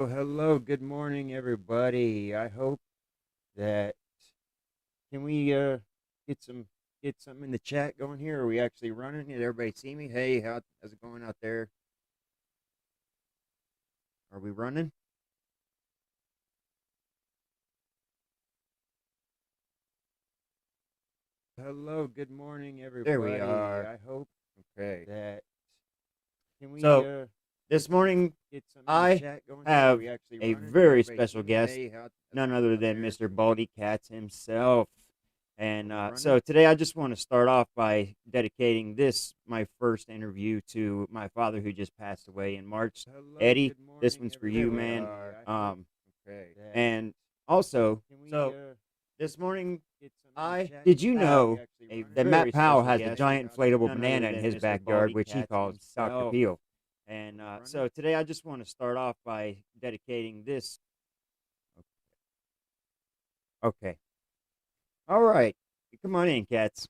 Oh, hello, good morning, everybody. I hope that can we get some get some in the chat going here? Are we actually running? Did everybody see me? Hey, how's it going out there? Are we running? Hello, good morning, everybody. There we are. I hope Okay. that can we So this morning, get some in the I chat going here? Are have we actually a running? Did very everybody special see me? guest, Hey, how's it none going other out than there? Mr. Baldy Katz himself. And Are we running? so today, I just want to start off by dedicating this, my first interview, to my father who just passed away in March. Hello, Eddie, good this morning, one's for you, everybody. man. I hope Um, that and also, can we so this morning, get some in the chat did going you here? Are we know actually a running? that Matt Hey, Powell has a hey, giant how's it inflatable going out banana in there? his backyard, which he calls Dr. Peel. And Are we running? so today, I just want to start off by dedicating this. Okay. All right. Come on in, cats.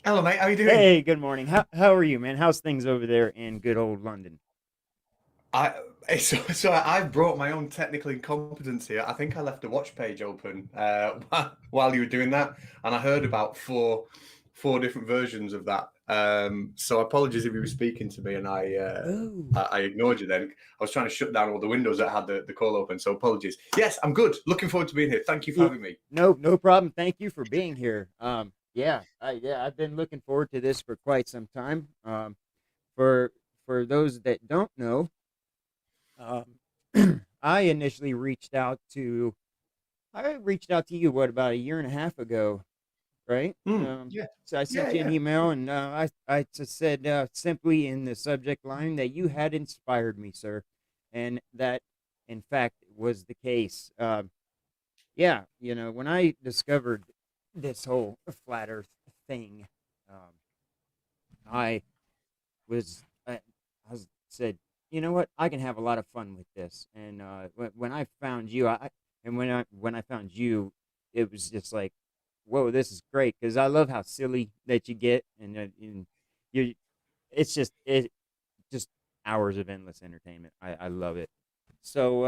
Hello, mate. How you doing? Hey, good morning. How are you, man? How's things over there in good old London? I so I brought my own technical incompetence here. I think I left the watch page open while you were doing that, and I heard about four different versions of that. So apologies if you were speaking to me and Oh. I ignored you. Then I was trying to shut down all the windows that had the call open. So apologies. Yes, I'm good. Looking forward to being here. Thank you for Yeah, having me. no problem. Thank you for being here. I've been looking forward to this for quite some time. For those that don't know, um, I initially reached out to you what about a year and a half ago, right? Yeah, So I yeah, sent you an yeah. email, and I just said simply in the subject line that you had inspired me, sir, and that in fact was the case. Yeah, when I discovered this whole flat Earth thing, um, I I said, you know what, I can have a lot of fun with this. And when I found you, when I found you, it was just like, whoa, this is great because I love how silly that you get, and you, it just hours of endless entertainment. I love it. So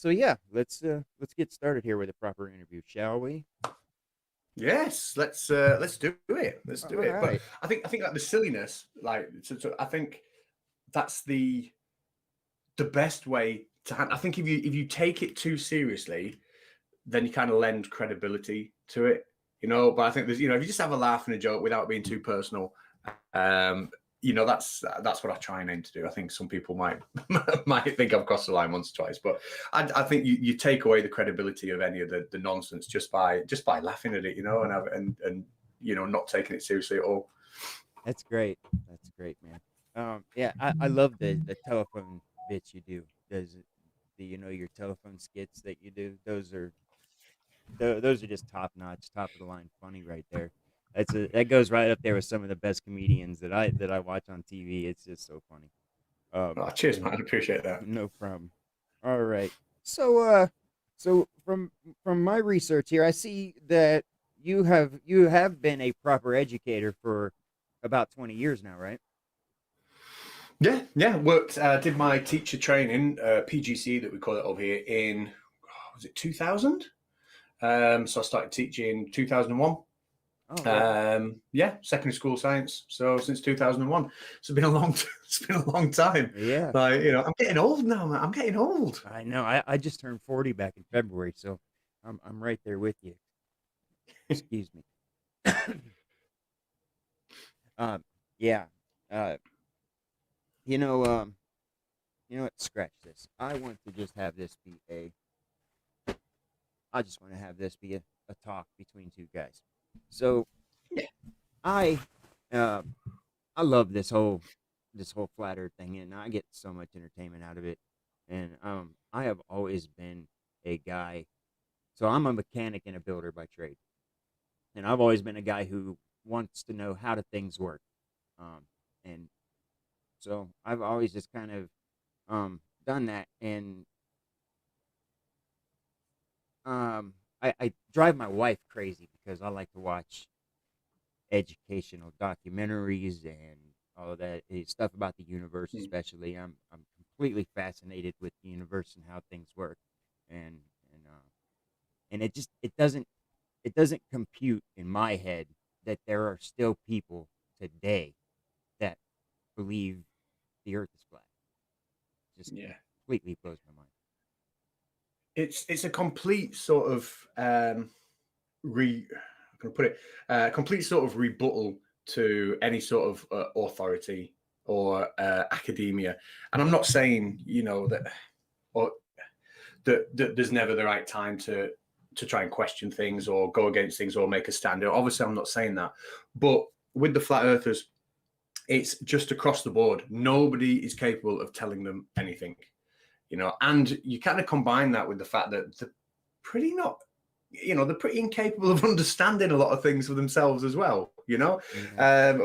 yeah, let's get started here with a proper interview, shall we? Yes, let's do it. Let's All do it. But right. I think like the silliness, like I think that's the best way to. I think if you take it too seriously, then you kind of lend credibility to it, But I think there's, if you just have a laugh and a joke without being too personal, um, that's what I try and aim to do. I think some people might might think I've crossed the line once or twice, but I think you take away the credibility of any of the nonsense just by laughing at it, and not taking it seriously at all. That's great. That's great, man. Yeah, I love the telephone bits you do. Do you know your telephone skits that you do? Those are just top notch, top of the line funny right there. That goes right up there with some of the best comedians that I watch on TV. It's just so funny. Um, Oh, cheers, man. I appreciate that. no problem. All right. So so from my research here, I see that you have been a proper educator for about 20 years now, right? Yeah, yeah. Worked. Did my teacher training, PGC that we call it over here in was it 2000? So I started teaching 2001. Oh, wow. Yeah, secondary school science. So since 2001, so it's been a long, it's been a long time. Yeah, Like I'm getting old now, man. I'm getting old. I know. I just turned 40 back in February, so I'm right there with you. Excuse me. um, yeah. Uh, you know, what? Scratch this. I just want to have this be a talk between two guys. So Yeah. I, uh, I love this whole flat Earth thing, and I get so much entertainment out of it. And I have always been a guy. So I'm a mechanic and a builder by trade, and I've always been a guy who wants to know how do things work. And so I've always just kind of done that, and I drive my wife crazy because I like to watch educational documentaries and all of that stuff about the universe, Mm. especially. I'm completely fascinated with the universe and how things work, and and uh, and it doesn't compute in my head that there are still people today that believe the Earth is flat. Just Yeah. completely blows my mind. It's a complete sort of I'm going to put it complete sort of rebuttal to any sort of authority or academia. And I'm not saying, you know, that or that there's never the right time to try and question things or go against things or make a stand. Obviously, I'm not saying that, but with the flat earthers, it's just across the board. Nobody is capable of telling them anything, you know. And you kind of combine that with the fact that they're pretty not, you know, they're pretty incapable of understanding a lot of things for themselves as well, you know.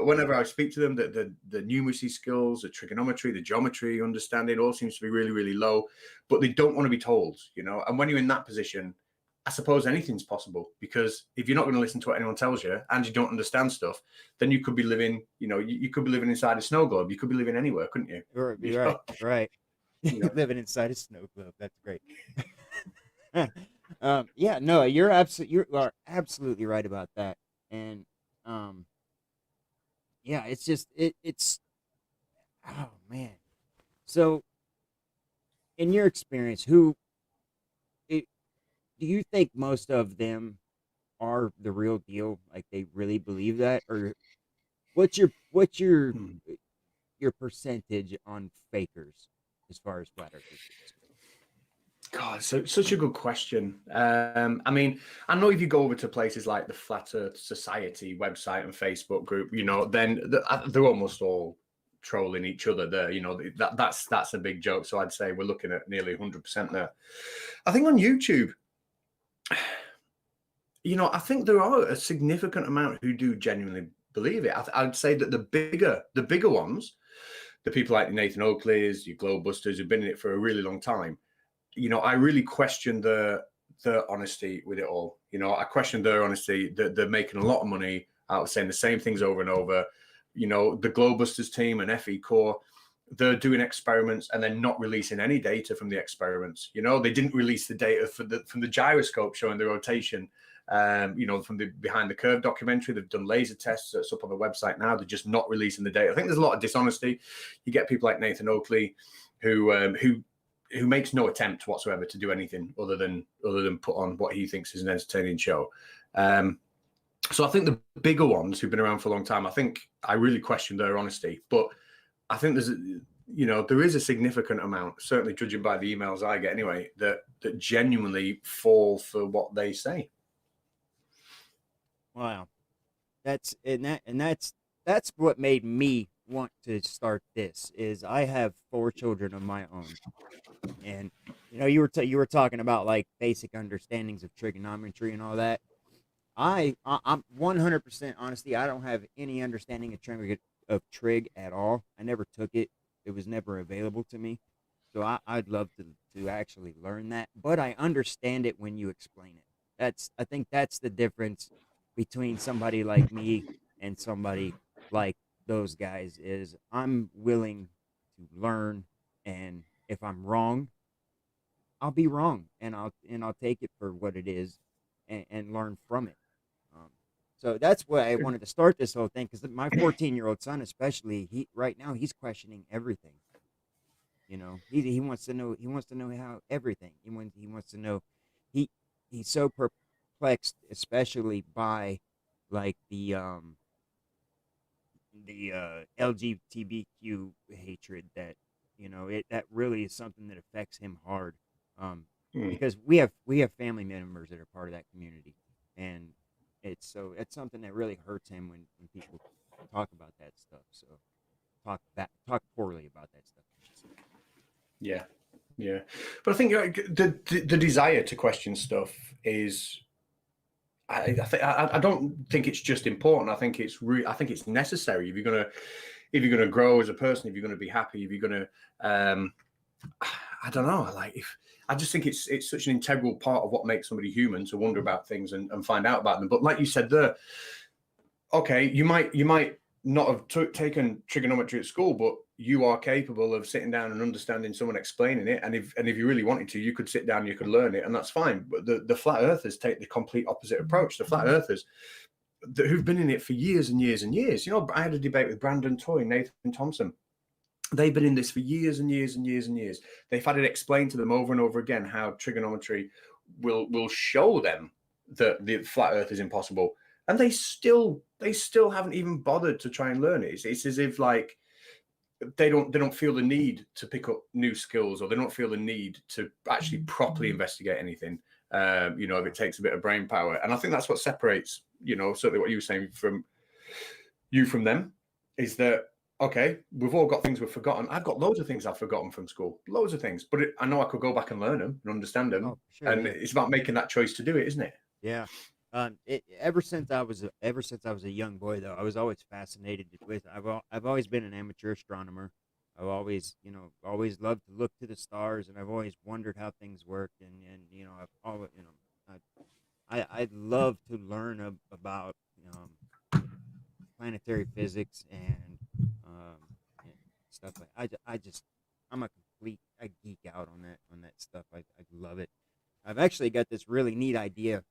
Whenever I speak to them, the numeracy skills, the trigonometry, the geometry understanding all seems to be really, really low, but they don't want to be told, you know. And when you're in that position, I suppose anything's possible, because if you're not going to listen to what anyone tells you and you don't understand stuff, then you could be living, you know, you could be living inside a snow globe. You could be living anywhere, couldn't you? You're right, right. You know? Living inside a snow globe. That's great. Yeah, no, you are absolutely right about that. And um, yeah, it's just it's oh man. So, in your experience, it, do you think most of them are the real deal? Like they really believe that, or Hmm. your percentage on fakers as far as flat earthers are concerned? God, so such a good question. I mean, I know if you go over to places like the Flat Earth Society website and Facebook group, you know, then they're almost all trolling each other there. You know, that's a big joke. So I'd say we're looking at nearly 100% there. I think on YouTube, you know, I think there are a significant amount who do genuinely believe it. I'd say that the bigger ones, the people like Nathan Oakley's, your Globebusters, who've been in it for a really long time, you know, I really question their honesty with it all. You know, I question their honesty that they're making a lot of money out of saying the same things over and over. You know, the Globebusters team and FE Core, they're doing experiments and they're not releasing any data from the experiments. You know, they didn't release the data from the gyroscope showing the rotation. You know, from the Behind the Curve documentary, they've done laser tests that's up on the website now. They're just not releasing the data. I think there's a lot of dishonesty. You get people like Nathan Oakley, who makes no attempt whatsoever to do anything other than put on what he thinks is an entertaining show. So I think the bigger ones who've been around for a long time, I think I really question their honesty. But I think there is a significant amount, certainly judging by the emails I get anyway, that genuinely fall for what they say. Wow. That's what made me want to start this. Is I have 4 children of my own, and you were talking about like basic understandings of trigonometry and all that. I'm 100% honesty. I don't have any understanding of trig at all. I never took it. It was never available to me. So I'd love to actually learn that, but I understand it when you explain it. I think that's the difference between somebody like me and somebody like those guys is I'm willing to learn, and if I'm wrong, I'll be wrong, and I'll take it for what it is, and learn from it. Um, so that's why I wanted to start this whole thing, because my 14-year-old son, especially, he right now he's questioning everything. He wants to know. He wants to know how everything. He wants to know. He he's so perplexed, especially by like the LGBTQ hatred, that that really is something that affects him hard. Um, Mm. because we have family members that are part of that community, and it's something that really hurts him when people talk about that stuff. So talk poorly about that stuff, I should say. Yeah, yeah. But I think the desire to question stuff is. I don't think it's just important. I think I think it's necessary if you're gonna grow as a person, if you're gonna be happy, if you're gonna I don't know. I just think it's such an integral part of what makes somebody human to wonder about things and find out about them. But like you said there, okay, you might not have taken trigonometry at school, but you are capable of sitting down and understanding someone explaining it. And if you really wanted to, you could sit down, you could learn it, and that's fine. But the flat earthers take the complete opposite approach. The flat earthers who've been in it for years and years and years. You know, I had a debate with Brandon Toy, Nathan Thompson. They've been in this for years and years and years and years. They've had it explained to them over and over again how trigonometry will show them that the flat earth is impossible, and they still haven't even bothered to try and learn it. It's as if like they don't feel the need to pick up new skills, or they don't feel the need to actually properly investigate anything. You know, if it takes a bit of brain power. And I think that's what separates, you know, certainly what you were saying from them, is that, okay, we've all got things we've forgotten. I've got loads of things I've forgotten from school, loads of things, but I know I could go back and learn them and understand them. Oh, for sure, And yeah. it's about making that choice to do it, isn't it? Yeah. Ever since I was a young boy, though, I was always fascinated with. I've always been an amateur astronomer. I've always, you know, always loved to look to the stars, and I've always wondered how things worked. And you know, I've always, you know, I'd love to learn about planetary physics and stuff like. I geek out on that stuff. I love it. I've actually got this really neat idea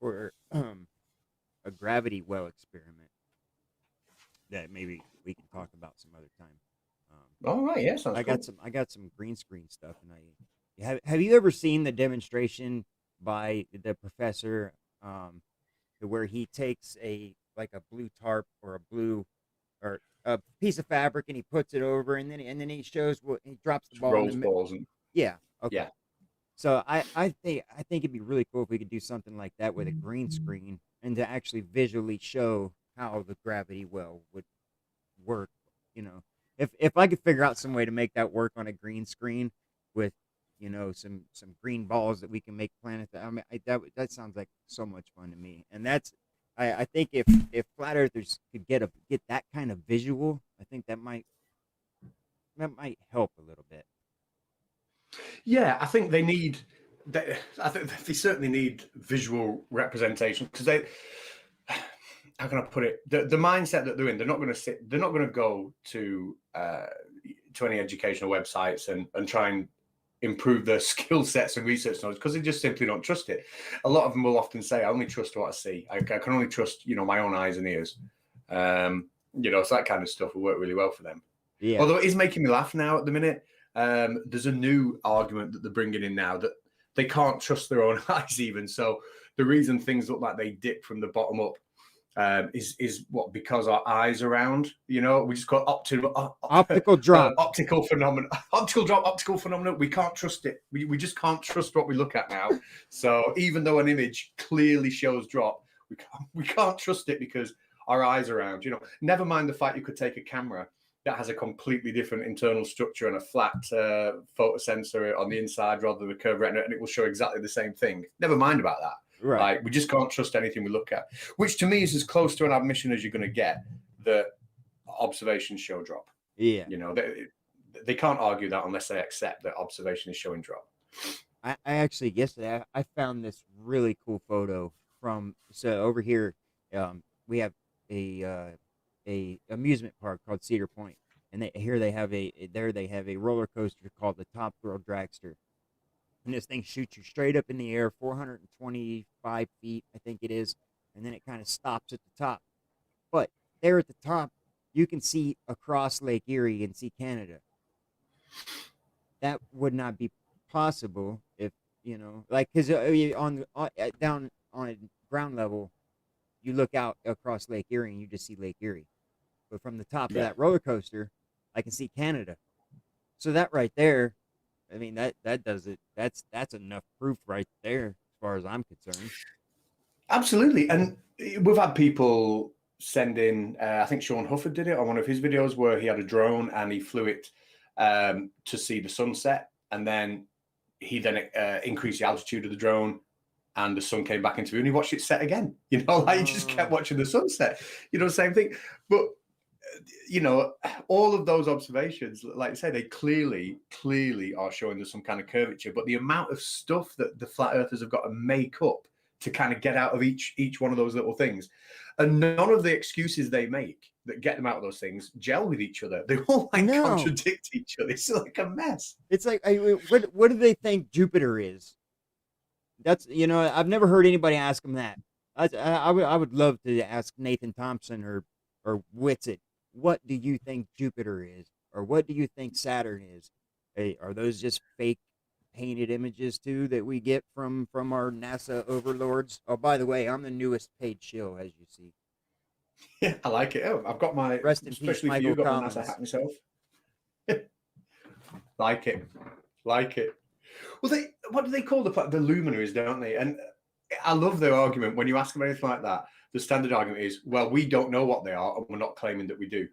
for a gravity well experiment that maybe we can talk about some other time. All right, yeah, sounds cool. I got some green screen stuff, and have you ever seen the demonstration by the professor, where he takes a blue tarp or a piece of fabric, and he puts it over, and then he shows what he drops the ball Rolls balls and yeah, okay. yeah. So I think it'd be really cool if we could do something like that with a green screen, and to actually visually show how the gravity well would work. You know, if I could figure out some way to make that work on a green screen with, you know, some green balls that we can make planets. I mean, that sounds like so much fun to me. And that's I think if flat earthers could get that kind of visual, I think that might help a little bit. Yeah, I think they need. I think they certainly need visual representation, because they. How can I put it? The mindset that they're in, they're not going to sit. They're not going to go to any educational websites and try and improve their skill sets and research knowledge, because they just simply don't trust it. A lot of them will often say, "I only trust what I see. I can only trust, you know, my own eyes and ears." You know, so that kind of stuff will work really well for them. Yeah. Although it is making me laugh now at the minute. There's a new argument that they're bringing in now, that they can't trust their own eyes even. So the reason things look like they dip from the bottom up is what, because our eyes are round. You know, we just call it optical drop, optical phenomenon, optical drop, optical phenomenon. We can't trust it. We just can't trust what we look at now. So even though an image clearly shows drop, we can't trust it because our eyes are round. You know, never mind the fact you could take a camera that has a completely different internal structure and a flat photosensor on the inside rather than a curved retina, and it will show exactly the same thing. Never mind about that. right? Like, we just can't trust anything we look at, which to me is as close to an admission as you're going to get that observations show drop. Yeah. You know, they can't argue that unless they accept that observation is showing drop. I actually, yesterday I found this really cool photo from, so over here we have a amusement park called Cedar Point, and they have a roller coaster called the Top Thrill Dragster, and this thing shoots you straight up in the air, 425 feet, I think it is, and then it kind of stops at the top. But there at the top, you can see across Lake Erie and see Canada. That would not be possible if, you know, like, because down on ground level, you look out across Lake Erie and you just see Lake Erie. But from the top of that roller coaster, I can see Canada. So that right there, I mean, that does it. That's enough proof right there, as far as I'm concerned. Absolutely. And we've had people send in, I think Sean Hufford did it on one of his videos, where he had a drone and he flew it to see the sunset, and then he increased the altitude of the drone, and the sun came back into view, and he watched it set again. You know, like, he just kept watching the sunset. You know, same thing. But you know, all of those observations, like I say, they clearly are showing there's some kind of curvature. But the amount of stuff that the flat earthers have got to make up to kind of get out of each one of those little things, and none of the excuses they make that get them out of those things gel with each other. They all like No. contradict each other. It's like a mess. It's like, what do they think Jupiter is? That's, I've never heard anybody ask them that. I would love to ask Nathan Thompson or Witsit, what do you think Jupiter is, or what do you think Saturn is? Hey, are those just fake painted images too that we get from our NASA overlords? Oh, by the way, I'm the newest paid shill, as you see. Yeah, I like it. Oh, I've got my, Rest in peace, especially for you, Michael got my Collins. NASA hat myself. Like it. Well, what do they call the luminaries, don't they? And I love their argument when you ask them anything like that. The standard argument is, well, we don't know what they are, and we're not claiming that we do.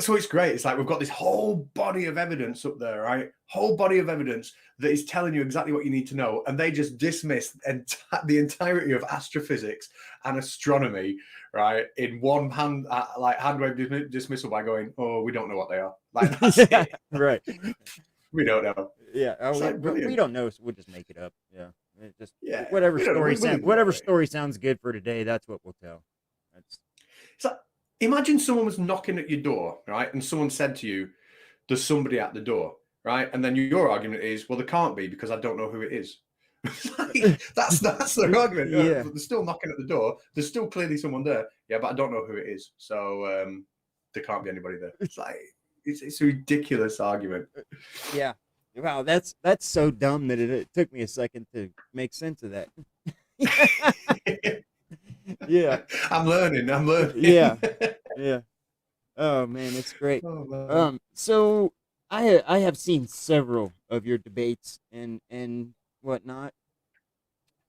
So it's great. It's like we've got this whole body of evidence up there, right? Whole body of evidence that is telling you exactly what you need to know, and they just dismiss the entirety of astrophysics and astronomy, right, in one hand, handwave dismissal by going, "Oh, we don't know what they are." Like that's it. Right. We don't know. Yeah. Oh, Like, we don't know, so we'll just make it up. Yeah. It just Yeah, whatever we don't know. whatever story sounds good for today, that's what we'll tell. That's It's like, imagine someone was knocking at your door, right? And someone said to you, "There's somebody at the door," right? And then your argument is, "Well, there can't be because I don't know who it is." Like, that's their argument. Yeah. They're still knocking at the door. There's still clearly someone there. Yeah, but I don't know who it is. So there can't be anybody there. It's like it's a ridiculous argument. Yeah. Wow, that's so dumb that it took me a second to make sense of that. Yeah. I'm learning. Yeah. Yeah. Oh man, it's great. Oh, man. So I have seen several of your debates and whatnot.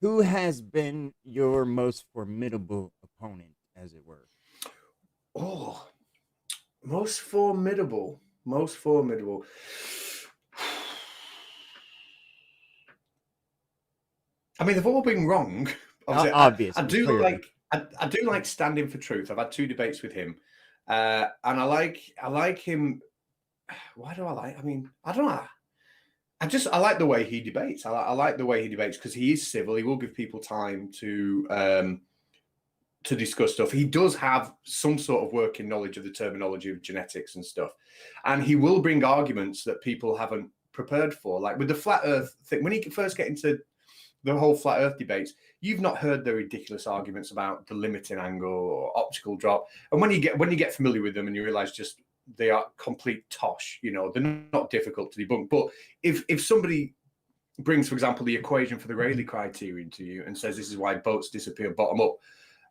Who has been your most formidable opponent, as it were? Oh, most formidable. I mean, they've all been wrong. Obviously, I do clearly. I do like standing for truth. I've had 2 debates with him, and I like him. Why do I like? I mean, I don't know. I like the way he debates. I like the way he debates because he is civil. He will give people time to discuss stuff. He does have some sort of working knowledge of the terminology of genetics and stuff, and he will bring arguments that people haven't prepared for. Like with the flat Earth thing, when he first get into the whole flat Earth debates, you've not heard the ridiculous arguments about the limiting angle or optical drop. And when you get familiar with them and you realize just they are complete tosh, they're not difficult to debunk. But if somebody brings, for example, the equation for the Rayleigh criterion to you and says this is why boats disappear bottom up,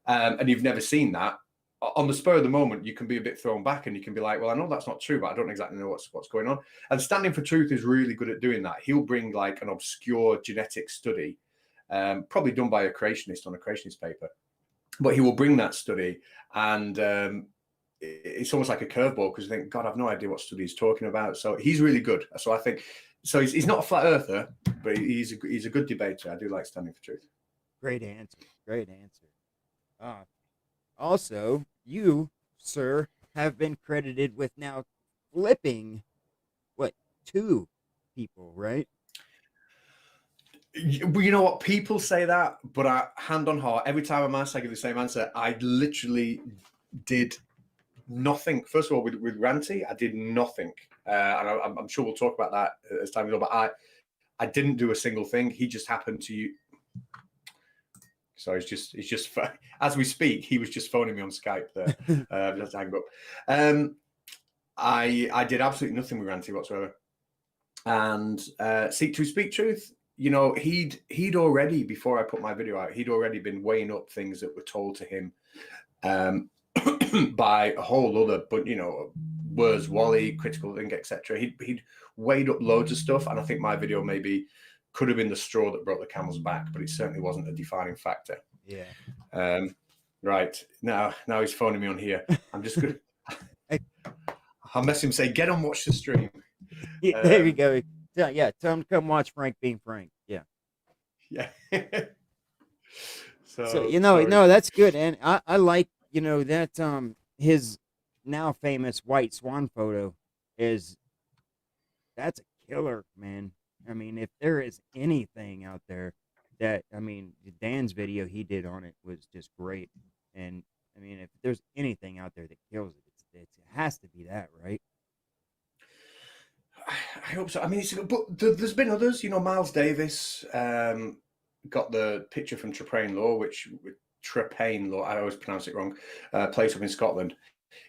and you've never seen that, on the spur of the moment, you can be a bit thrown back and you can be like, well, I know that's not true, but I don't exactly know what's going on. And Standing for Truth is really good at doing that. He'll bring like an obscure genetic study, probably done by a creationist on a creationist paper, but he will bring that study and it's almost like a curveball because you think, God, I've no idea what study he's talking about. So he's really good. So I think, so he's not a flat earther, but he's a good debater. I do like Standing for Truth. Great answer. Also, you, sir, have been credited with now flipping, 2 people, right? Well, you know what? People say that, but hand on heart, every time I'm asked, I give the same answer. I literally did nothing. First of all, with Ranty, I did nothing. And I'm sure we'll talk about that as time goes on, but I didn't do a single thing. He just happened to... So it's just as we speak, he was just phoning me on Skype there. Just hang up. I did absolutely nothing with Ranty whatsoever. And Speak Truth, he'd already, before I put my video out, he'd already been weighing up things that were told to him by a whole other, but Where's Wally, Critical Link, etc. He'd weighed up loads of stuff, and I think my video maybe could have been the straw that broke the camel's back, but it certainly wasn't a defining factor. Yeah. Right now he's phoning me on here. I'm just good. I'll mess him, say, get on, watch the stream. Yeah, there you go. Yeah, tell him to come watch Frank being Frank. Yeah. Yeah. So no, that's good, and I like that his now famous white swan photo that's a killer, man. I mean, if there is anything out there that, Dan's video he did on it was just great, and I mean, if there's anything out there that kills it, it has to be that, right? I hope so. I mean, but there's been others. You know, Miles Davis got the picture from Trepaine Law. I always pronounce it wrong. Place up in Scotland.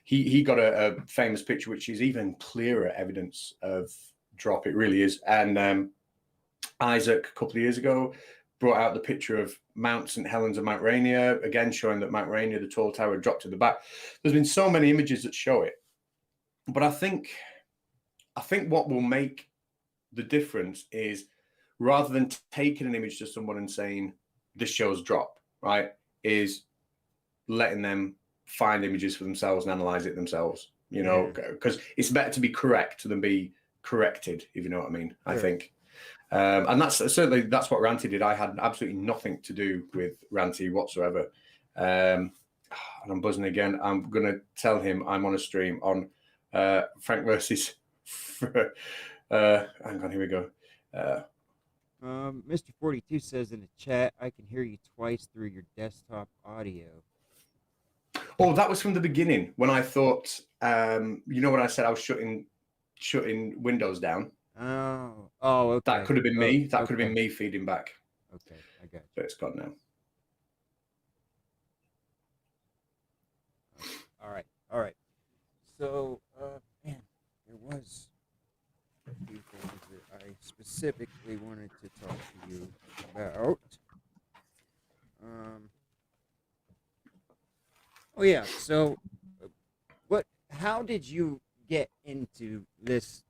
He got a famous picture, which is even clearer evidence of drop. It really is. And Isaac, a couple of years ago, brought out the picture of Mount St. Helens and Mount Rainier, again showing that Mount Rainier, the tall tower, dropped to the back. There's been so many images that show it, but I think what will make the difference is, rather than taking an image to someone and saying this shows drop, right, is letting them find images for themselves and analyze it themselves, you know, because it's better to be correct than be corrected, if you know what I mean. Sure. I think. And that's what Ranty did. I had absolutely nothing to do with Ranty whatsoever. And I'm buzzing again. I'm going to tell him I'm on a stream on Frank versus... hang on, here we go. Mr. 42 says in the chat, I can hear you twice through your desktop audio. Oh, that was from the beginning when I thought, you know, when I said I was shutting Windows down. Oh, okay. That could have been me. That could have been me feeding back. Okay, I got you. But it's gone now. All right. So, man, there was a few things that I specifically wanted to talk to you about. Oh yeah. So, how did you get into this?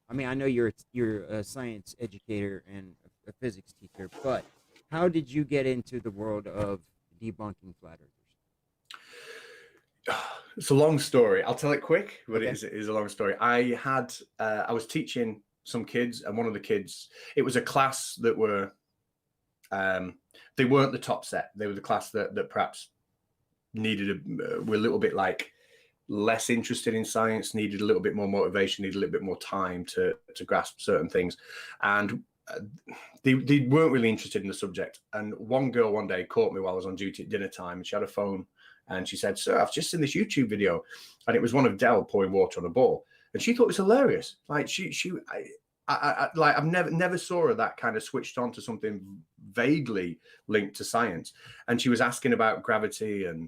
I mean, I know you're a science educator and a physics teacher, but how did you get into the world of debunking flat earthers? It's a long story. I'll tell it quick, but it is a long story. I was teaching some kids, and one of the kids, it was a class that were, they weren't the top set. They were the class that perhaps were a little bit like less interested in science, needed a little bit more motivation, needed a little bit more time to grasp certain things. And they weren't really interested in the subject. And one girl one day caught me while I was on duty at dinner time, and she had a phone, and she said, "Sir, I've just seen this YouTube video," and it was one of Dell pouring water on a ball, and she thought it was hilarious. Like I've never saw her that kind of switched on to something vaguely linked to science, and she was asking about gravity, and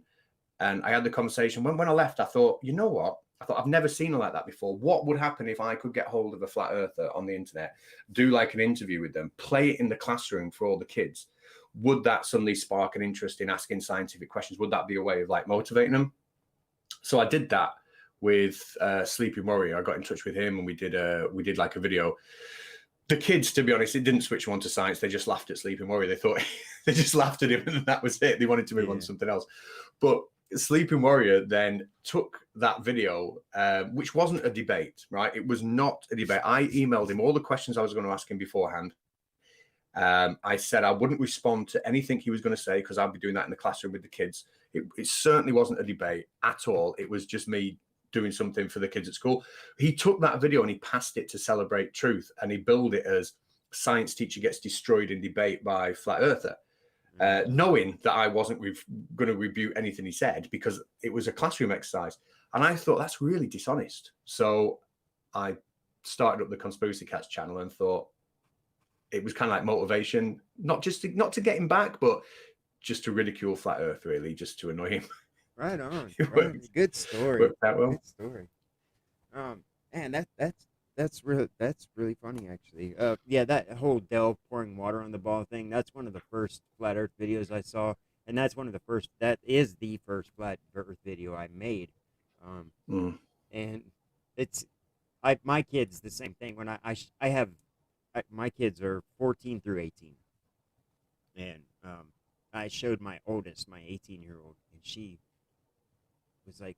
I had the conversation. When I left, I thought, you know what? I thought, I've never seen her like that before. What would happen if I could get hold of a flat earther on the internet, do like an interview with them, play it in the classroom for all the kids? Would that suddenly spark an interest in asking scientific questions? Would that be a way of like motivating them? So I did that with Sleeping Warrior. I got in touch with him, and we did like a video. The kids, to be honest, it didn't switch them on to science. They just laughed at Sleeping Warrior. They thought they just laughed at him, and that was it. They wanted to move on to something else. But Sleeping Warrior then took that video, which wasn't a debate, right? It was not a debate. I emailed him all the questions I was going to ask him beforehand. I said I wouldn't respond to anything he was going to say because I'd be doing that in the classroom with the kids. It certainly wasn't a debate at all. It was just me doing something for the kids at school. He took that video and he passed it to Celebrate Truth, and he billed it as science teacher gets destroyed in debate by flat earther. Knowing that I wasn't going to rebuke anything he said because it was a classroom exercise. And I thought that's really dishonest. So I started up the Conspiracy Catz channel and thought it was kind of like motivation, not to get him back, but just to ridicule Flat Earth, really, just to annoy him. Right on. Right. Good story. Well. Good story. Man, that's really funny, actually. Yeah, that whole Dell pouring water on the ball thing, that's one of the first flat earth videos I saw, and that is the first flat earth video I made. And my kids, the same thing. When my kids are 14 through 18, and I showed my oldest, my 18-year-old, and she was like,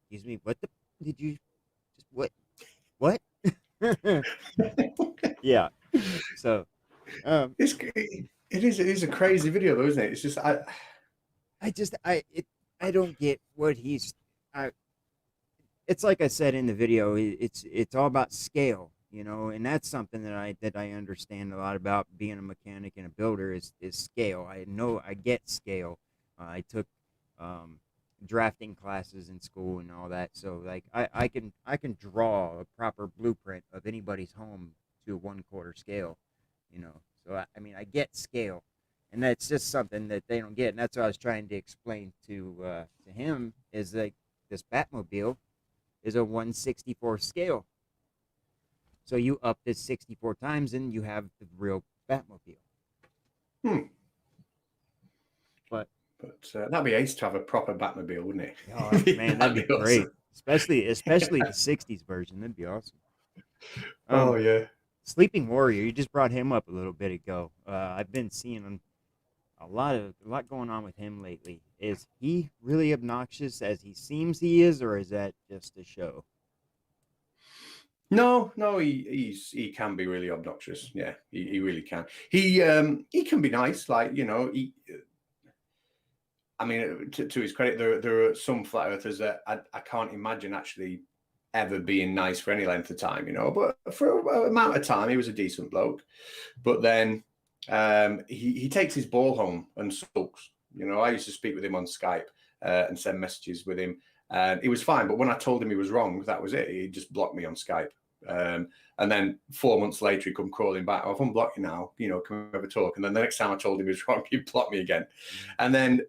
excuse me, what did you just, what? Yeah. So, it is a crazy video though, isn't it? It's just, I don't get what it's like I said in the video, it's all about scale, you know, and that's something that I understand a lot about being a mechanic and a builder is scale. I know I get scale. I took drafting classes in school and all that. So like I can draw a proper blueprint of anybody's home to a 1/4 scale, you know. So I mean I get scale, and that's just something that they don't get. And that's what I was trying to explain to him is like this Batmobile is a 1/64 scale. So you up this 64 times and you have the real Batmobile. Hmm. But that'd be ace to have a proper Batmobile, wouldn't it? oh man, that'd be great. Awesome. Especially the 60s version. That'd be awesome. Oh yeah. Sleeping Warrior, you just brought him up a little bit ago. I've been seeing a lot going on with him lately. Is he really obnoxious as he seems he is, or is that just a show? No, he can be really obnoxious. Yeah, he really can. He can be nice, like I mean, to his credit, there are some flat earthers that I can't imagine actually ever being nice for any length of time, But for an amount of time, he was a decent bloke. But then he takes his ball home and sulks. I used to speak with him on Skype and send messages with him, and he was fine. But when I told him he was wrong, that was it. He just blocked me on Skype. And then 4 months later, he come crawling back. Oh, I've unblocked you now. Can we have a talk? And then the next time I told him he was wrong, he blocked me again. And then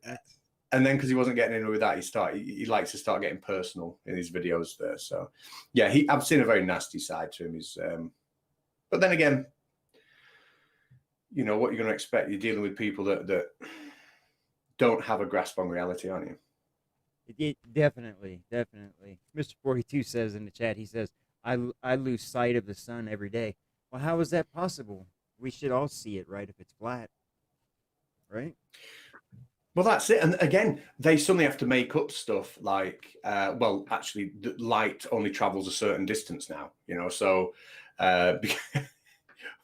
because he wasn't getting in with that, he likes to start getting personal in his videos there. So yeah, I've seen a very nasty side to him. But then again, what you're going to expect? You're dealing with people that don't have a grasp on reality, aren't you? Definitely. Mr. 42 says in the chat, he says, I lose sight of the sun every day. Well, how is that possible? We should all see it, right, if it's flat, right? Well, that's it. And again, they suddenly have to make up stuff like, actually, the light only travels a certain distance now, so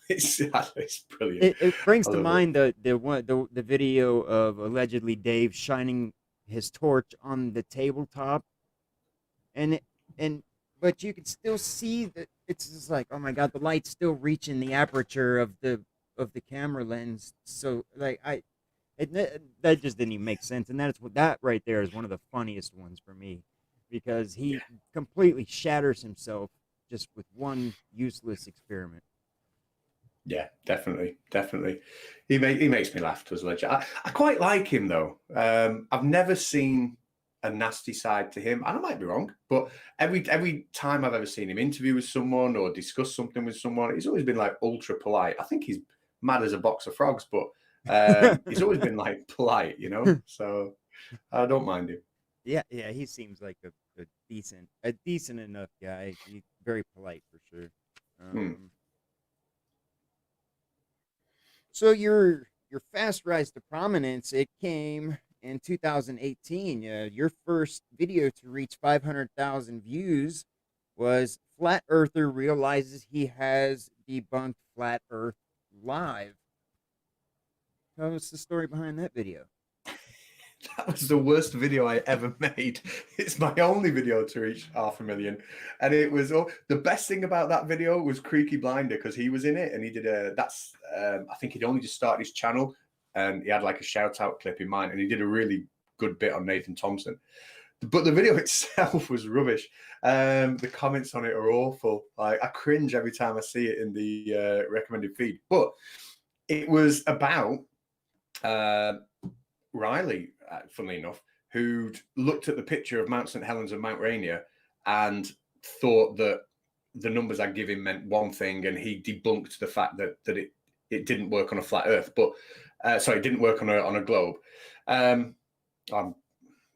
it's brilliant. It brings to mind the video of allegedly Dave shining his torch on the tabletop, but you can still see that it's just like, oh my god, the light's still reaching the aperture of the camera lens. So like that just didn't even make sense, and that right there is one of the funniest ones for me, because he completely shatters himself just with one useless experiment. Yeah, definitely. He makes me laugh to his legend. I quite like him though. I've never seen a nasty side to him, and I might be wrong, but every time I've ever seen him interview with someone or discuss something with someone, he's always been like ultra polite. I think he's mad as a box of frogs, but he's always been like polite, So I don't mind him. Yeah, he seems like a decent enough guy. He's very polite for sure. So your fast rise to prominence, it came in 2018. Your first video to reach 500,000 views was Flat Earther realizes he has debunked Flat Earth live. Tell us the story behind that video. That was the worst video I ever made. It's my only video to reach 500,000. And it was the best thing about that video was Creaky Blinder, because he was in it and he did I think he'd only just started his channel and he had like a shout out clip in mind and he did a really good bit on Nathan Thompson. But the video itself was rubbish. The comments on it are awful. I cringe every time I see it in the recommended feed. But it was about Riley, funnily enough, who'd looked at the picture of Mount St. Helens and Mount Rainier and thought that the numbers I'd give him meant one thing, and he debunked the fact that it didn't work on a flat Earth, but it didn't work on a globe. I'm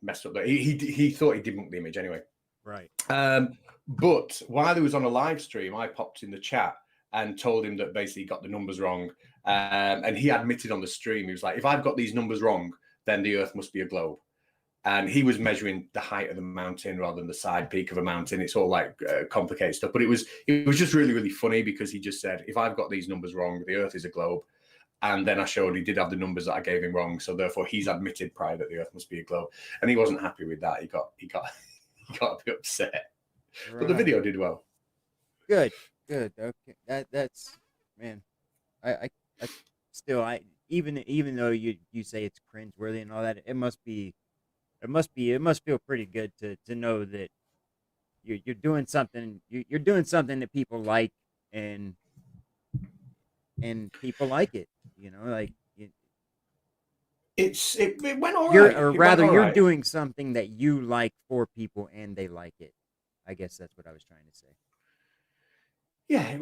messed up there. He thought he debunked the image anyway. Right. But while he was on a live stream, I popped in the chat and told him that basically he got the numbers wrong. And he admitted on the stream, he was like, if I've got these numbers wrong, then the Earth must be a globe. And he was measuring the height of the mountain rather than the side peak of a mountain. It's all like complicated stuff. But it was just really, really funny because he just said, if I've got these numbers wrong, the Earth is a globe. And then I showed he did have the numbers that I gave him wrong. So therefore he's admitted prior that the Earth must be a globe. And he wasn't happy with that. He got a bit upset. Right. But the video did well. Good. Okay. That's man. I still even though you say it's cringeworthy and all that, it must be it must feel pretty good to know that you're doing something you're doing something that people like, and people like it, like It went all you're, right. or It went rather all you're right. doing something that you like for people and they like it. I guess that's what I was trying to say. Yeah,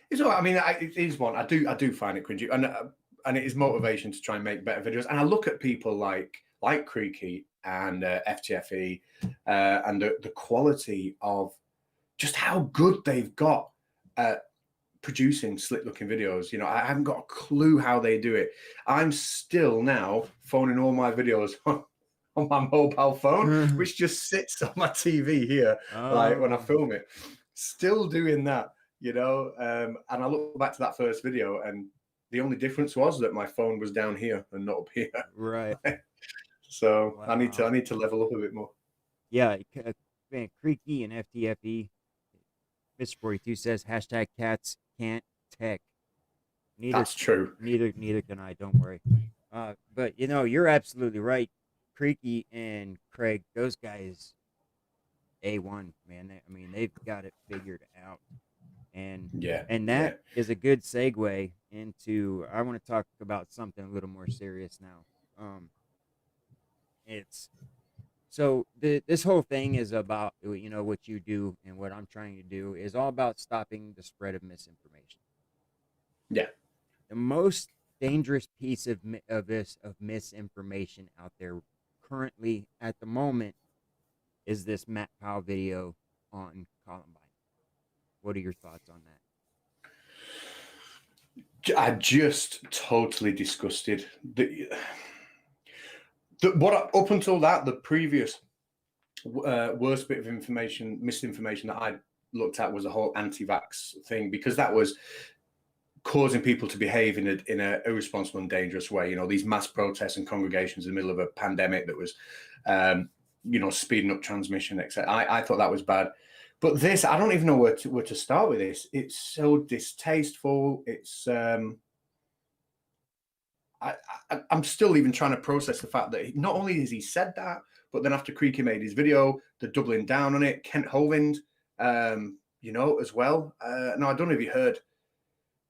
it's all right. I mean, it is one. I do find it cringy, and it is motivation to try and make better videos. And I look at people like Creaky and FTFE, and the quality of just how good they've got at producing slick looking videos. I haven't got a clue how they do it. I'm still now phoning all my videos on my mobile phone, which just sits on my TV here, like when I Oh, film it. Still doing that, and I look back to that first video, and the only difference was that my phone was down here and not up here. right. So I need to Wow. I need to level up a bit more. Yeah, man, Creaky and FTFE. Mr. 42 says hashtag cats can't tech. Neither, That's true. neither can I. Don't worry. But you're absolutely right. Creaky and Craig, those guys, A1, man. I mean, they've got it figured out, and Yeah, yeah. that is a good segue into. I want to talk about something a little more serious now. It's so this whole thing is about what you do, and what I'm trying to do is all about stopping the spread of misinformation. Yeah. The most dangerous piece of misinformation out there currently at the moment is this Matt Powell video on Columbine. What are your thoughts on that? I just totally disgusted. Up until that, the previous worst bit of misinformation that I looked at was the whole anti-vax thing, because that was causing people to behave in a irresponsible and dangerous way. These mass protests and congregations in the middle of a pandemic that was, speeding up transmission, etc. I thought that was bad. But this, I don't even know where to start with this. It's so distasteful. It's I'm still even trying to process the fact that not only has he said that, but then after Creaky made his video, they're doubling down on it. Kent Hovind, as well. No, I don't know if you heard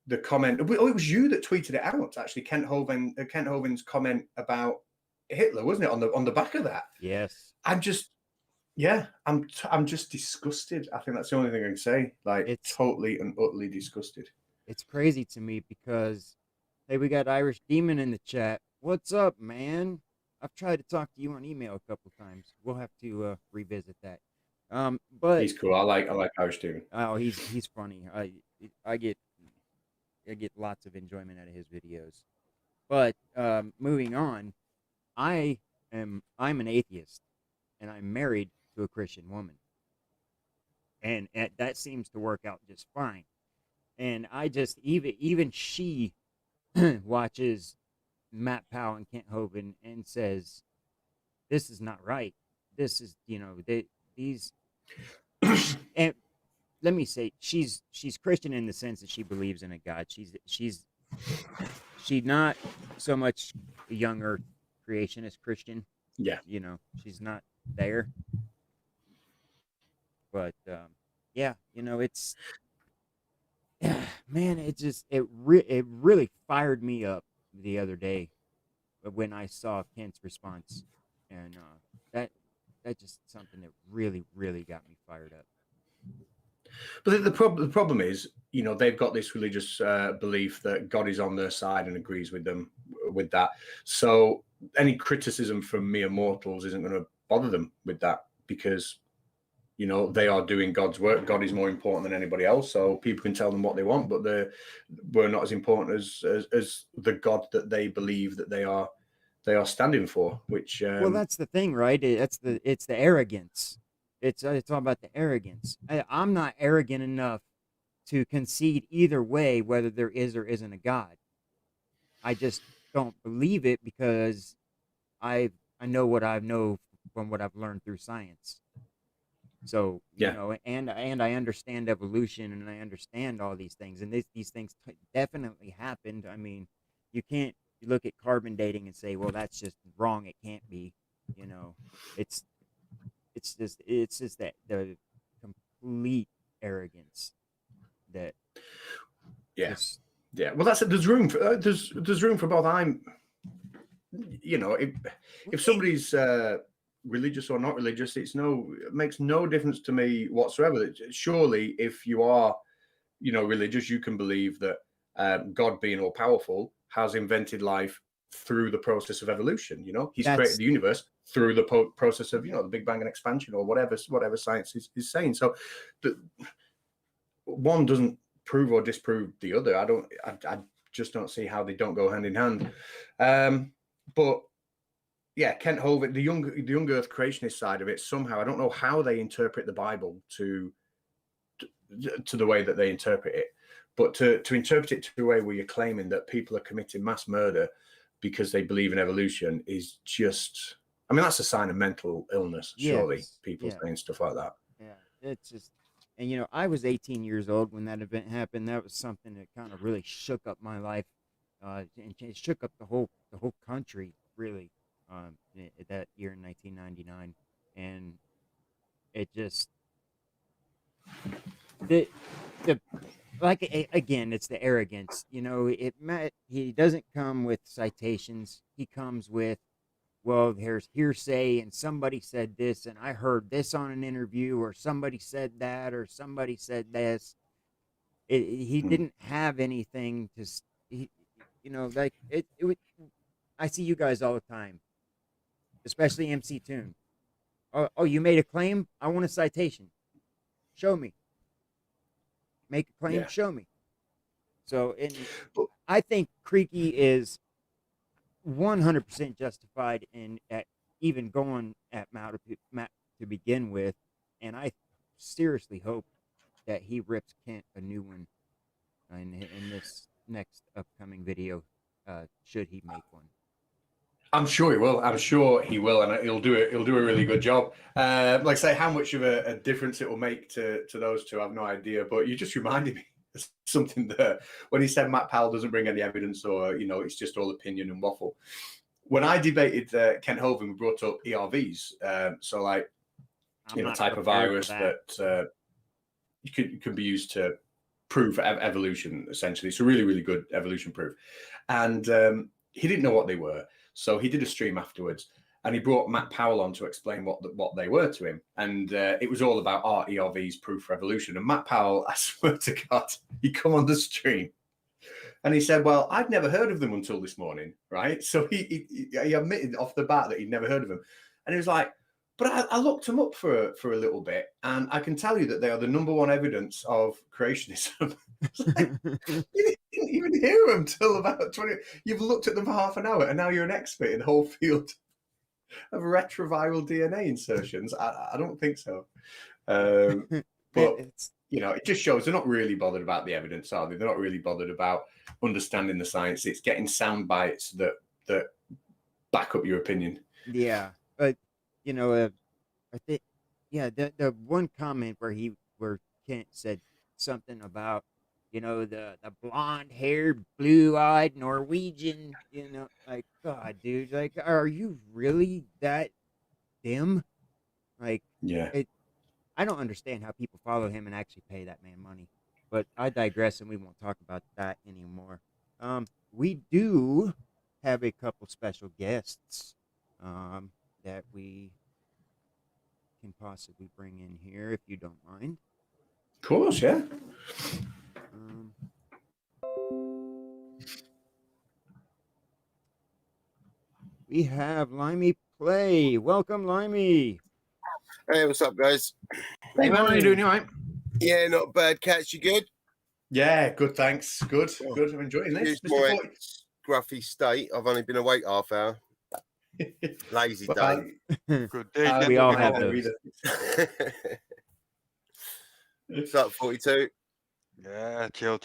the comment. Oh, it was you that tweeted it out, actually. Kent Hovind's comment about Hitler, wasn't it, on the back of that? Yes. I'm just disgusted. I think that's the only thing I can say. Like, It's totally and utterly disgusted. it's crazy to me because, hey, we got Irish Demon in the chat. What's up, man? I've tried to talk to you on email a couple times. We'll have to revisit that. But He's cool. I like Irish Steven. oh, he's funny. I get lots of enjoyment out of his videos. But moving on, I'm an atheist, and I'm married to a Christian woman, and that seems to work out just fine. And I just even she watches Matt Powell and Kent Hovind and says, "This is not right. This is these." And let me say, she's Christian in the sense that she believes in a God. She's not so much a young Earth creationist Christian. Yeah. She's not there. But yeah, it's man, it really fired me up the other day when I saw Kent's response, and that just something that really got me fired up. But the problem is, they've got this religious belief that God is on their side and agrees with them with that. So any criticism from mere mortals isn't going to bother them with that, because they are doing God's work. God is more important than anybody else. So people can tell them what they want, but we're not as important as the God that they believe that they are standing for. Which Well, that's the thing, right? It's the arrogance. It's all about the arrogance. I'm not arrogant enough to concede either way whether there is or isn't a God. I just don't believe it because I know what I know from what I've learned through science. So and I understand evolution, and I understand all these things, and these things definitely happened. I mean, you can't look at carbon dating and say, well, that's just wrong. It can't be. You know, it's it's just that the complete arrogance that Yeah, just yeah. Well, that's it. There's room for there's room for both. You know, if somebody's religious or not religious, it makes no difference to me whatsoever. Surely, if you are, you know, religious, you can believe that God, being all powerful, has invented life through the process of evolution. You know, He's created that's the universe through the process of, you know, the Big Bang and expansion, or whatever science is saying. So, the one doesn't prove or disprove the other. I just don't see how they don't go hand in hand. But yeah, Kent Hovind, the young Earth creationist side of it, somehow I don't know how they interpret the Bible to the way that they interpret it, but to interpret it to the way where you're claiming that people are committing mass murder because they believe in evolution is just, I mean, that's a sign of mental illness. Surely, yes, people yeah, saying stuff like that. yeah. It's just, and you know, I was 18 years old when that event happened. That was something that kind of really shook up my life, and it shook up the whole country really. That year in 1999, and it just the the again, it's the arrogance. You know, he doesn't come with citations. He comes with, well, there's hearsay, and somebody said this, and I heard this on an interview, or somebody said that, or somebody said this. He Hmm. didn't have anything to, he, you know, like it would. I see you guys all the time, especially MC Tune. Oh, you made a claim. I want a citation. Show me. Make a claim. Yeah. Show me. So, and But I think Creaky is 100% justified in at even going at Matt to begin with, and I seriously hope that he rips Kent a new one in this next upcoming video, should he make one. I'm sure he will. I'm sure he will, and he'll do it. He'll do a really good job. Like I say, how much of a difference it will make to those two, I have no idea. But you just reminded me of something there when he said Matt Powell doesn't bring any evidence, or you know, it's just all opinion and waffle. When I debated Kent Hovind, we brought up ERVs. So like, I'm you know, not type of prepared for virus that. that can be used to prove evolution. Essentially, it's a really good evolution proof, and he didn't know what they were. So he did a stream afterwards, and he brought Matt Powell on to explain what they were to him. And it was all about ERV's proof for evolution. And Matt Powell, I swear to God, he come on the stream and he said, "Well, I'd never heard of them until this morning, right?" So he admitted off the bat that he'd never heard of them, and he was like, "But I looked them up for a little bit, and I can tell you that they are the number one evidence of creationism." Like, you didn't even hear them till about 20. You've looked at them for half an hour, and now you're an expert in the whole field of retroviral DNA insertions. I don't think so. But It's you know, it just shows they're not really bothered about the evidence, are they? They're not really bothered about understanding the science. It's getting sound bites that back up your opinion. yeah, but you know, I think, yeah, the one comment where Kent said something about, you know, the blonde haired, blue eyed Norwegian, you know, like, God, dude, like, are you really that dim? Like, Yeah. it. I don't understand how people follow him and actually pay that man money. But I digress, and we won't talk about that anymore. We do have a couple special guests, that we can possibly bring in here if you don't mind. Of course, yeah. Um, we have Limey Play. Welcome, Limey. Hey, what's up, guys? Hey man, how you doing? You all right? Yeah, not bad. Catch, you good? Yeah, good, thanks. Good, Oh, good. I'm enjoying this. Excuse Mr. my 40. scruffy state. I've only been awake half hour. Lazy Well, day. Good day. We all have either. those. What's up, 42? Yeah, chill.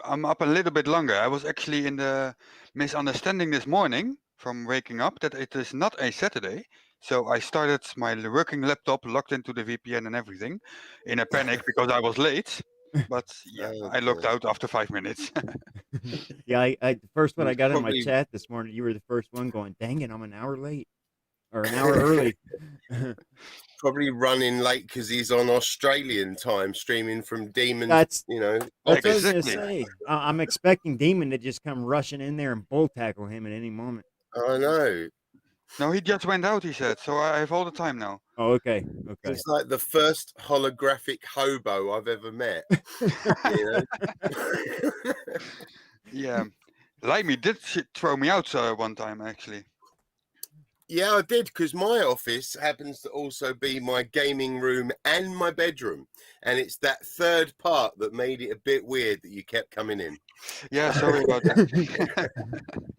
I'm up a little bit longer. I was actually in the misunderstanding this morning from waking up that it is not a Saturday. So I started my working laptop, logged into the VPN and everything, in a panic because I was late. But yeah, Oh, I logged boy. out after 5 minutes. Yeah, the first one I It's got in my probably- chat this morning, you were the first one going, dang it, I'm an hour late. or an hour early. Probably running late because he's on Australian time, streaming from Demon. That's office. what I was gonna Exactly. say. I'm expecting Demon to just come rushing in there and bull tackle him at any moment. I know. No, he just went out, he said. So I have all the time now. Oh, okay. He's like the first holographic hobo I've ever met. You know? Yeah. Limey did throw me out one time, actually. Yeah, I did, because my office happens to also be my gaming room and my bedroom. And it's that third part that made it a bit weird that you kept coming in. Yeah, sorry about that.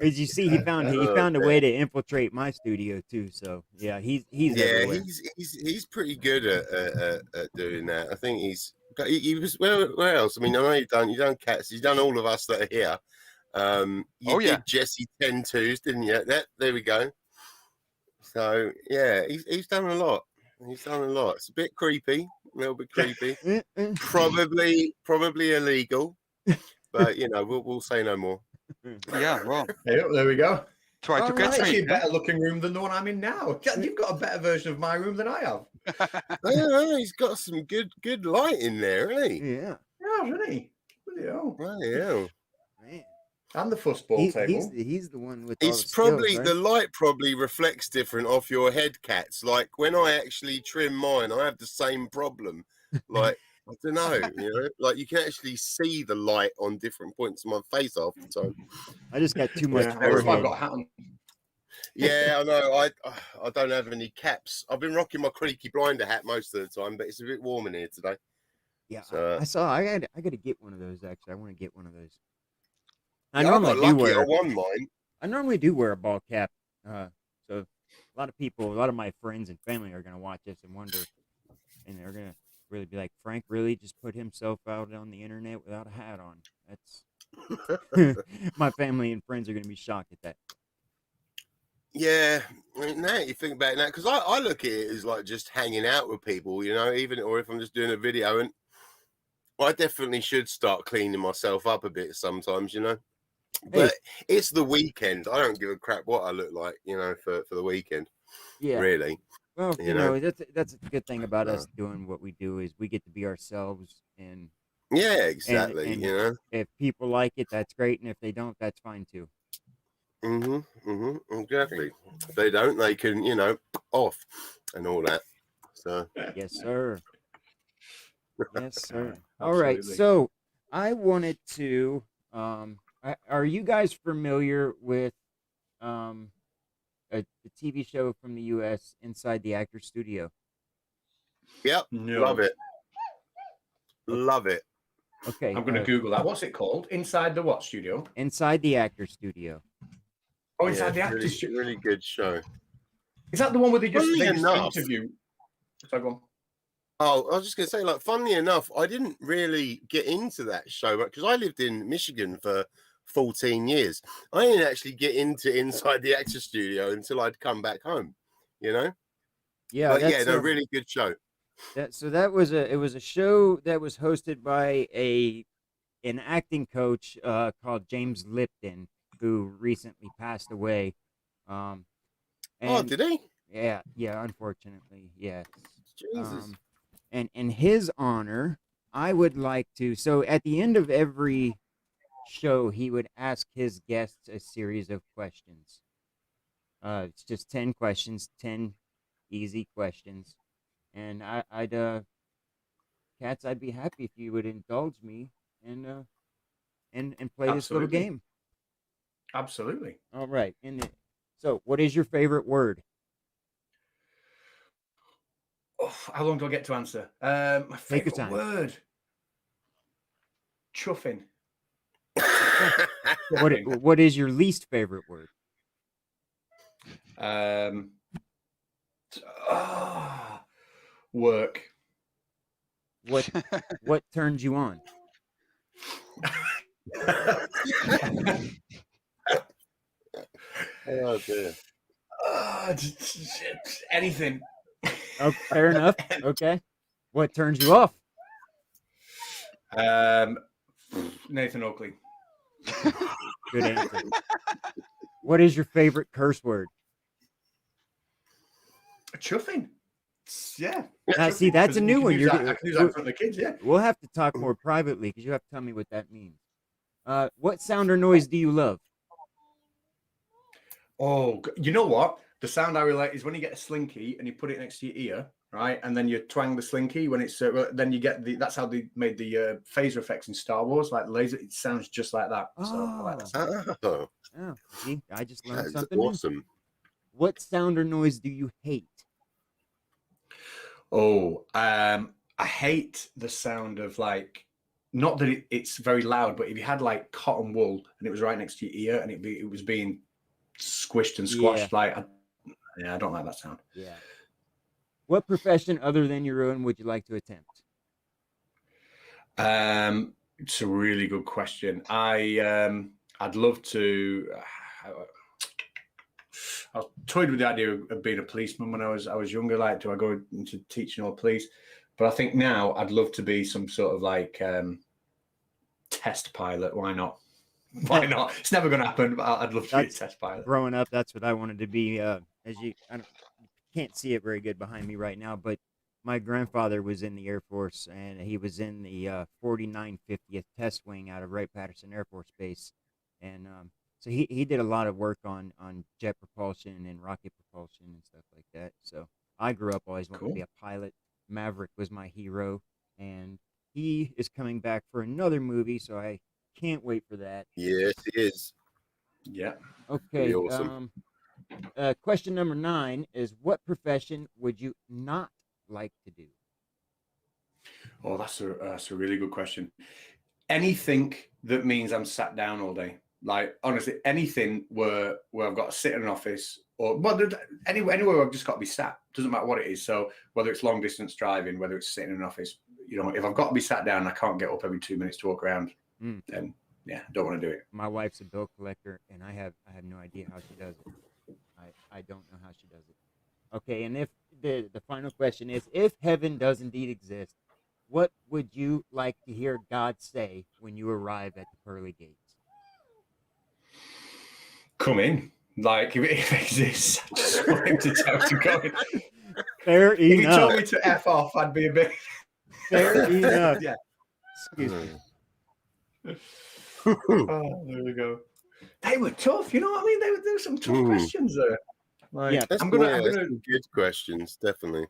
As you see, he found a way to infiltrate my studio too. So yeah, he's Yeah, everywhere. he's pretty good at doing that. I think he was where else? I mean, I know you've done Cats, you've done all of us that are here. You did Jesse 10-2s, didn't you? There we go. So yeah, he's done a lot. He's done a lot. It's a bit creepy, a little bit creepy. probably illegal, but you know, we'll say no more. Yeah, well, There we go. try to It's catch actually me. a better looking room than the one I'm in now. You've got a better version of my room than I have. I don't know, he's got some good light in there, hasn't he? Yeah. Yeah, really. Bloody hell. Right, Man. And the fussball table. He's the one with all It's the probably skills, the right? light probably reflects different off your head, Cats. Like when I actually trim mine, I have the same problem. Like I don't know, you know, like you can actually see the light on different points of my face half the time. I just got too much Yeah, that's why I've forehead. got a hat on. Yeah, I know. I don't have any caps. I've been rocking my creaky blinder hat most of the time, but it's a bit warm in here today. Yeah, So, I got to get one of those actually. I want to get one of those. I yeah, I got normally lucky. I won mine. I normally do wear a ball cap. So a lot of people, a lot of my friends and family are gonna watch this and wonder, and they're gonna really be like, Frank really just put himself out on the internet without a hat on. That's my family and friends are gonna be shocked at that. Yeah, I mean, now you think about it now, because I look at it as like just hanging out with people, you know, even or if I'm just doing a video, and I definitely should start cleaning myself up a bit sometimes, you know. But it's the weekend. I don't give a crap what I look like, you know, for the weekend. Yeah. Really. Well, you know? that's a good thing about us doing what we do is we get to be ourselves, and yeah, exactly. and you know, if people like it, that's great, and if they don't, that's fine too. Exactly. If they don't, they can, you know, off and all that. So Yes, sir. Yes, sir. All right. Absolutely. So I wanted to. Are you guys familiar with a TV show from the U.S. Inside the Actor Studio? yep, No. love it. Love it. Okay. I'm going to Google that. What's it called? Inside the what studio? Inside the Actor Studio. Oh, Inside the Yeah, Actors really, Studio. really good show. Is that the one where they just Funnily enough- interview? Sorry, go on. Oh, I was just going to say, like, funnily enough, I didn't really get into that show because I lived in Michigan for 14 years. I didn't actually get into Inside the Actor Studio until I'd come back home, you know? Yeah. But yeah, that's no, really good show. that was a show that was hosted by an acting coach called James Lipton, who recently passed away. Oh, And did he? yeah, unfortunately, yes. Jesus. And in his honor, I would like to. So at the end of every show, he would ask his guests a series of questions. It's just 10 questions, 10 easy questions, and Cats, I'd be happy if you would indulge me and play this little Absolutely. game. Absolutely. All right. So, what is your favorite word? Oh, how long do I get to answer? My Take your favorite time. word. Chuffing. What is your least favorite word? Work. What turns you on? Oh, dear. Anything. Oh, fair enough. Okay. What turns you off? Nathan Oakley. Good answer. What is your favorite curse word? Chuffing. Yeah. See, that's a new one. I can use that in front of the kids, yeah. We'll have to talk more privately because you have to tell me what that means. What sound or noise do you love? Oh, you know what? The sound I relate is when you get a slinky and you put it next to your ear, right? And then you twang the slinky when it's then you get that's how they made the phaser effects in Star Wars, like laser. It sounds just like that. So I like that sound. Oh, see, I just learned that's something awesome. new. What sound or noise do you hate? Oh, I hate the sound of like, not that it's very loud, but if you had like cotton wool and it was right next to your ear and it was being squished and squashed, I don't like that sound. Yeah. What profession other than your own would you like to attempt? It's a really good question. I'd love to. I was toyed with the idea of being a policeman when I was younger. Like, do I go into teaching or police? But I think now I'd love to be some sort of like test pilot. Why not? Why not? It's never going to happen, but I'd love to be a test pilot. Growing up, that's what I wanted to be. As you can't see it very good behind me right now, but my grandfather was in the Air Force, and he was in the 4950th Test Wing out of Wright-Patterson Air Force Base, and so he did a lot of work on jet propulsion and rocket propulsion and stuff like that. So I grew up always wanting to be a pilot. Maverick was my hero, and he is coming back for another movie, so I can't wait for that. Yes, it is. Yeah. Okay. Awesome. Question number 9 is, what profession would you not like to do? Oh, that's a really good question. Anything that means I'm sat down all day. Like, honestly, anything where I've got to sit in an office or anywhere where I've just got to be sat. Doesn't matter what it is. So whether it's long distance driving, whether it's sitting in an office, if I've got to be sat down and I can't get up every 2 minutes to walk around, then yeah, don't want to do it. My wife's a bill collector, and I have no idea how she does it. I don't know how she does it. Okay, and if the final question is, if heaven does indeed exist, what would you like to hear God say when you arrive at the pearly gates? Come in. Like, if it exists, I just want him to tell to go in. Fair enough. If he told me to F off, I'd be a bit... Fair enough. Yeah. Excuse me. Oh, there we go. They were tough, you know what I mean? There were some tough questions there. Like, yeah, I'm gonna good questions, definitely.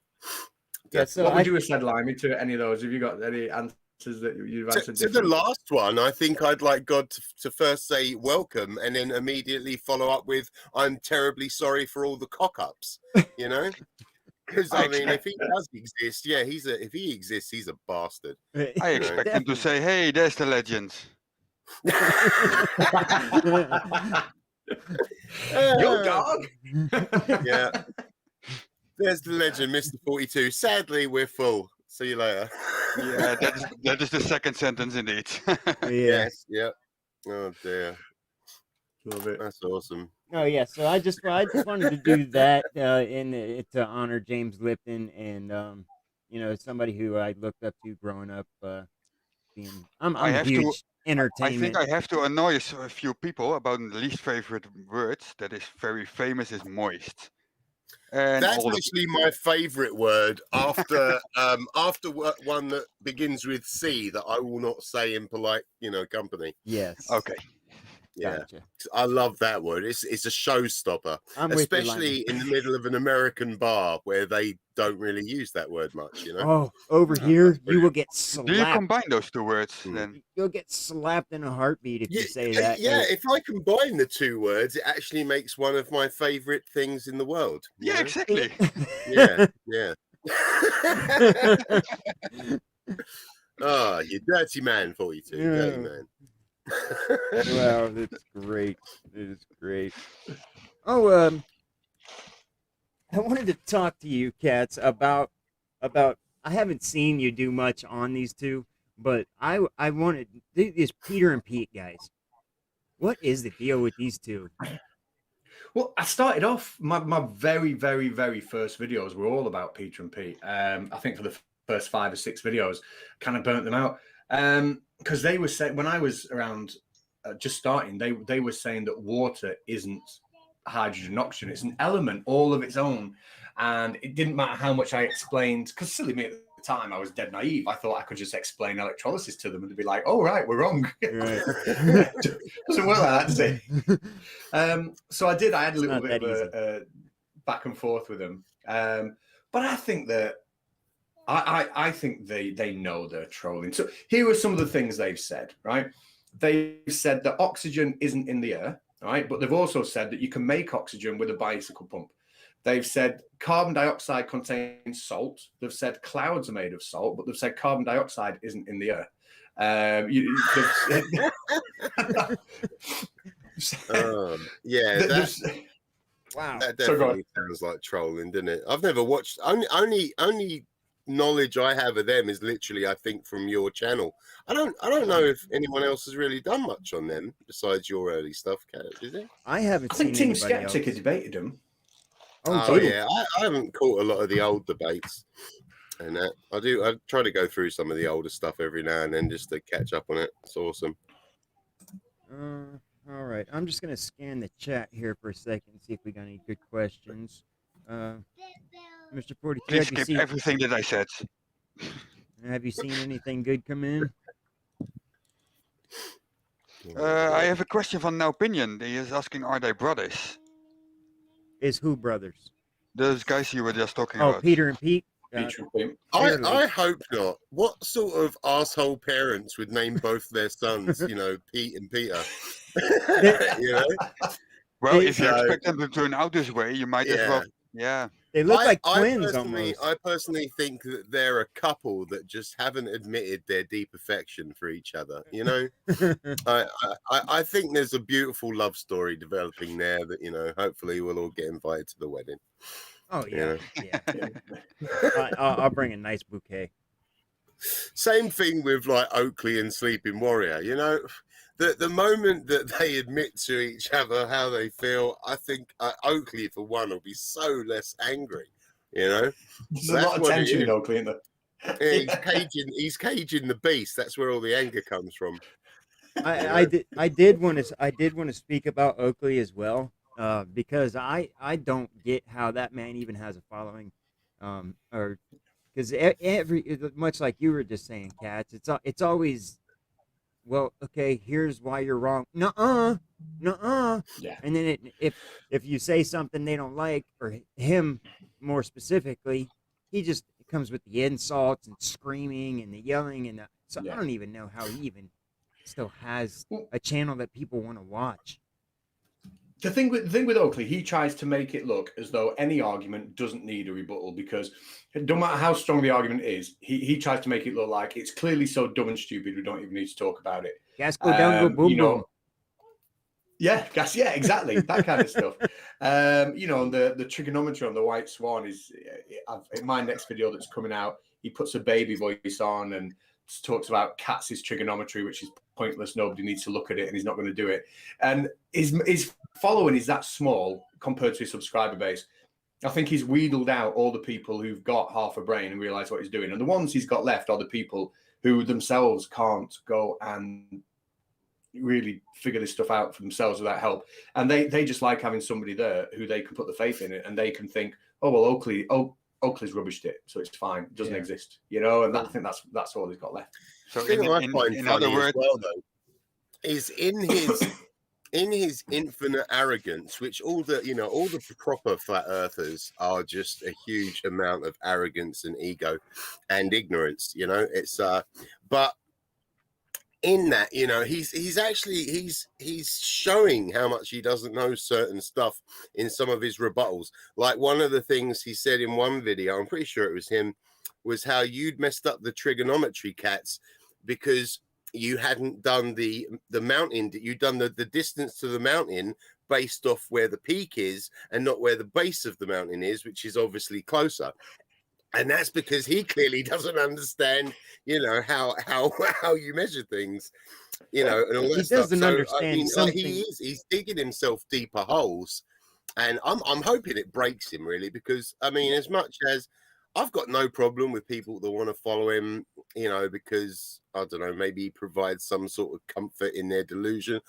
Yeah, so what would you have said, Limey, to any of those? Have you got any answers that you've answered? To the last one, I think I'd like God to first say welcome and then immediately follow up with, I'm terribly sorry for all the cock-ups, Because I mean, if he does exist, if he exists, he's a bastard. I expect him to say, "Hey, there's the legend." Yo, dog. Yeah. There's the legend, Mr. 42. Sadly, we're full. See you later. Yeah, that is the second sentence indeed. Yes. Yeah. Oh dear. Love it. That's awesome. Oh yeah, so I just wanted to do that to honor James Lipton and somebody who I looked up to growing up. I'm a huge entertainment. I think I have to annoy a few people about the least favorite words that is very famous is moist. And that's actually my favorite word after one that begins with C that I will not say in polite company. Yes. Okay. Yeah, gotcha. I love that word. It's a showstopper, especially in the middle of an American bar where they don't really use that word much. Oh, over here you will get slapped. Do you combine those two words then? You'll get slapped in a heartbeat if you say that. Yeah, if I combine the two words, it actually makes one of my favorite things in the world. Yeah, exactly. Yeah. Oh, you dirty man, 42. Yeah. Dirty man. Wow, that's great. It is great. Oh, I wanted to talk to you, Catz, about I haven't seen you do much on these two, but I wanted these Peter and Pete guys. What is the deal with these two? Well, I started off my very, very, very first videos were all about Peter and Pete. I think for the first 5 or 6 videos, kind of burnt them out. Because they were saying, when I was around just starting, they were saying that water isn't hydrogen and oxygen, it's an element all of its own. And it didn't matter how much I explained, because silly me at the time, I was dead naive. I thought I could just explain electrolysis to them and they'd be like, oh, right, we're wrong. Right. Doesn't work like that, does it? So I did. I had a It's little not bit that of a back and forth with them. But I think that I think they know they're trolling. So here are some of the things they've said, right? They've said that oxygen isn't in the air, right? But they've also said that you can make oxygen with a bicycle pump. They've said carbon dioxide contains salt. They've said clouds are made of salt, but they've said carbon dioxide isn't in the air. Yeah, Wow. that definitely sounds like trolling, doesn't it? I've never watched. Only knowledge I have of them is literally, I think, from your channel. I don't know if anyone else has really done much on them besides your early stuff, Catz, is it? I haven't I seen think Team anybody Skeptic else. had debated them. Oh yeah, I haven't caught a lot of the old debates, and that I try to go through some of the older stuff every now and then just to catch up on it. It's awesome. All right, I'm just gonna scan the chat here for a second, see if we got any good questions. Mr. 42, Please skip everything that I said. Have you seen anything good come in? I have a question from No Opinion. He is asking, are they brothers? Is who brothers? Those guys you were just talking Oh, about. Peter and Pete. I hope not. What sort of asshole parents would name both their sons, Pete and Peter? Well, if you expect them to turn out this way, you might as well. Yeah. They look like twins almost. I personally think that they're a couple that just haven't admitted their deep affection for each other. I think there's a beautiful love story developing there that, hopefully we'll all get invited to the wedding. Oh yeah. I'll bring a nice bouquet. Same thing with like Oakley and Sleeping Warrior. The moment that they admit to each other how they feel, I think Oakley, for one, will be so less angry. There's a lot of tension in Oakley, isn't there? Yeah, he's caging the beast. That's where all the anger comes from. I did want to speak about Oakley as well, because I don't get how that man even has a following, or because much like you were just saying, Catz, it's always, well, okay, here's why you're wrong. Nuh-uh. Yeah. And then if you say something they don't like, or him more specifically, he just comes with the insults and screaming and the yelling and I don't even know how he even still has a channel that people want to watch. The thing with Oakley, he tries to make it look as though any argument doesn't need a rebuttal, because no matter how strong the argument is, he tries to make it look like it's clearly so dumb and stupid we don't even need to talk about it. Gas go down, go boom, boom. Yeah, exactly. That kind of stuff. The trigonometry on the White Swan is in my next video that's coming out. He puts a baby voice on and talks about Katz's trigonometry, which is pointless. Nobody needs to look at it, and he's not going to do it. And his following is that small compared to his subscriber base. I think he's wheedled out all the people who've got half a brain and realize what he's doing. And the ones he's got left are the people who themselves can't go and really figure this stuff out for themselves without help. And they just like having somebody there who they can put the faith in it, and they can think, oh, well, Oakley's rubbished it, so it's fine. It doesn't exist, and I think that's all he's got left. So in other words, well, though, is in his infinite arrogance, which all the proper flat earthers are just a huge amount of arrogance and ego and ignorance. It's but in that, he's showing how much he doesn't know certain stuff in some of his rebuttals. Like one of the things he said in one video, I'm pretty sure it was him, was how you'd messed up the trigonometry, Catz, because you hadn't done the mountain, you'd done the distance to the mountain based off where the peak is and not where the base of the mountain is, which is obviously closer. And that's because he clearly doesn't understand, how you measure things, and all that stuff. He doesn't understand something. He's digging himself deeper holes, and I'm hoping it breaks him, really, because as much as I've got no problem with people that want to follow him, because I don't know, maybe he provides some sort of comfort in their delusion,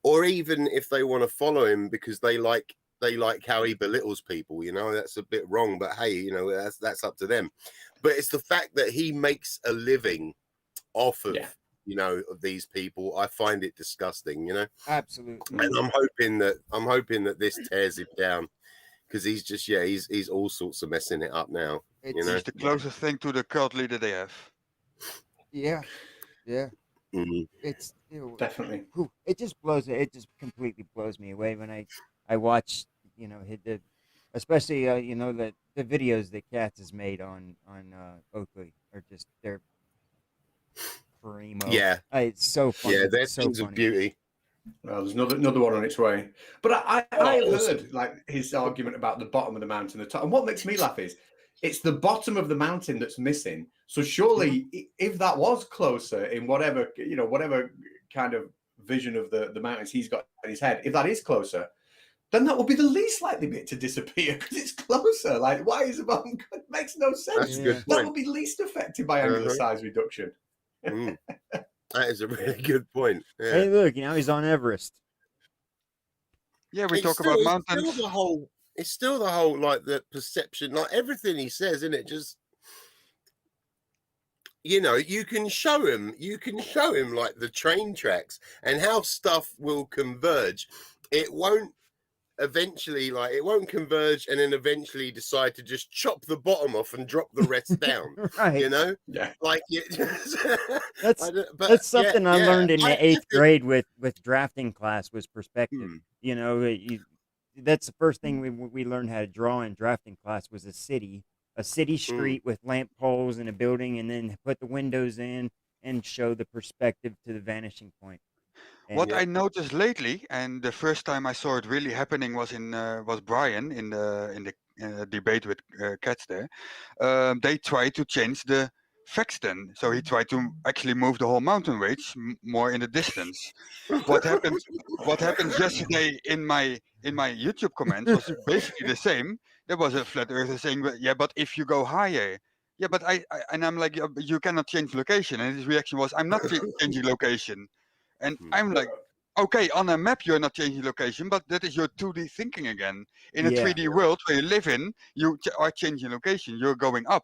or even if they want to follow him because they like they like how he belittles people. You know, that's a bit wrong, but hey, you know, that's up to them. But it's the fact that he makes a living off of you know, of these people. I find it disgusting. You know, Absolutely. and I'm hoping that this tears him down, because he's just he's all sorts of messing it up now. You know, He's the closest thing to the cult leader they have. Yeah. Mhm. It's Definitely. it just completely blows me away when I watch, you know, especially you know, the videos that Catz has made on Oakley are just, they're primo. Yeah, It's so funny. yeah, they're It's so things of funny. beauty. Well, there's another one on its way. But I have awesome. heard like his argument about the bottom of the mountain, the top. And what makes me laugh is it's the bottom of the mountain that's missing. So surely, if that was closer in whatever, you know, whatever kind of vision of the mountains he's got in his head, if that is closer, then that would be the least likely bit to disappear because it's closer. Like, why is the bottom? It makes no sense. That's a good That point. would be least affected by angular size reduction. That is a really good point. Yeah. Hey, look, you know, he's on Everest. Yeah, we talk about mountains. It's still the whole like the perception, like everything he says, isn't it? Just, you know, you can show him like the train tracks and how stuff will converge. It won't eventually, like, it won't converge and then eventually decide to just chop the bottom off and drop the rest down. Right. You know? Yeah. Like that's something I learned in the 8th grade with drafting class, was perspective. You know, that's the first thing we learned how to draw in drafting class, was a city street with lamp poles and a building, and then put the windows in and show the perspective to the vanishing point. What I noticed lately, and the first time I saw it really happening was was Brian in the debate with Catz there. They tried to change the Faxton, so he tried to actually move the whole mountain range more in the distance. What happened? What happened yesterday in my YouTube comments was basically the same. There was a flat earther saying, "Yeah, but if you go higher." Yeah, but and I'm like, you cannot change location. And his reaction was, I'm not changing location. And I'm like, okay, on a map you're not changing location, but that is your 2D thinking again. In a 3D world where you live in, you are changing location. You're going up.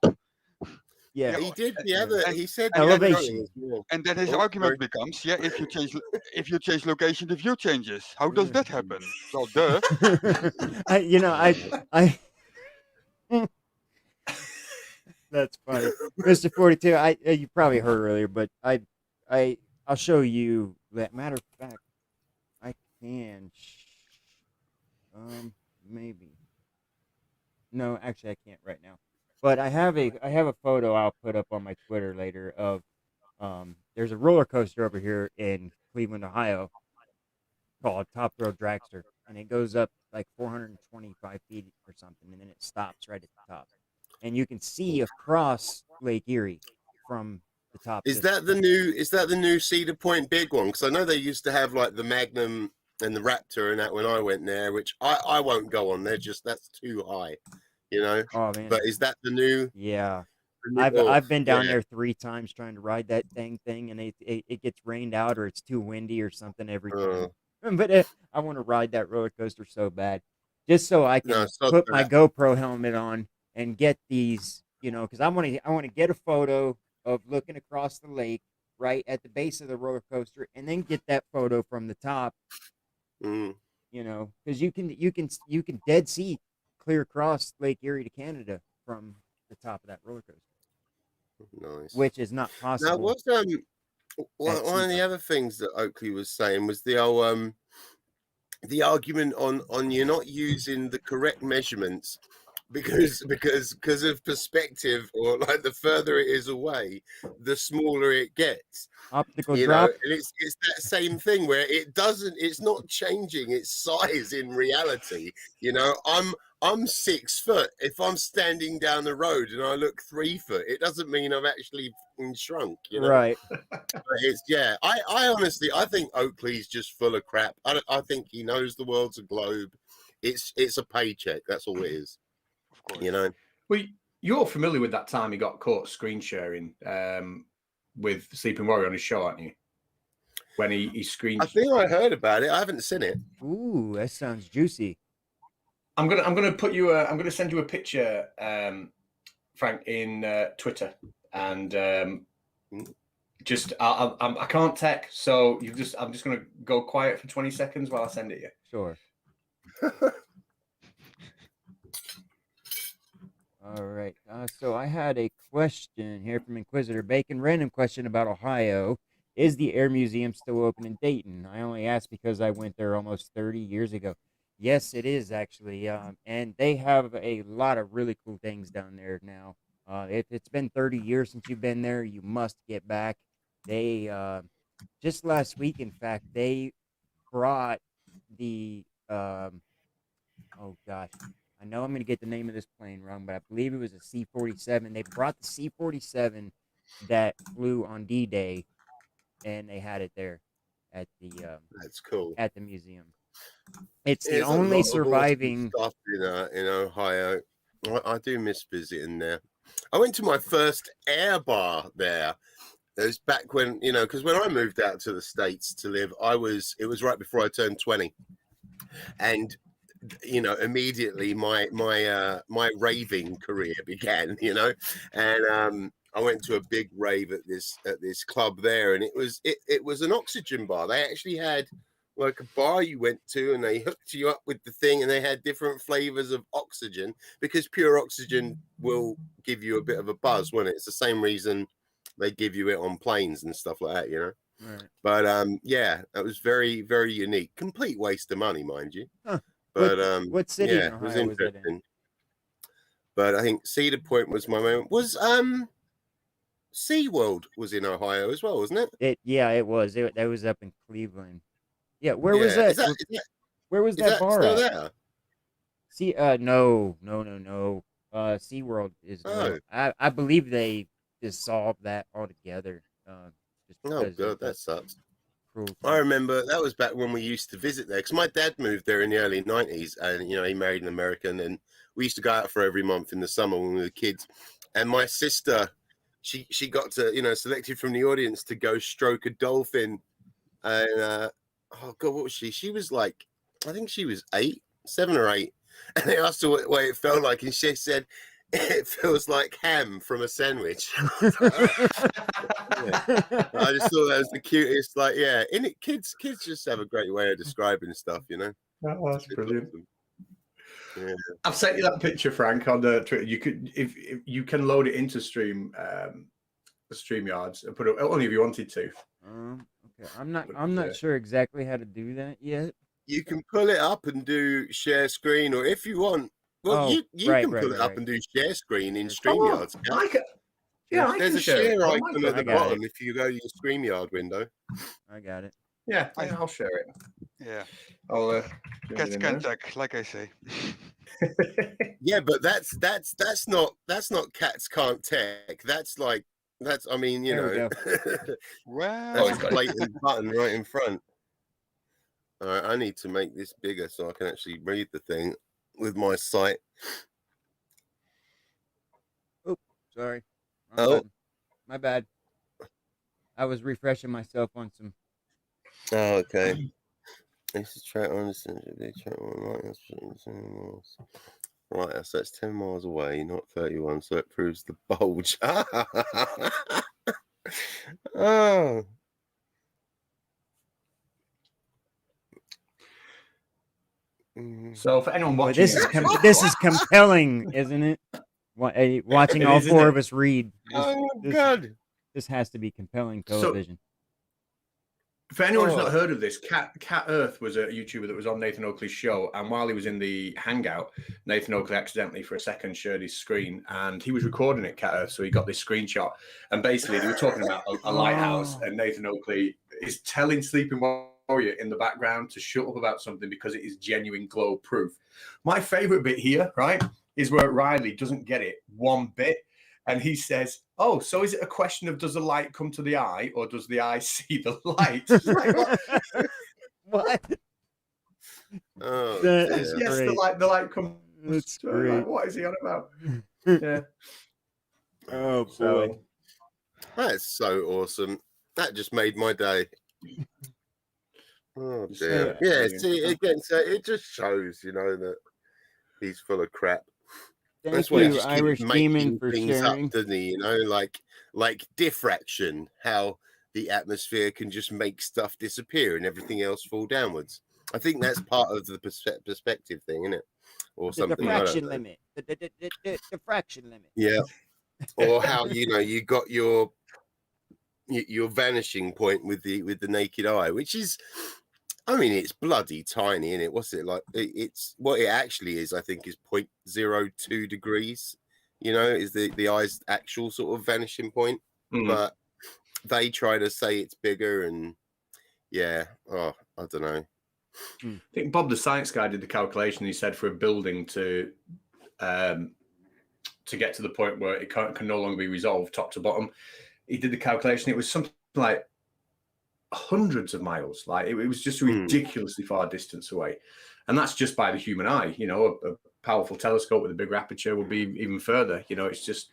Yeah, You know, he did the other. He said elevation, and then his argument becomes, yeah, if you change location, the view changes. How does that happen? Well, duh. I that's funny, Mr. 42. You probably heard earlier, but I'll show you that. Matter of fact, I can. Maybe. No, actually, I can't right now. But I have a photo I'll put up on my Twitter later of there's a roller coaster over here in Cleveland, Ohio, called Top Thrill Dragster, and it goes up like 425 feet or something, and then it stops right at the top, and you can see across Lake Erie from the top. Is that the new Cedar Point big one? Because I know they used to have like the Magnum and the Raptor and that when I went there, which I won't go on. That's too high, you know. Oh man! But is that the new? Yeah, I've been down there 3 times trying to ride that thing, and it gets rained out or it's too windy or something every time. But I want to ride that roller coaster so bad, just so I can put my GoPro helmet on and get these, you know, because I want to get a photo of looking across the lake right at the base of the roller coaster, and then get that photo from the top. You know, because you can dead see clear across Lake Erie to Canada from the top of that roller coaster. Nice. Which is not possible. Now, what's one of the other things that Oakley was saying was the old the argument on you're not using the correct measurements because of perspective, or like the further it is away, the smaller it gets. Optical drop. And it's that same thing where it's not changing its size in reality. You know, I'm 6 foot. If I'm standing down the road and I look 3 foot, it doesn't mean I've actually shrunk, you know? Right. I honestly, I think Oakley's just full of crap. I think he knows the world's a globe. It's a paycheck. That's all it is. Of course. You know? Well, you're familiar with that time he got caught screen sharing with Sleeping Warrior on his show, aren't you? When he screened. I think I heard about it. I haven't seen it. Ooh, that sounds juicy. I'm gonna put you. I'm gonna send you a picture, Frank, in Twitter, and just I can't tech, so I'm just gonna go quiet for 20 seconds while I send it you. Sure. All right. So I had a question here from Inquisitor Bacon. Random question about Ohio. Is the Air Museum still open in Dayton? I only asked because I went there almost 30 years ago. Yes, it is actually. And they have a lot of really cool things down there now. If it's been 30 years since you've been there, you must get back. They just last week, in fact, they brought the oh gosh, I know I'm going to get the name of this plane wrong, but I believe it was a C-47. They brought the C-47 that flew on D-Day, and they had it there at the That's cool. at the museum. It's the There's a only lot of awesome surviving. stuff in Ohio. I do miss visiting there. I went to my first air bar there. It was back when, because when I moved out to the States to live, it was right before I turned 20. And immediately my raving career began, and I went to a big rave at this club there, and it was an oxygen bar. They actually had like a bar you went to, and they hooked you up with the thing, and they had different flavors of oxygen, because pure oxygen will give you a bit of a buzz, won't it? It's the same reason they give you it on planes and stuff like that, Right. But yeah, that was very, very unique. Complete waste of money, mind you. Huh. But what city in yeah, it was Ohio was that in? interesting. But I think Cedar Point was my moment. Was SeaWorld was in Ohio as well, wasn't it? It was. That was up in Cleveland. Yeah, where was that? Where was that bar still at? there? See, no. SeaWorld is no. Oh. I believe they dissolved that altogether. Just Oh because god, of that sucks. cruelty. I remember that was back when we used to visit there, because my dad moved there in the early 90s, and he married an American, and we used to go out for every month in the summer when we were kids. And my sister, she got to selected from the audience to go stroke a dolphin, and oh god, what was she? She was like, I think she was 7 or 8, and they asked her what it felt like, and she said, "It feels like ham from a sandwich." Yeah. I just thought that was the cutest. Like, yeah, in it, kids just have a great way of describing stuff, Oh, that's brilliant. Awesome. Yeah. I've sent you that picture, Frank, on the Twitter. You could, if you can load it into StreamYards and put it only if you wanted to. Okay, I'm not sure exactly how to do that yet. You can pull it up and do share screen, or if you want, well, you can pull it up and do share screen in StreamYards. There's a share icon at the bottom if you go to your StreamYard window. I got it. Yeah, I'll share it. Yeah. I'll Cats can tech, like I say. Yeah, but that's not Cats can't tech. I mean, Well, that's a blatant button right in front. All right, I need to make this bigger so I can actually read the thing with my sight. Oops, sorry. My bad. I was refreshing myself on some. Oh, okay. This is track on right, so it's 10 miles away, not 31, so it proves the bulge. Oh. So for anyone watching, this is compelling, isn't it? Watching all four of us read. God. This has to be compelling television. For anyone who's not heard of this, Cat Earth was a YouTuber that was on Nathan Oakley's show, and while he was in the Hangout, Nathan Oakley accidentally for a second shared his screen, and he was recording it, Cat Earth, so he got this screenshot. And basically, they were talking about a lighthouse, and Nathan Oakley is telling Sleeping Warrior in the background to shut up about something because it is genuine glow proof. My favorite bit here, right, is where Riley doesn't get it one bit. And he says, "Oh, so is it a question of does the light come to the eye or does the eye see the light?" Like, what? Oh, yes, the light comes. That's to great. like, what is he on about? Yeah. Oh boy, so, that's so awesome. That just made my day. Oh dear. Yeah. See, again, so it just shows, that He's full of crap. Thank That's why he you, just Irish keeps Demon, making for things sharing. up, doesn't he? You know, like diffraction, how the atmosphere can just make stuff disappear and everything else fall downwards. I think that's part of the perspective thing, isn't it? Or The something. I don't diffraction know. limit. The diffraction limit. Yeah. Or how you got your vanishing point with the naked eye, which is, I mean, it's bloody tiny, isn't it? What's it like? It's what it actually is. I think is 0.02 degrees. You know, is the eye's actual sort of vanishing point. But they try to say it's bigger, and yeah, I don't know. I think Bob the science guy did the calculation. He said for a building to get to the point where it can no longer be resolved top to bottom, he did the calculation. It was something like hundreds of miles. Like it was just a ridiculously far distance away, and that's just by the human eye. You know, a powerful telescope with a bigger aperture will be even further. You know, it's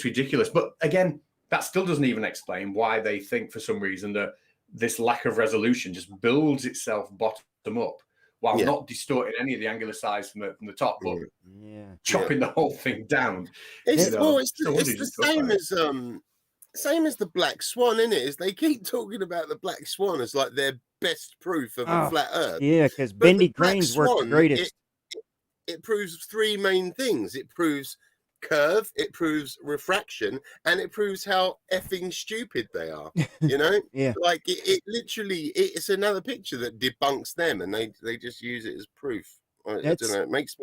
ridiculous. But again, that still doesn't even explain why they think for some reason that this lack of resolution just builds itself bottom up while not distorting any of the angular size from the top, but chopping the whole thing down. It's the same as the black swan, isn't it? Is they keep talking about the black swan as like their best proof of a flat Earth. Yeah, because bendy cranes work the greatest. It proves three main things. It proves curve, it proves refraction, and it proves how effing stupid they are. You know, like it literally, it's another picture that debunks them, and they just use it as proof. I don't know. It makes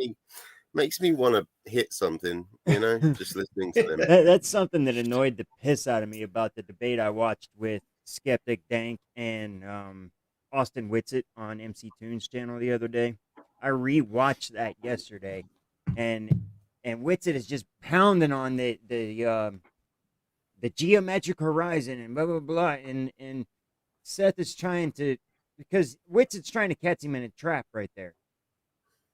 me want to hit something, you know, just listening to them. That's something that annoyed the piss out of me about the debate I watched with Skeptic Dank and Austin Whitsitt on MC Toon's channel the other day. I rewatched that yesterday, and Whitsitt is just pounding on the geometric horizon and blah blah blah, and Seth is trying to, because Whitsitt's trying to catch him in a trap right there,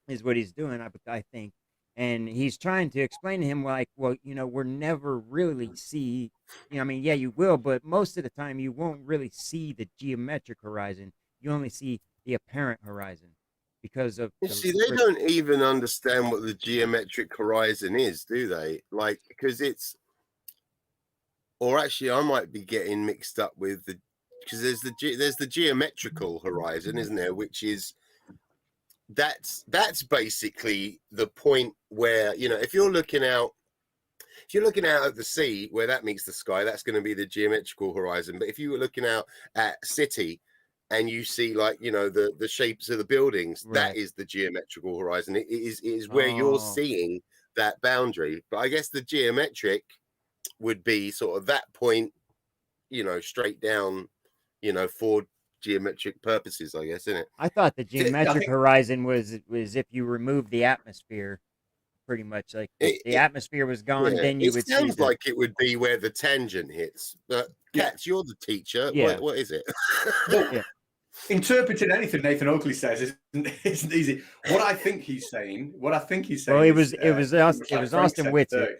is what he's doing, I think. And he's trying to explain to him, like, well, you know, we're never really see, you know, I mean, yeah, you will, but most of the time you won't really see the geometric horizon. You only see the apparent horizon because of. See, they don't even understand what the geometric horizon is, do they? Like, because it's, or actually, I might be getting mixed up with because there's the geometrical horizon, isn't there? Which is that's basically the point where, you know, if you're looking out at the sea where that meets the sky, that's going to be the geometrical horizon. But if you were looking out at a city and you see, like, you know, the shapes of the buildings, that is the geometrical horizon. It is where you're seeing that boundary. But I guess the geometric would be sort of that point, you know, straight down, you know, for geometric purposes, I guess, isn't it? I thought the geometric horizon was if you remove the atmosphere, pretty much, like the atmosphere was gone, then you would see. It sounds like it would be where the tangent hits. But Catz, you're the teacher. What is it? Interpreting anything Nathan Oakley says isn't easy. What I think he's saying. Well, it was Austin Whitsitt.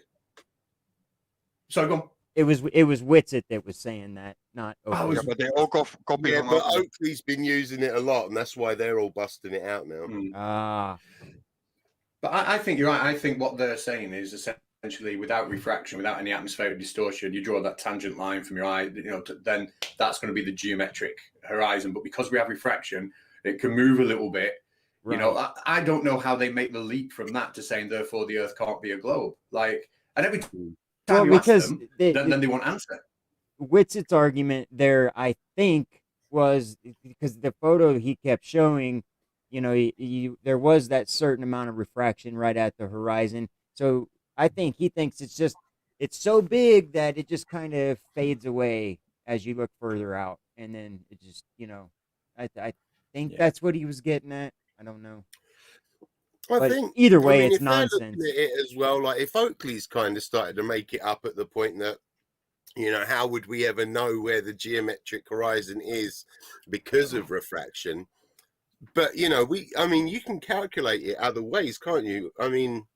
Sorry, go on. It was Whitsitt that was saying that, not Oakley. But they all copy. Yeah, but Oakley's been using it a lot, and that's why they're all busting it out now. But I think you're right. I think what they're saying is essentially, without refraction, without any atmospheric distortion, you draw that tangent line from your eye, you know, then that's going to be the geometric horizon. But because we have refraction, it can move a little bit. Right. You know, I don't know how they make the leap from that to saying, therefore, the Earth can't be a globe. Like, and every time you ask them, then they won't answer. Whitsitt's argument there, I think, was because the photo he kept showing, you know, there was that certain amount of refraction right at the horizon. So I think he thinks it's so big that it just kind of fades away as you look further out, and then it just, you know, I think that's what he was getting at. I don't know. I think either way, it's nonsense. At it as well, like if Oakley's kind of started to make it up at the point that, you know, how would we ever know where the geometric horizon is because of refraction? But, you know, you can calculate it other ways, can't you? I mean,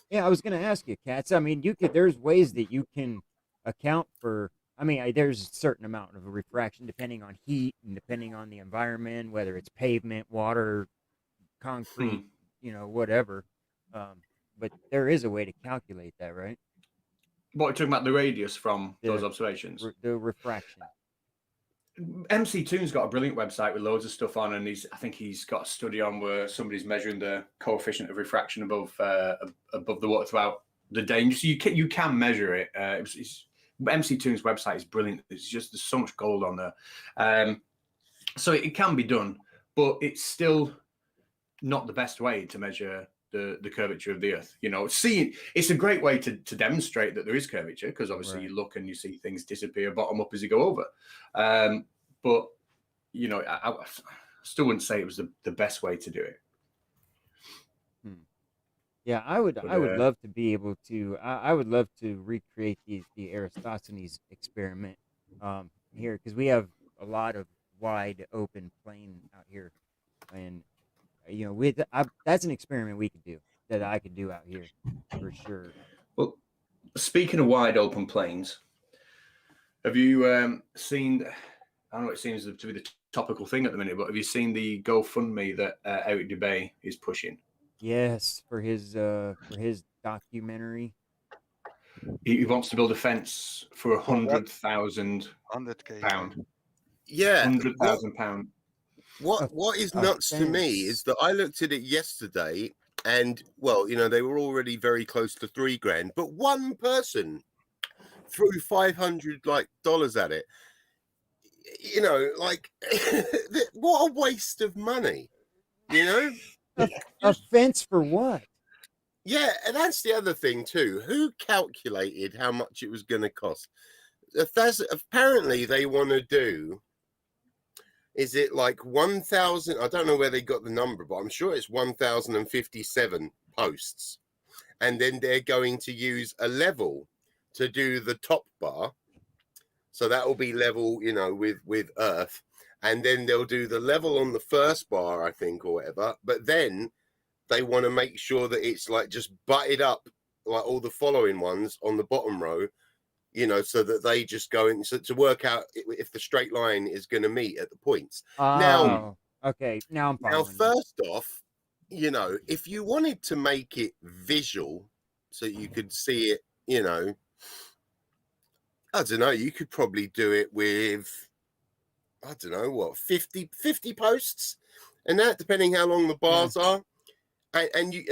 yeah, I was going to ask you, Catz. I mean, there's ways that you can account for. I mean, there's a certain amount of refraction depending on heat and depending on the environment, whether it's pavement, water, concrete, you know, whatever. but there is a way to calculate that, right? What, you're talking about the radius from those The observations? the refraction. MC Toon's got a brilliant website with loads of stuff on, and I think he's got a study on where somebody's measuring the coefficient of refraction above the water throughout the day. And so you can measure it. MC Toon's website is brilliant. There's so much gold on there. So it can be done, but it's still not the best way to measure the curvature of the Earth. It's a great way to demonstrate that there is curvature, because obviously you look and you see things disappear bottom up as you go over. But I still wouldn't say it was the best way to do it. Yeah, I would love to be able to. I would love to recreate the Eratosthenes experiment here, because we have a lot of wide open plain out here, and that's an experiment we could do, that I could do out here for sure. Well, speaking of wide open plains, have you seen? I know it seems to be the topical thing at the minute, but have you seen the GoFundMe that Eric Dubay is pushing? Yes, for his documentary. He wants to build a fence for £100,000. £100K. Yeah, £100,000. What is nuts to me is that I looked at it yesterday, and they were already very close to $3,000, but one person threw $500 at it. What a waste of money. A fence for what? Yeah, and that's the other thing too. Who calculated how much it was going to cost? Apparently they want to do. Is it like 1,000? I don't know where they got the number, but I'm sure it's 1,057 posts. And then they're going to use a level to do the top bar. So that will be level, with Earth. And then they'll do the level on the first bar, I think, or whatever. But then they want to make sure that it's like just butted up like all the following ones on the bottom row, so that they just go in to work out if the straight line is going to meet at the points. Now, okay, now I'm following. Now, first off, if you wanted to make it visual so you could see it, I don't know, you could probably do it with, I don't know, what, 50 posts, and that, depending how long the bars are. And you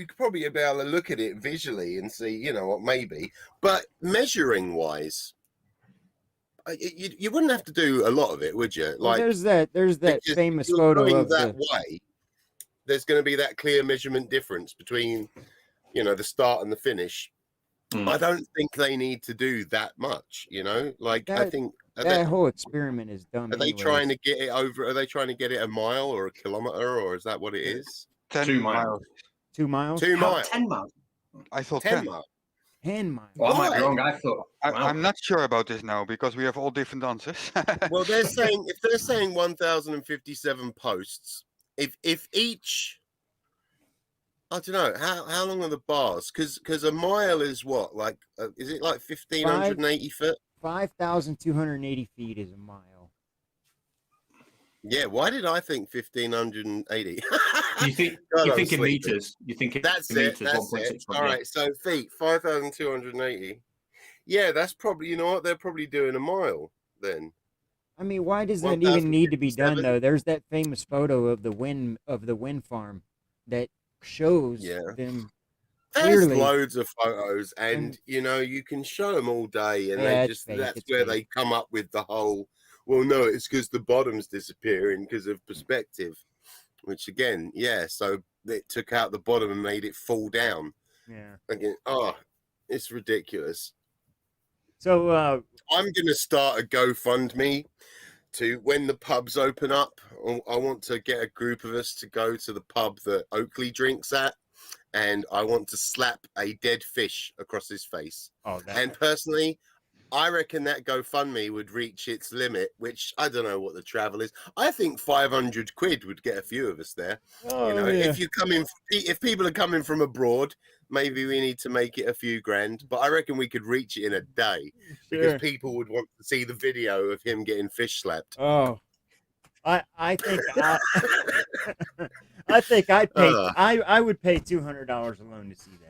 could probably be able to look at it visually and see, what maybe. But measuring wise, you wouldn't have to do a lot of it, would you? Well, there's that famous photo of that way. There's going to be that clear measurement difference between, the start and the finish. I don't think they need to do that much. I think that whole experiment is done. Are they trying to get it over? Are they trying to get it a mile or a kilometer, or is that what it is? 2 miles. 2 miles? 2 miles. 10 miles. I thought 10 miles. 10 miles. Well, I might be wrong. I thought. I'm not sure about this now, because we have all different answers. Well, if they're saying 1,057 posts, if each, I don't know, how long are the bars? Because a mile is what, like, is it like 1,580 foot? 5,280 feet is a mile. Yeah, why did I think 1,580? You think in meters? You think that's meters? It. That's it. All right, so feet, 5,280. Yeah, that's probably, you know what? They're probably doing a mile then. I mean, why does that even need to be done though? There's that famous photo of the wind farm that shows them. There's loads of photos, and you can show them all day, and that's where they come up with the whole. Well, no, it's because the bottom's disappearing because of perspective, which again, so it took out the bottom and made it fall down. Yeah. Again, it's ridiculous. So I'm going to start a GoFundMe to when the pubs open up. I want to get a group of us to go to the pub that Oakley drinks at, and I want to slap a dead fish across his face. And personally, I reckon that GoFundMe would reach its limit, which I don't know what the travel is. I think 500 quid would get a few of us there. If people are coming from abroad, maybe we need to make it a few grand, but I reckon we could reach it in a day because people would want to see the video of him getting fish slapped. I think I think I'd pay. Uh, I would pay $200 alone to see that.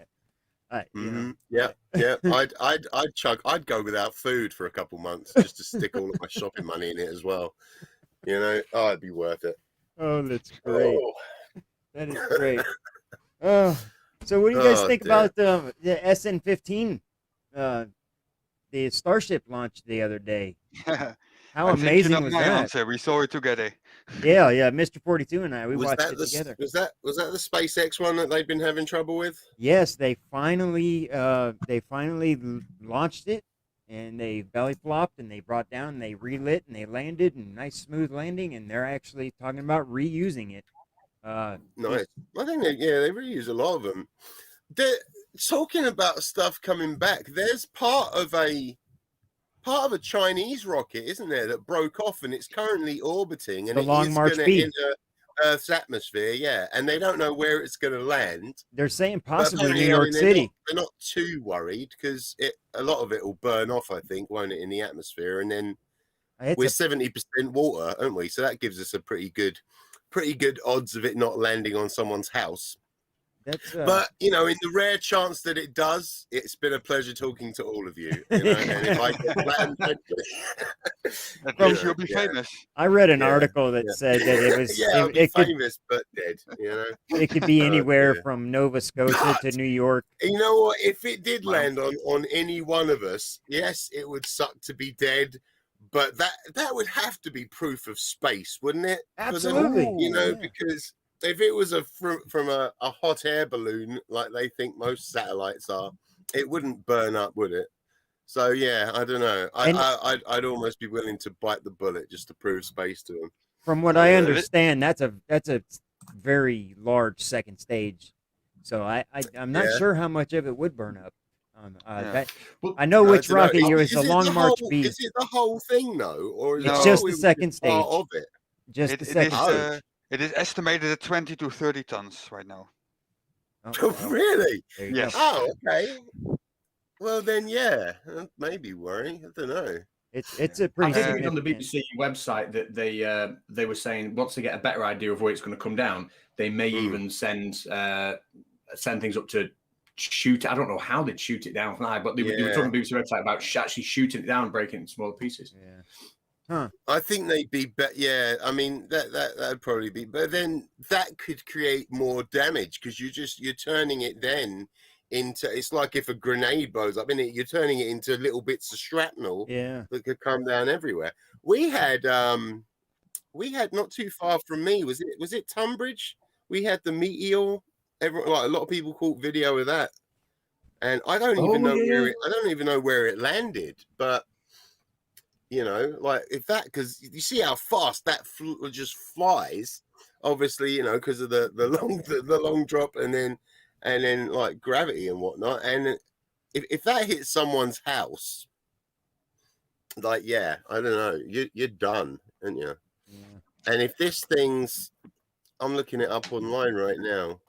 Yeah. I'd go without food for a couple months just to stick all of my shopping money in it as well. Oh, it'd be worth it. Oh, that's great. Oh, That is great. Oh, so what do you guys think dear. about the SN-15? The Starship launched the other day. How I think you amazing know was my that? answer. We saw it together. Yeah. Mr. 42 and I, we watched it the together. was that the SpaceX one that they've been having trouble with? Yes, they finally launched it, and they belly flopped, and they brought down, and they relit, and they landed, and nice smooth landing, and they're actually talking about reusing it. Nice. I think they reuse a lot of them. They're talking about stuff coming back. There's part of a Chinese rocket, isn't there, that broke off and it's currently orbiting, and The it Long is March going to B. enter Earth's atmosphere. Yeah, and they don't know where it's going to land. They're saying But possibly apparently, New York they're City. not too worried because a lot of it will burn off, I think, won't it, in the atmosphere? And then we're 70% water, aren't we? So that gives us a pretty good odds of it not landing on someone's house. But in the rare chance that it does, it's been a pleasure talking to all of you. And if I get landed, at least you'll be famous. I read an article that said that it was I'll be famous but dead. It could be anywhere from Nova Scotia to New York. You know what? If it did land on any one of us, yes, it would suck to be dead. But that would have to be proof of space, wouldn't it? Absolutely. Because if it was from a hot air balloon like they think most satellites are, it wouldn't burn up, would it? So yeah, I don't know. I'd almost be willing to bite the bullet just to prove space to them. From what I understand, that's a very large second stage. So I'm not sure how much of it would burn up. I know which rocket is the Long March B. Is it the whole thing though, or is it's just the second stage? Part of it. Just the second stage. It is estimated at 20 to 30 tons right now. Oh, really? Yes. Oh, okay. Well, then, yeah, maybe worry. I don't know. It's a pretty. I think on the BBC website that they were saying once they get a better idea of where it's going to come down, they may even send things up to shoot. I don't know how they'd shoot it down from high, but they were talking on the BBC website about actually shooting it down and breaking it into smaller pieces. Yeah. Huh. I think they'd be yeah, I mean that'd probably be, but then that could create more damage because you're turning it then into, it's like if a grenade blows up in it, you're turning it into little bits of shrapnel that could come down everywhere. We had not too far from me, was it Tunbridge? We had the meteor. A lot of people caught video of that, and I don't even know where it landed, but if that, because you see how fast that just flies, obviously, because of the long drop and then like gravity and whatnot. And if that hits someone's house, like, I don't know, you're done, aren't you? Yeah. And if this thing's, I'm looking it up online right now.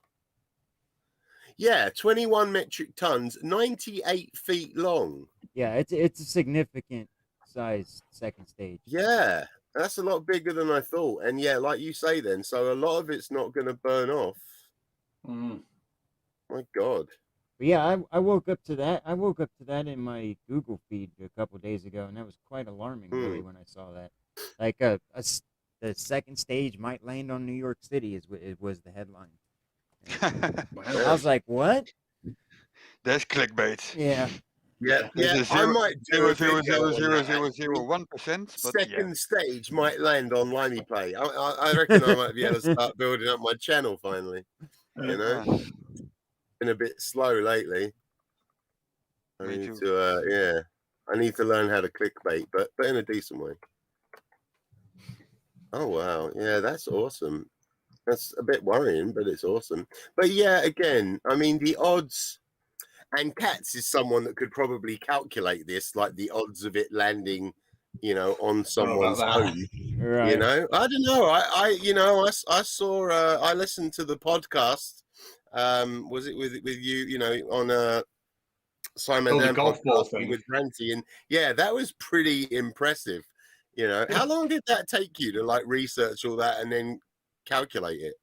Yeah, 21 metric tons, 98 feet long. Yeah, it's a significant size second stage. Yeah, that's a lot bigger than I thought. And yeah, like you say then, so a lot of it's not going to burn off. My God. But yeah, I woke up to that. I woke up to that in my Google feed a couple of days ago, and that was quite alarming, really, when I saw that. Like the second stage might land on New York City it was the headline. I was like, what? There's clickbait. Yeah. Yeah. I might do 0.0001%. Second stage might land on Limey Play. I reckon I might be able to start building up my channel finally. Been a bit slow lately. I need to learn how to clickbait, but in a decent way. Oh wow, yeah, that's awesome. That's a bit worrying, but it's awesome. But yeah, again, I mean the odds. And Catz is someone that could probably calculate this, like the odds of it landing, on someone's home. Right. I don't know. I saw. I listened to the podcast. Was it with you? On Simon the golf ball thing with Ranty, and yeah, that was pretty impressive. How long did that take you to like research all that and then calculate it?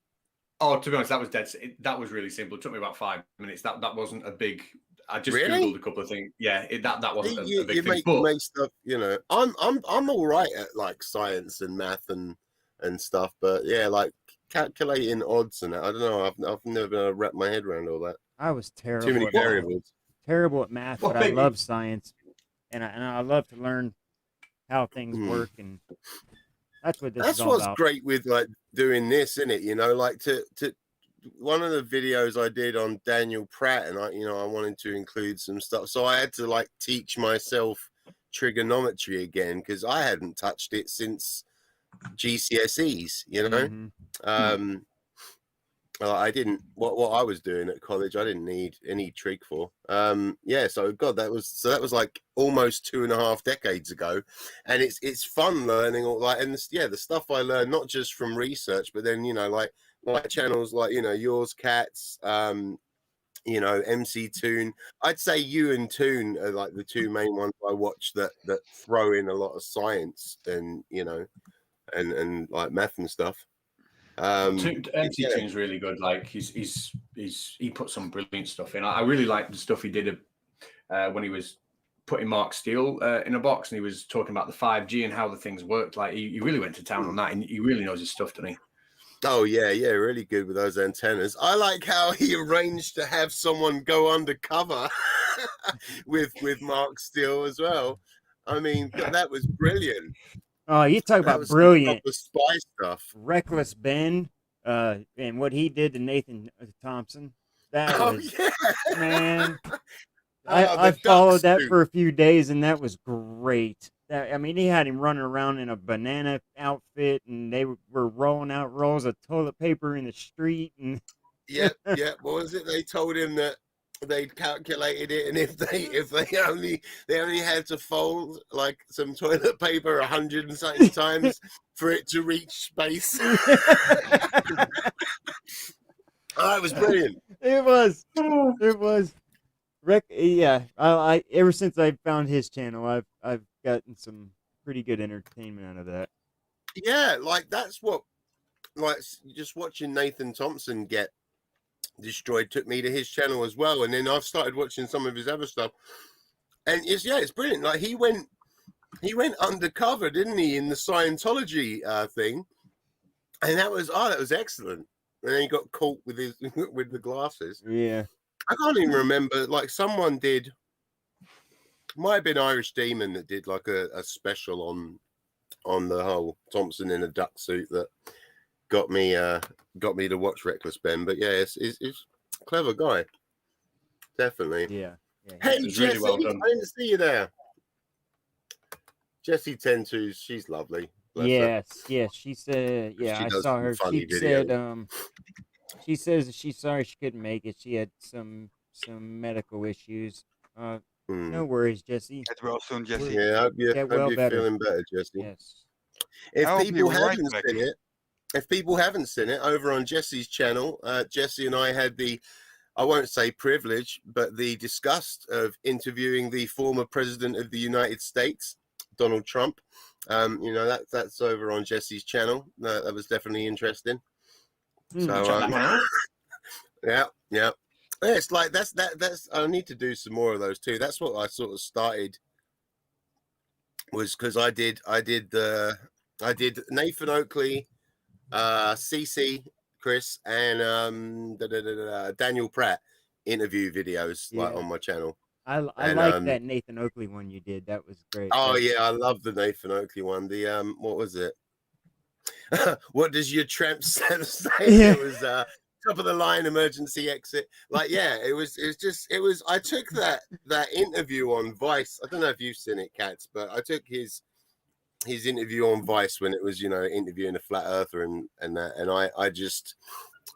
Oh, to be honest, that was dead. That was really simple. It took me about 5 minutes. That wasn't a big. I just Really? googled a couple of things. Yeah, that wasn't You, a big you thing. make you make stuff. You know, I'm all right at like science and math and stuff, but yeah, like calculating odds and that, I don't know. I've never been able to wrap my head around all that. I was Too many terrible at math. variables. Terrible at math, Well, but I maybe love science, and I love to learn how things Mm. work, and that's what this is That's all what's about. great with like doing this, isn't it? You know, like to one of the videos I did on Daniel Pratt, and I wanted to include some stuff, so I had to like teach myself trigonometry again because I hadn't touched it since GCSEs. You know, Mhm. I didn't what I was doing at college. I didn't need any trig for. Yeah, so God, that was like almost 2.5 decades ago, and it's fun learning all like the stuff I learned not just from research, but then like channels like yours, Cats, MC Toon. I'd say you and Toon are like the two main ones I watch that throw in a lot of science and and like math and stuff. MC Yeah. Toon's really good. Like he put some brilliant stuff in. I really like the stuff he did when he was putting Mark Steele in a box and he was talking about the 5G and how the things worked. Like he really went to town on that, and he really knows his stuff, doesn't he? Oh yeah, really good with those antennas. I like how he arranged to have someone go undercover with Mark Steele as well. I mean, that was brilliant. Oh, you talk That about was some brilliant. proper spy stuff. Reckless Ben, and what he did to Nathan Thompson. That Oh was, yeah, man. Oh, I the duck followed that suit. for a few days, and that was great. I mean, he had him running around in a banana outfit, and they were rolling out rolls of toilet paper in the street, and Yeah. What was it? They told him that they'd calculated it, and if they only had to fold like some toilet paper 100 and something times for it to reach space. Oh, it was brilliant. It was. It was. Yeah. I ever since I found his channel, I've gotten some pretty good entertainment out of that. Yeah, like that's what, like just watching Nathan Thompson get destroyed took me to his channel as well, and then I've started watching some of his other stuff, and it's brilliant. Like he went undercover, didn't he, in the Scientology thing, and that was excellent. And then he got caught with his with the glasses. Yeah. I can't even remember. Like someone did, might have been Irish Demon that did like a special on the whole Thompson in a duck suit that got me to watch Reckless Ben. But yeah, it's a clever guy, definitely. Yeah. Hey It's Jesse, really well done. I didn't see you there. Jessie 10-2, she's lovely. Bless her. Yes. She said. Yeah, She I does saw some her. funny She said. videos. She says that she's sorry she couldn't make it. She had some medical issues. No worries, Jesse. Get well soon, Jesse. Yeah, I hope Get well you're better. feeling better, Jesse. Yes. If I'll be people right haven't back. seen it, over on Jesse's channel, Jesse and I had the, I won't say privilege, but the disgust of interviewing the former president of the United States, Donald Trump. That's over on Jesse's channel. That was definitely interesting. So Check that one out. yeah. It's like that's I need to do some more of those too. That's what I sort of started, was because I did Nathan Oakley, CC, Chris, and Daniel Pratt interview videos like on my channel. I like that Nathan Oakley one you did. That was great. Oh yeah, I love the Nathan Oakley one. The what was it? What does your tramp stamp say? Yeah. It was top of the line emergency exit. Like yeah, it was. I took that interview on Vice. I don't know if you've seen it, Katz, but I took his interview on Vice when it was interviewing a flat earther and that, and I just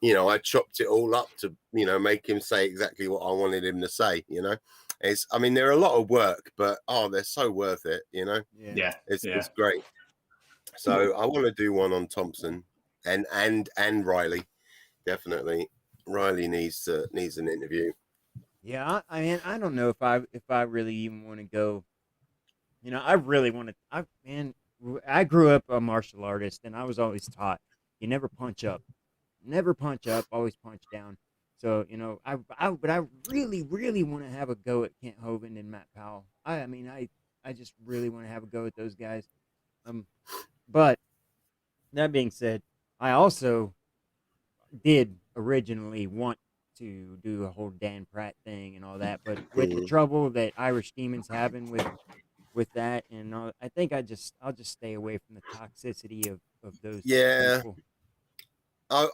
I chopped it all up to make him say exactly what I wanted him to say. They're a lot of work, but they're so worth it. Yeah. It's great. So I want to do one on Thompson and Riley. Definitely, Riley needs an interview. Yeah, I mean, I don't know if I really even want to go. I really want to. I grew up a martial artist, and I was always taught you never punch up. never punch up, always punch down. So but I really, really want to have a go at Kent Hovind and Matt Powell. I just really want to have a go at those guys. But that being said, I also did originally want to do a whole Dan Pratt thing and all that, but with the trouble that Irish Demon's having with that, and I think I'll just stay away from the toxicity of those people. I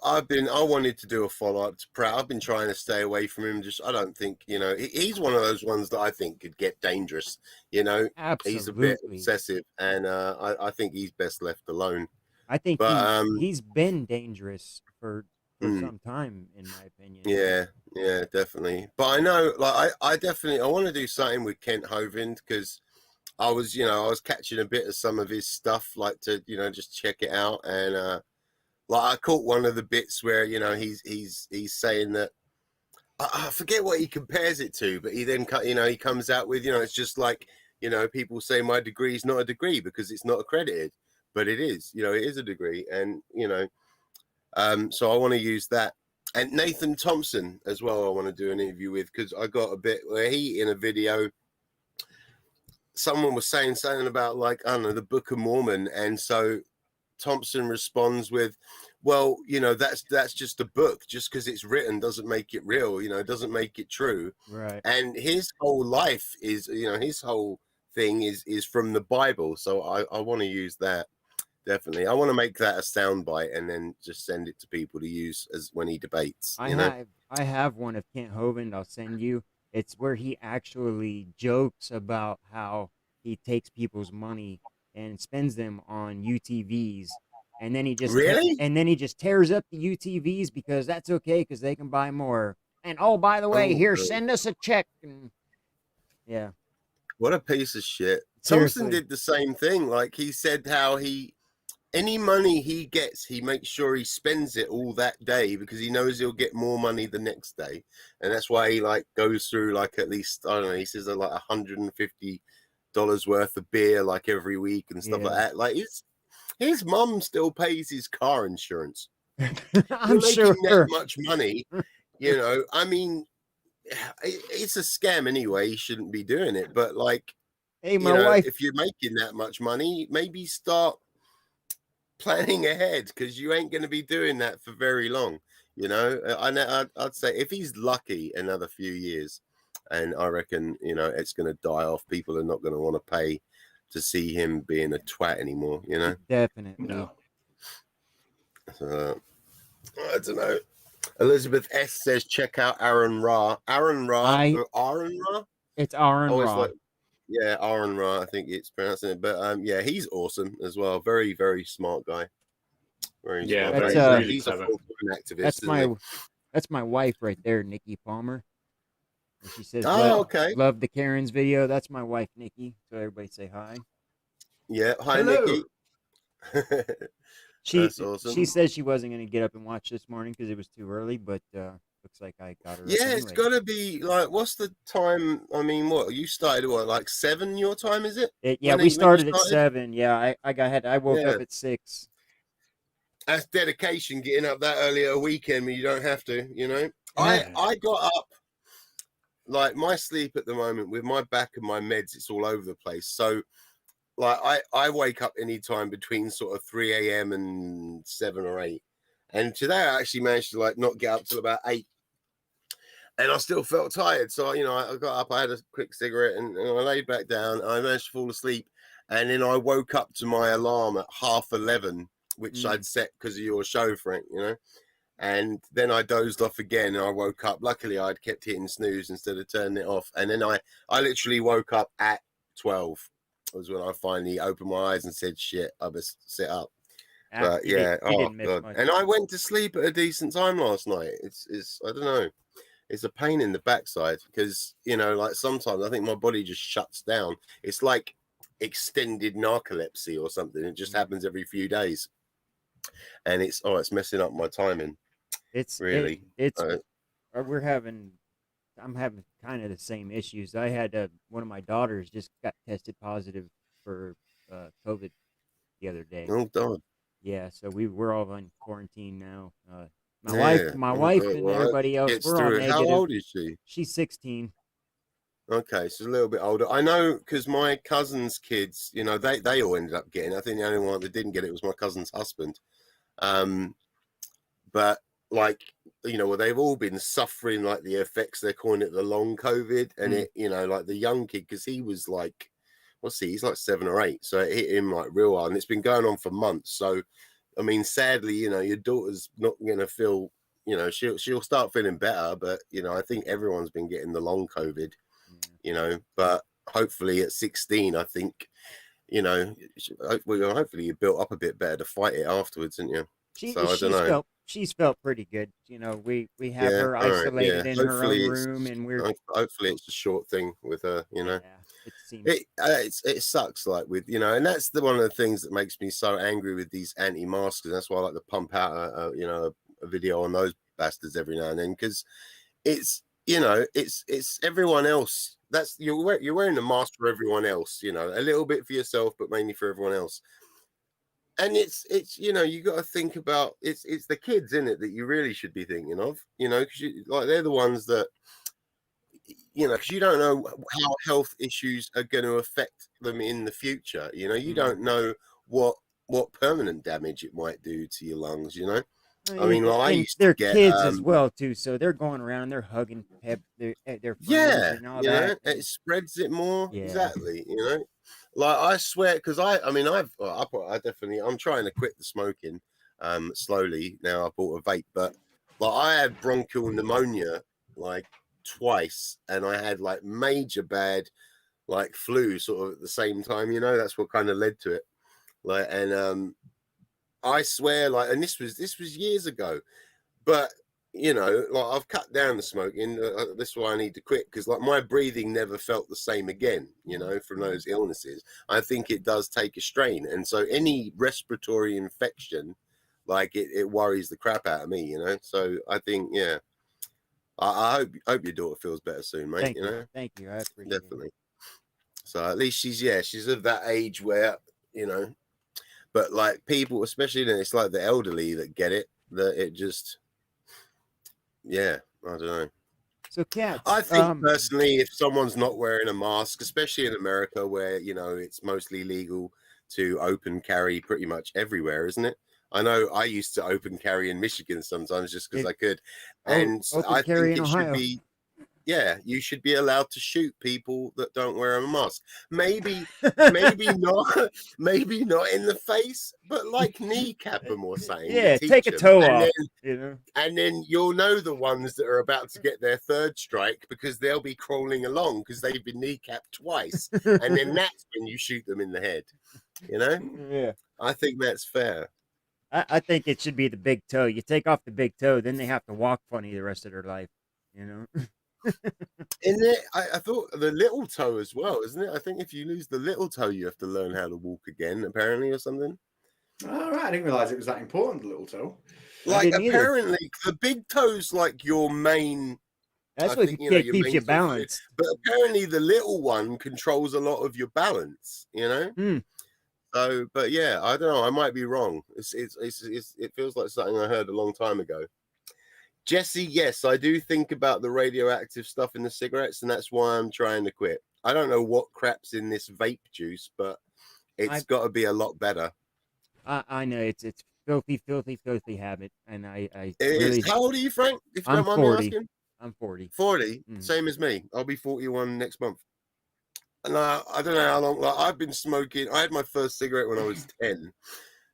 wanted to do a follow up to Pratt. I've been trying to stay away from him. I don't think, he's one of those ones that I think could get dangerous. Absolutely. He's a bit obsessive, and I think he's best left alone. I think he's been dangerous for some time, in my opinion. Yeah, definitely. But I know, like, I definitely want to do something with Kent Hovind, because I was catching a bit of some of his stuff, like, to just check it out, and like, I caught one of the bits where he's saying that, I forget what he compares it to, but he then he comes out with it's just like people say my degree is not a degree because it's not accredited, but it is. It is a degree, and so I want to use that. And Nathan Thompson as well, I want to do an interview with, because I got a bit where he, in a video, someone was saying something about, like, I don't know, the Book of Mormon, and so Thompson responds with, well, that's just a book. Just because it's written doesn't make it real, doesn't make it true. Right. And his whole life is, his whole thing is from the Bible. So I want to use that. Definitely. I want to make that a soundbite and then just send it to people to use as when he debates. I have one of Kent Hovind I'll send you. It's where he actually jokes about how he takes people's money and spends them on UTVs, and then he just tears up the UTVs because that's okay, because they can buy more. And by the way, send us a check. And yeah, what a piece of shit. Seriously. Thompson did the same thing. Like, he said how any money he gets, he makes sure he spends it all that day because he knows he'll get more money the next day, and that's why he, like, goes through, like, at least, I don't know, he says like $150 worth of beer, like, every week and stuff like that. Like, his mum still pays his car insurance. I'm making sure that much money, I mean, it's a scam anyway. He shouldn't be doing it, but, like, hey, my wife, if you're making that much money, maybe start planning ahead, because you ain't going to be doing that for very long. I'd say if he's lucky, another few years, and I reckon it's going to die off. People are not going to want to pay to see him being a twat anymore. Definitely. No. I don't know. Elizabeth S says check out Aaron Ra. Aaron Ra. It's Aaron Ra. Yeah, Aaron Ra, I think it's pronouncing it. But yeah, he's awesome as well. Very, very smart guy. Very smart. Really he's clever. A full-time activist. That's my wife right there, Nikki Palmer. And she says, okay. Love the Karen's video. That's my wife, Nikki. So everybody say hi. Yeah, hi, hello. Nikki. That's awesome. She said she wasn't going to get up and watch this morning because it was too early, but looks like I got her. Yeah, it's got to be, like, what's the time? I mean, what, you started, like 7 your time, is it? We started at 7. Yeah, I woke up at 6. That's dedication, getting up that early at a weekend when you don't have to, I got up, like, my sleep at the moment with my back and my meds, it's all over the place. So, like, I wake up anytime between sort of 3 a.m. and 7 or 8. And today I actually managed to, like, not get up till about 8. And I still felt tired. So, I got up, I had a quick cigarette, and I laid back down. I managed to fall asleep. And then I woke up to my alarm at 11:30, which I'd set because of your show, Frank, And then I dozed off again, and I woke up. Luckily, I'd kept hitting snooze instead of turning it off. And then I literally woke up at 12. Was when I finally opened my eyes and said, shit, I must sit up. But yeah, God. And I went to sleep at a decent time last night. It's I don't know. It's a pain in the backside because, like, sometimes I think my body just shuts down. It's like extended narcolepsy or something. It just happens every few days. And it's messing up my timing. I'm having kind of the same issues. I had one of my daughters just got tested positive for COVID the other day. Oh, God. Yeah, so we're all on quarantine now. My wife and Well, that everybody else, gets we're all through it. How negative. old is she? She's 16. Okay, so a little bit older. I know because my cousin's kids, you know, they all ended up getting. I think the only one that didn't get it was my cousin's husband. But like, you know, well, they've all been suffering like the effects. They're calling it the long COVID, and it, you know, like the young kid, because he was like, what's he? He's like 7 or 8, so it hit him like real hard, and it's been going on for months. So, I mean, sadly, you know, your daughter's not going to feel, you know, she'll start feeling better, but you know, I think everyone's been getting the long COVID, you know, but hopefully at 16, I think, you know, hopefully you built up a bit better to fight it afterwards, didn't you? So I don't know. She's felt pretty good. You know, we have Yeah, her all right, yeah. isolated in her own room, and we're Hopefully it's a short thing with her, you know. it seems It sucks, like with, you know, and that's the one of the things that makes me so angry with these anti-maskers. That's why I like to pump out you know, a video on those bastards every now and then, because it's, you know, it's everyone else. That's you're wearing a mask for everyone else, you know, a little bit for yourself, but mainly for everyone else. And it's you know, you got to think about it's the kids in it that you really should be thinking of, you know, because like they're the ones that, you know, because you don't know how health issues are going to affect them in the future. You know, you don't know what permanent damage it might do to your lungs. You know, I mean, like I used to get kids as well too, so they're going around and they're hugging their friends and all that. Know, it spreads it more. Yeah. Exactly. You know, like I swear, because I mean, I definitely, I'm trying to quit the smoking slowly now. I bought a vape, but like I had bronchial pneumonia like twice, and I had like major bad like flu sort of at the same time. You know, that's what kind of led to it. Like, and I swear, like, and this was years ago, but you know, like I've cut down the smoking. That's why I need to quit, because like my breathing never felt the same again, you know, from those illnesses. I think it does take a strain, and so any respiratory infection, like it worries the crap out of me, you know. So I think, yeah, I hope your daughter feels better soon, mate. Thank you know, thank you, I appreciate definitely. So at least she's of that age where, you know, but like people, especially it's like the elderly that get it, that it just. Yeah, I don't know. So, Catz, I think personally, if someone's not wearing a mask, especially in America where, you know, it's mostly legal to open carry pretty much everywhere, isn't it? I know I used to open carry in Michigan sometimes just because I could. And I think it should be, yeah, you should be allowed to shoot people that don't wear a mask. Maybe not, maybe not in the face, but like kneecap them or something. Yeah, take a toe off. Then, you know, and then you'll know the ones that are about to get their third strike because they'll be crawling along because they've been kneecapped twice, and then that's when you shoot them in the head. You know? Yeah, I think that's fair. I think it should be the big toe. You take off the big toe, then they have to walk funny the rest of their life. You know. In it, I thought the little toe as well, isn't it? I think if you lose the little toe, you have to learn how to walk again, apparently, or something. All right, I didn't realize it was that important, the little toe. Like apparently, the big toe's like your main. That's what keeps you balanced. But apparently, the little one controls a lot of your balance. You know. So, but yeah, I don't know. I might be wrong. It feels like something I heard a long time ago. Jesse, yes, I do think about the radioactive stuff in the cigarettes, and that's why I'm trying to quit. I don't know what crap's in this vape juice, but it's got to be a lot better. I know it's filthy habit, and I really. How old are you, Frank? If you don't mind 40. me asking. I'm 40. 40, same as me. I'll be 41 next month. And I don't know how long. Like I've been smoking. I had my first cigarette when I was 10.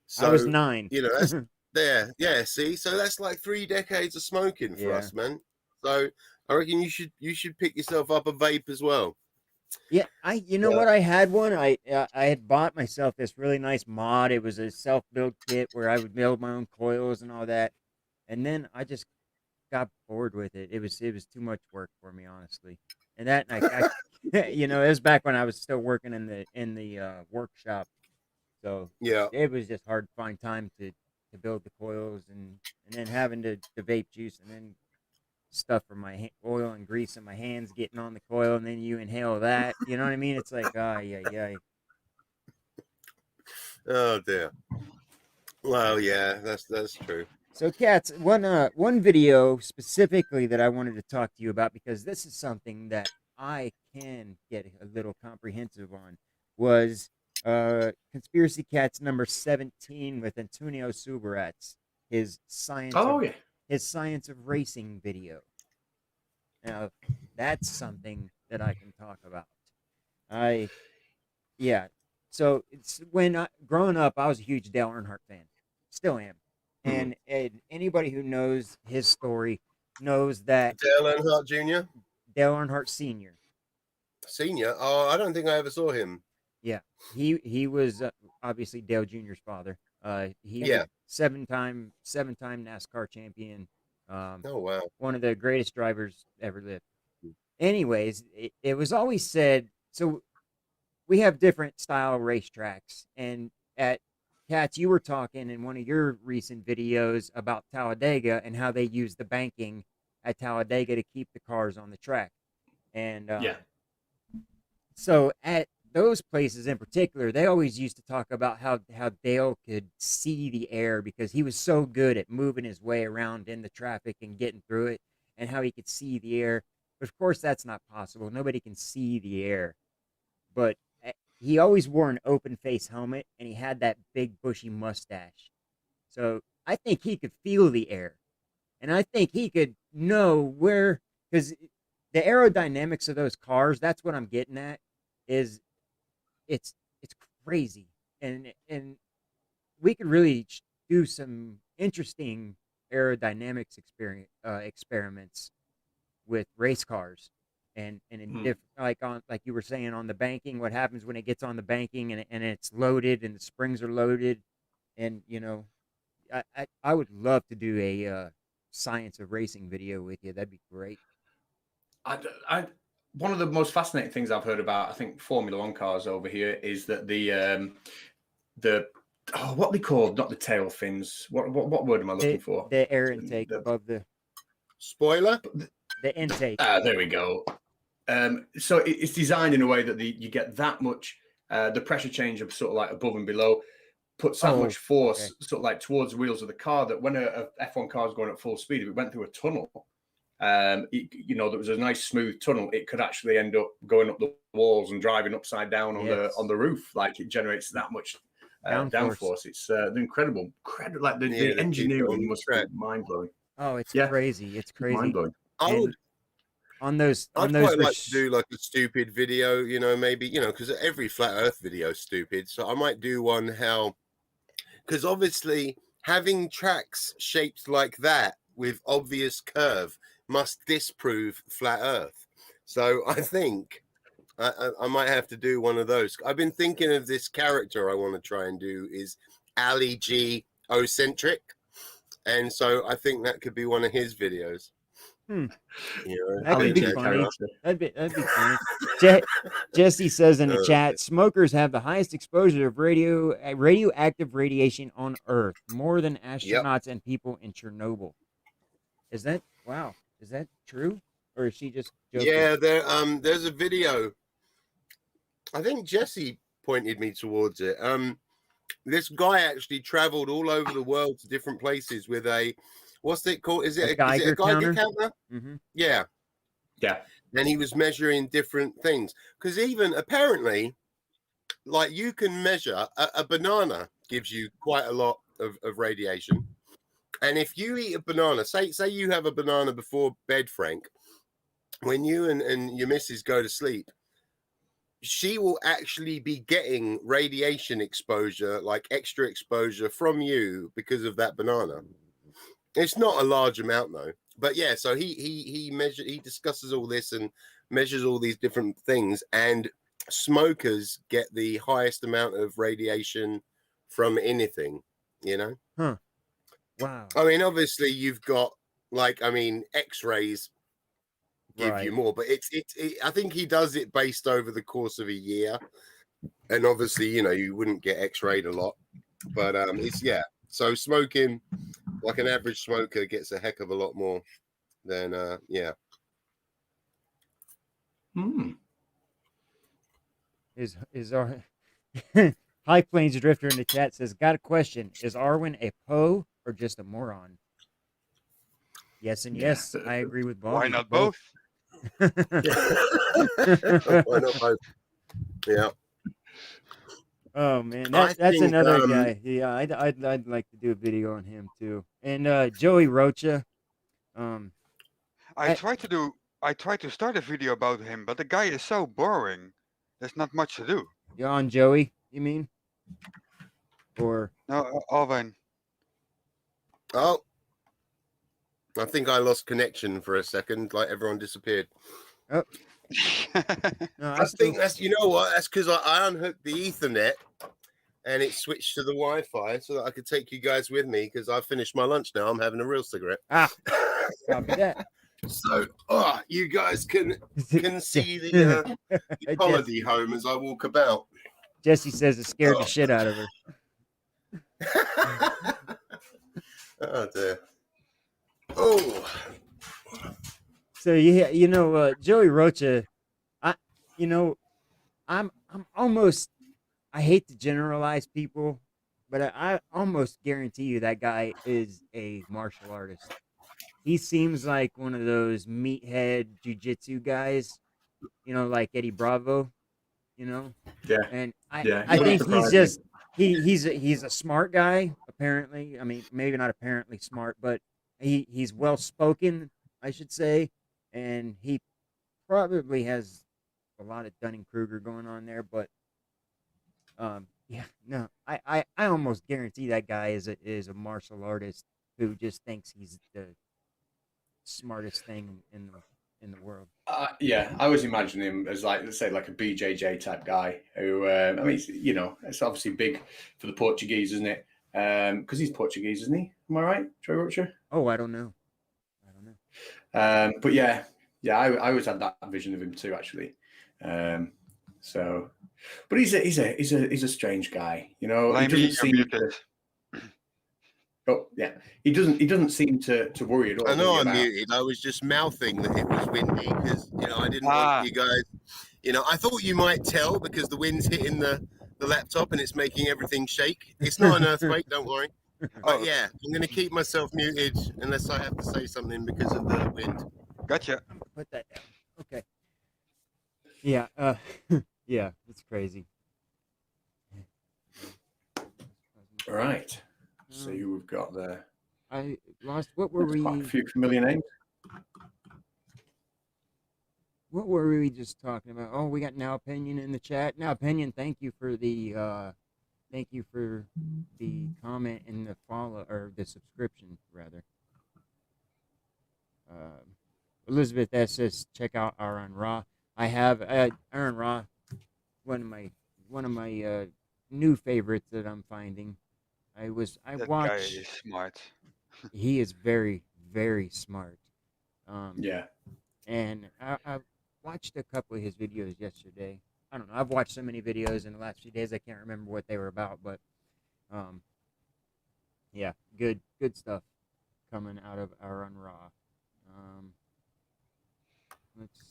So, I was 9. You know, that's there. Yeah. See, so that's like 3 decades of smoking for us, man. So I reckon you should pick yourself up a vape as well. Yeah, you know what? I had one. I had bought myself this really nice mod. It was a self-built kit where I would build my own coils and all that. And then I just got bored with it. It was too much work for me, honestly. And that, you know, it was back when I was still working in the workshop. So yeah, it was just hard to find time to build the coils, and then having to vape juice, and then stuff from my oil and grease in my hands getting on the coil, and then you inhale that. You know what I mean? It's like, yeah. Oh dear. Well, yeah, that's true. So, Katz, one video specifically that I wanted to talk to you about, because this is something that I can get a little comprehensive on, was Conspiracy Catz number 17 with Antonio Subaratz, his science of Oh yeah. his science of racing video. Now, that's something that I can talk about. I Yeah. So it's growing up, I was a huge Dale Earnhardt fan. Still am. Mhm. And anybody who knows his story knows that Dale Earnhardt Jr. Dale Earnhardt Sr. Senior. Oh, I don't think I ever saw him. Yeah, he was obviously Dale Jr.'s father. He Yeah. seven-time NASCAR champion. Oh wow. One of the greatest drivers ever lived. Anyways, it was always said, so we have different style racetracks, and at Katz, you were talking in one of your recent videos about Talladega and how they use the banking at Talladega to keep the cars on the track. And Yeah. so at those places in particular, they always used to talk about how Dale could see the air because he was so good at moving his way around in the traffic and getting through it, and how he could see the air. But of course, that's not possible. Nobody can see the air. But he always wore an open face helmet, and he had that big bushy mustache. So I think he could feel the air, and I think he could know where, because the aerodynamics of those cars, that's what I'm getting at, is it's crazy, and we could really do some interesting aerodynamics experiments with race cars, and in Mm. like you were saying on the banking, what happens when it gets on the banking and it's loaded and the springs are loaded, and I would love to do a science of racing video with you. That'd be great. One of the most fascinating things I've heard about, I think, Formula One cars over here is that the what they called, not the tail fins. What word am I looking for? The air intake above the Spoiler. intake. There we go. So it's designed in a way that you get that much the pressure change of sort of like above and below puts that much force sort of like towards the wheels of the car that when a F1 car is going at full speed, if it went through a tunnel, there was a nice smooth tunnel, it could actually end up going up the walls and driving upside down on the roof. Like it generates that much downforce. It's incredible. Like the engineering must be mind blowing. Oh, it's crazy. It's crazy. Mind blowing. I'd quite like to do like a stupid video, maybe, because every flat earth video is stupid. So I might do one because obviously having tracks shaped like that with obvious curve must disprove flat earth. So I think I might have to do one of those. I've been thinking of this character I want to try and do is Ali G Ocentric. And so I think that could be one of his videos. That'd be funny. That'd be funny. Jesse says in the chat, smokers have the highest exposure of radioactive radiation on Earth, more than astronauts and people in Chernobyl. Is that Is that true, or is she just joking? Yeah, there's a video. I think Jesse pointed me towards it. This guy actually traveled all over the world to different places with what's it called? Is it a Geiger counter? Mm-hmm. Yeah. And he was measuring different things because even apparently, like you can measure a banana gives you quite a lot of radiation, and if you eat a banana, say you have a banana before bed, Frank, when you and your missus go to sleep, she will actually be getting radiation exposure, like extra exposure from you because of that banana. It's not a large amount though, but yeah. So he discusses all this and measures all these different things, and smokers get the highest amount of radiation from anything. Huh. Wow. I mean, obviously you've got X-rays give you more, but I think he does it based over the course of a year, and obviously you wouldn't get X-rayed a lot, but so smoking, like an average smoker, gets a heck of a lot more than Is our High Plains Drifter in the chat says, got a question. Is Arwen a Poe or just a moron? Yes and yes, I agree with Bobby. Why not both? Why not both? Yeah. Oh man, I that's think, another guy. Yeah, I'd like to do a video on him too. And Joey Rocha. I tried to start a video about him, but the guy is so boring. There's not much to do. You're on Joey, you mean? Or No, Alvin. Oh, I think I lost connection for a second. Like everyone disappeared. oh no, I think that's, you know what? That's because I unhooked the Ethernet and it switched to the Wi-Fi so that I could take you guys with me because I've finished my lunch now. I'm having a real cigarette. Copy that. So, you guys can see the holiday home as I walk about. Jesse says it scared the shit out of her. Oh dear. Oh. So you know, Joey Rocha, I'm almost, I hate to generalize people, but I almost guarantee you that guy is a martial artist. He seems like one of those meathead jujitsu guys, like Eddie Bravo, Yeah. And Yeah, I not think he's surprising. just he's a smart guy. Apparently, I mean, maybe not apparently smart, but he's well spoken, I should say, and he probably has a lot of Dunning Kruger going on there. But yeah, no, I almost guarantee that guy is a martial artist who just thinks he's the smartest thing in the world. Yeah, I always imagine him as like, let's say, like a BJJ type guy who, I mean, it's obviously big for the Portuguese, isn't it? Because he's Portuguese, isn't he? Am I right, Joey Rocha? Oh, I don't know. But yeah, I always had that vision of him too, actually. So, but he's a strange guy, He doesn't seem to. Oh yeah, he doesn't seem to worry at all. I know I'm muted. I was just mouthing that it was windy because I didn't want you guys. I thought you might tell because the wind's hitting the laptop and it's making everything shake. It's not an earthquake, don't worry. But yeah, I'm going to keep myself muted unless I have to say something because of the wind. Gotcha. Put that down. Okay. Yeah. Yeah, it's crazy. All right. See who we've got there. I lost. What were we? Quite a few familiar names. What were we just talking about? Oh, we got Now Opinion in the chat. Now Opinion, thank you for the comment and the follow or the subscription rather. Elizabeth S says check out Aaron Ra. I have Aaron Ra, one of my new favorites that I'm finding. That watched. Guy is smart. He is very, very smart. Yeah. And I watched a couple of his videos yesterday. I don't know. I've watched so many videos in the last few days I can't remember what they were about, but yeah, good stuff coming out of Aaron Ra.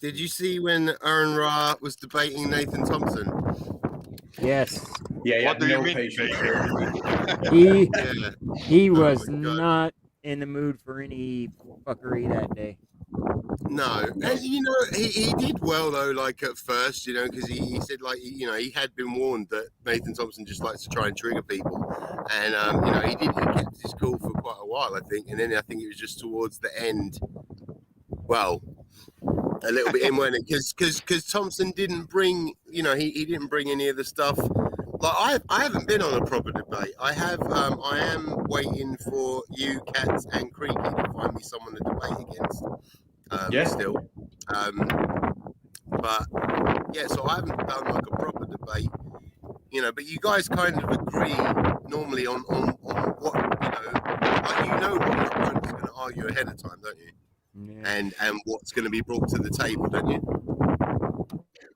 Did you see when Aaron Ra was debating Nathan Thompson? Yes. Yeah. What do you mean? He was not in the mood for any fuckery that day. No, and he did well though. Like at first, because he said like he had been warned that Nathan Thompson just likes to try and trigger people, and he kept his cool for quite a while, I think, and then I think it was just towards the end. Well, a little bit in, wasn't it? Because Thompson didn't bring, he didn't bring any of the stuff. Like I haven't been on a proper debate. I am waiting for you, Catz, and Creaky to find me someone to debate against. Still. But yeah, so I haven't done like a proper debate, but you guys kind of agree normally on what, what your opponent's going to argue ahead of time, don't you? Yeah. And what's going to be brought to the table, don't you?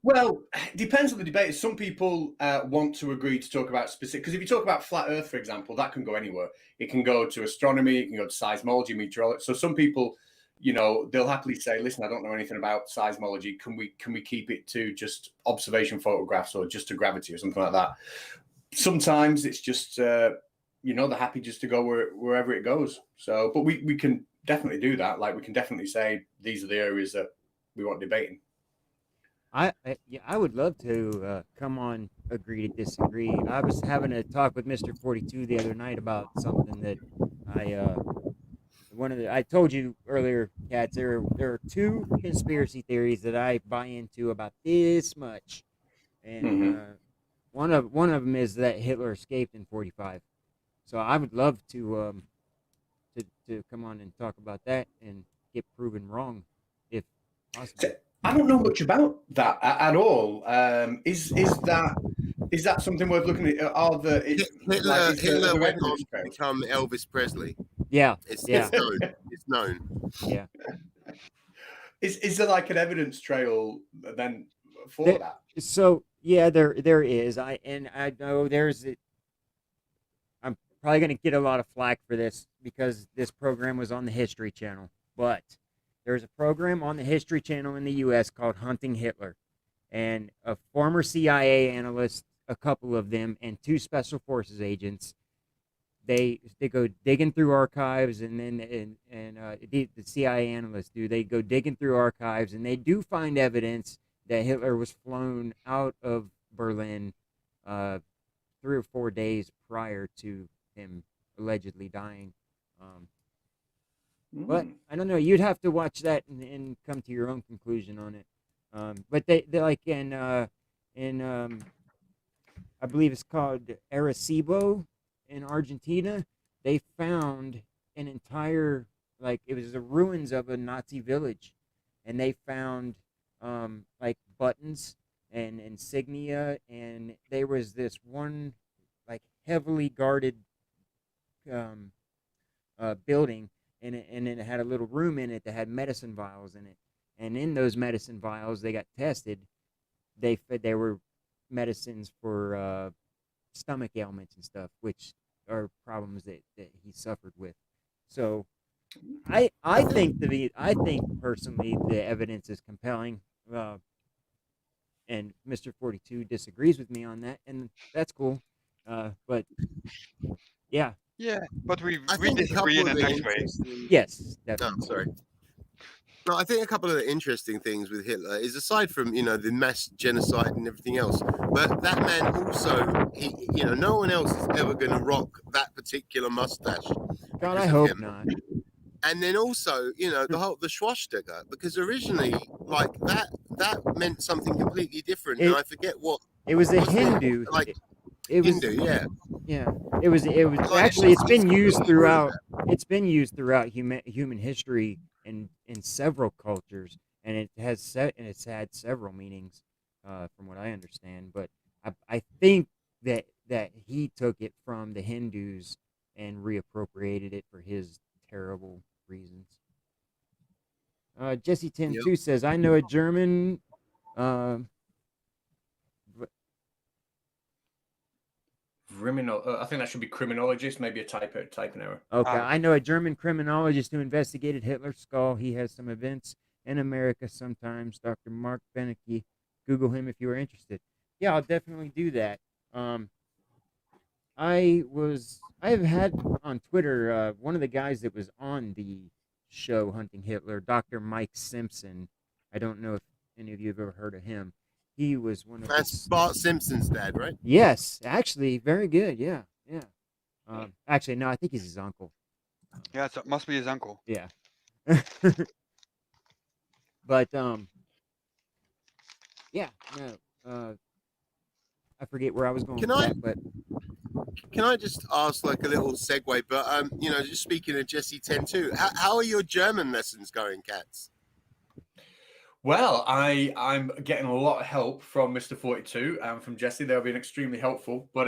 Well, it depends on the debate. Some people want to agree to talk about specific, because if you talk about flat Earth, for example, that can go anywhere. It can go to astronomy, it can go to seismology, meteorology. So some people, they'll happily say, "Listen, I don't know anything about seismology. Can we keep it to just observation photographs or just to gravity or something like that?" Sometimes it's just they're happy just to go wherever it goes. So, but we can definitely do that. Like, we can definitely say these are the areas that we want debating. I would love to come on Agree to Disagree. I was having a talk with Mr. 42 the other night about something that I told you earlier, Cats. There are two conspiracy theories that I buy into about this much, and one of them is that Hitler escaped in 45. So I would love to come on and talk about that and get proven wrong, if possible. So, I don't know much about that at all. Is that something worth looking at? Hitler went on to become Elvis Presley. Yeah, it's known. It's known. Yeah. Is there like an evidence trail then for that? So yeah, there is. I know there's. I'm probably going to get a lot of flack for this because this program was on the History Channel, but there's a program on the History Channel in the U.S. called Hunting Hitler, and a former CIA analyst, a couple of them, and two Special Forces agents. They go digging through archives, and then the CIA analysts do. They go digging through archives, and they do find evidence that Hitler was flown out of Berlin 3 or 4 days prior to him allegedly dying. But I don't know. You'd have to watch that and come to your own conclusion on it. But they like in I believe it's called Arecibo in Argentina. They found an entire, like, it was the ruins of a Nazi village, and they found like buttons and insignia, and there was this one like heavily guarded building, and it had a little room in it that had medicine vials in it, and in those medicine vials they got tested. They were medicines for stomach ailments and stuff, which are problems that he suffered with. So I think personally the evidence is compelling, and Mr. 42 disagrees with me on that, and that's cool. But yeah, but we think disagree in a nice way. Yes, definitely. No, sorry. No, I think a couple of the interesting things with Hitler is, aside from the mass genocide and everything else, but that man also, no one else is ever going to rock that particular mustache. God, I hope not. And then also, the swastika, because originally, like that meant something completely different, and I forget what. It was a Hindu. Hindu, yeah. Yeah, it was actually it's been used throughout. It's been used throughout human history in several cultures, and it's had several meanings, from what I understand. But I think that he took it from the Hindus and reappropriated it for his terrible reasons. Jesse 10-2 says, I know a German. I think that should be criminologist, maybe a typing error. Okay, I know a German criminologist who investigated Hitler's skull. He has some events in America sometimes. Dr. Mark Benecke. Google him if you are interested. Yeah, I'll definitely do that. I have had on Twitter one of the guys that was on the show Hunting Hitler, Dr. Mike Simpson. I don't know if any of you have ever heard of him. He was one of That's Bart Simpson's dad, right? Yes, actually, very good. Yeah. Actually, no, I think he's his uncle. Yeah, it must be his uncle. Yeah. But yeah, no. I forget where I was going with that, but can I just ask like a little segue? But just speaking of Jesse 10-2, how are your German lessons going, Catz? Well, I'm getting a lot of help from Mr. 42 and from Jesse. They've been extremely helpful. But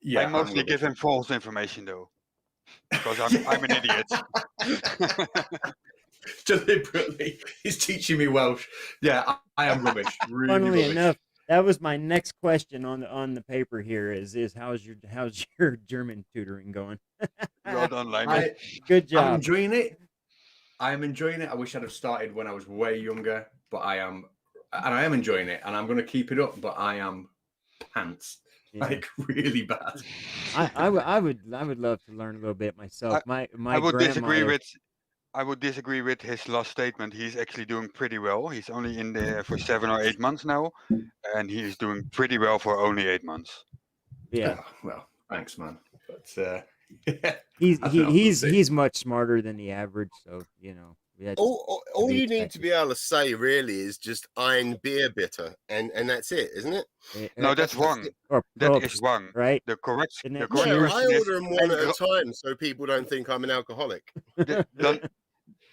yeah, I mostly give him false information though, because I'm an idiot. Deliberately, he's teaching me Welsh. Yeah, I am rubbish. Really funnily rubbish. enough, that was my next question on the paper here. Is how's your German tutoring going? Well done, Lyman. Good job. I'm enjoying it. I wish I'd have started when I was way younger, but I am enjoying it, and I'm going to keep it up. But I am pants. Yeah. like really bad. I would love to learn a little bit myself. My I would disagree grandmother. with. I would disagree with his last statement. He's actually doing pretty well. He's only in there for 7 or 8 months now, and he's doing pretty well for only 8 months. Yeah, Oh, well, thanks, man. But yeah, he's I don't know, we'll see. he's much smarter than the average. So that's All be you need to expected. be able to say really is just ein beer bitter, and that's it, isn't it? No, that's wrong. Or That is Probst, wrong. right? The correct Isn't the it correct Well, cheers? I question is order them one and at a time so people don't think I'm an alcoholic. then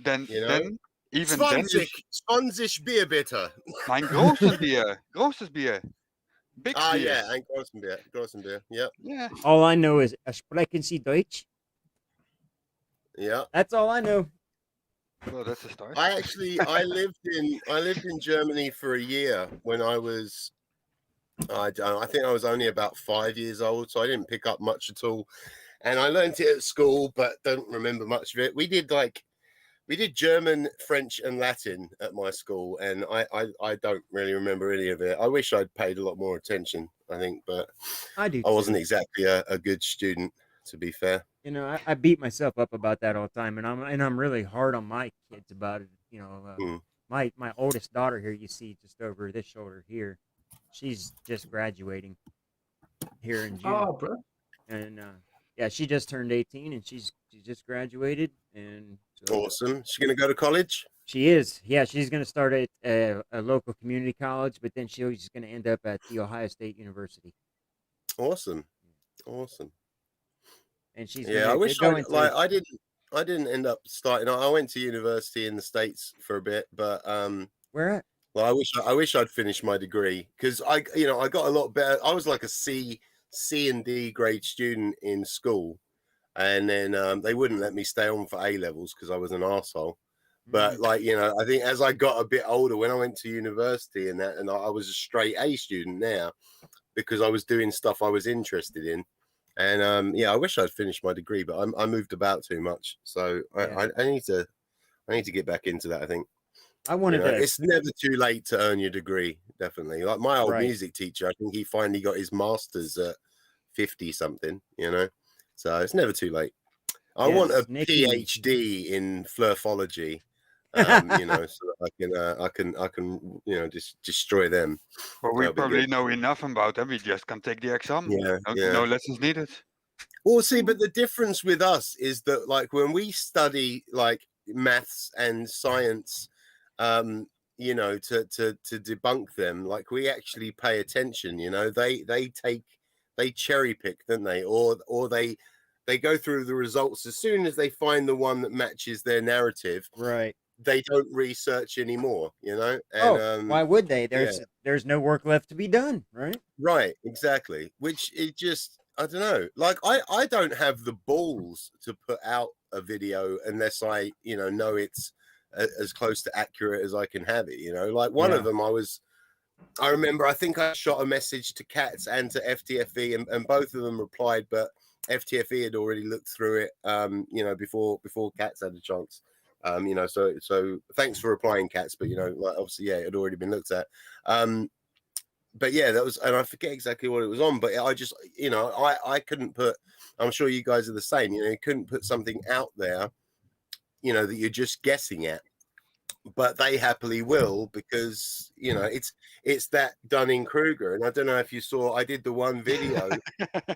then You know, then even then you 20 beer bitter. mein großes Bier, großes Bier, big Ah, beers. yeah, and großen beer. Yep, Yeah. All I know is sprechen Sie Deutsch. yeah. That's all I know. Well, that's a start. I lived in Germany for a year when I was I think I was only about 5 years old, so I didn't pick up much at all. And I learned it at school, but don't remember much of it. We did German, French, and Latin at my school, and I don't really remember any of it. I wish I'd paid a lot more attention, I think, but I do. I wasn't exactly a good student, to be fair. I beat myself up about that all the time, and I'm really hard on my kids about it. My oldest daughter here, you see just over this shoulder here, she's just graduating here in June. Oh, bro. And yeah, she just turned 18, and she just graduated, and so Awesome. She's gonna go to college. she is. Yeah, she's gonna start at a local community college, but then she's gonna end up at the Ohio State University. Awesome. And she's Yeah, I wish go I into like I didn't end up starting. I went to university in the States for a bit, but where at? well, I wish I'd finished my degree because I got a lot better. I was like a C and D grade student in school, and then they wouldn't let me stay on for A levels because I was an arsehole. But I think as I got a bit older, when I went to university and I was a straight A student now because I was doing stuff I was interested in. And I wish I'd finished my degree, but I moved about too much, so I need to get back into that. I think I wanted to. It's never too late to earn your degree. Definitely, like my old Right. music teacher, I think he finally got his master's at 50 something. So it's never too late. I want a Nikki. PhD in flirtology. So that I can just destroy them. Well, we That'll be probably good. know enough about them. We just can take the exam. Yeah, No lessons needed. Well, see, but the difference with us is that, like, when we study like maths and science, to debunk them, like, we actually pay attention. They cherry pick, don't they? Or they go through the results as soon as they find the one that matches their narrative. Right. They don't research anymore. And, why would they? There's no work left to be done, right? Right, exactly. Which it just, I don't know. Like I don't have the balls to put out a video unless I, know it's as close to accurate as I can have it. Like one of them, I remember, I think I shot a message to Catz and to FTFE, and both of them replied, but FTFE had already looked through it, before Catz had a chance. So thanks for replying, Catz, but like obviously, it had already been looked at. But yeah, that was, and I forget exactly what it was on, but I just, I couldn't put, I'm sure you guys are the same, you couldn't put something out there, that you're just guessing at, but they happily will because, it's that Dunning-Kruger. And I don't know if you saw, I did the one video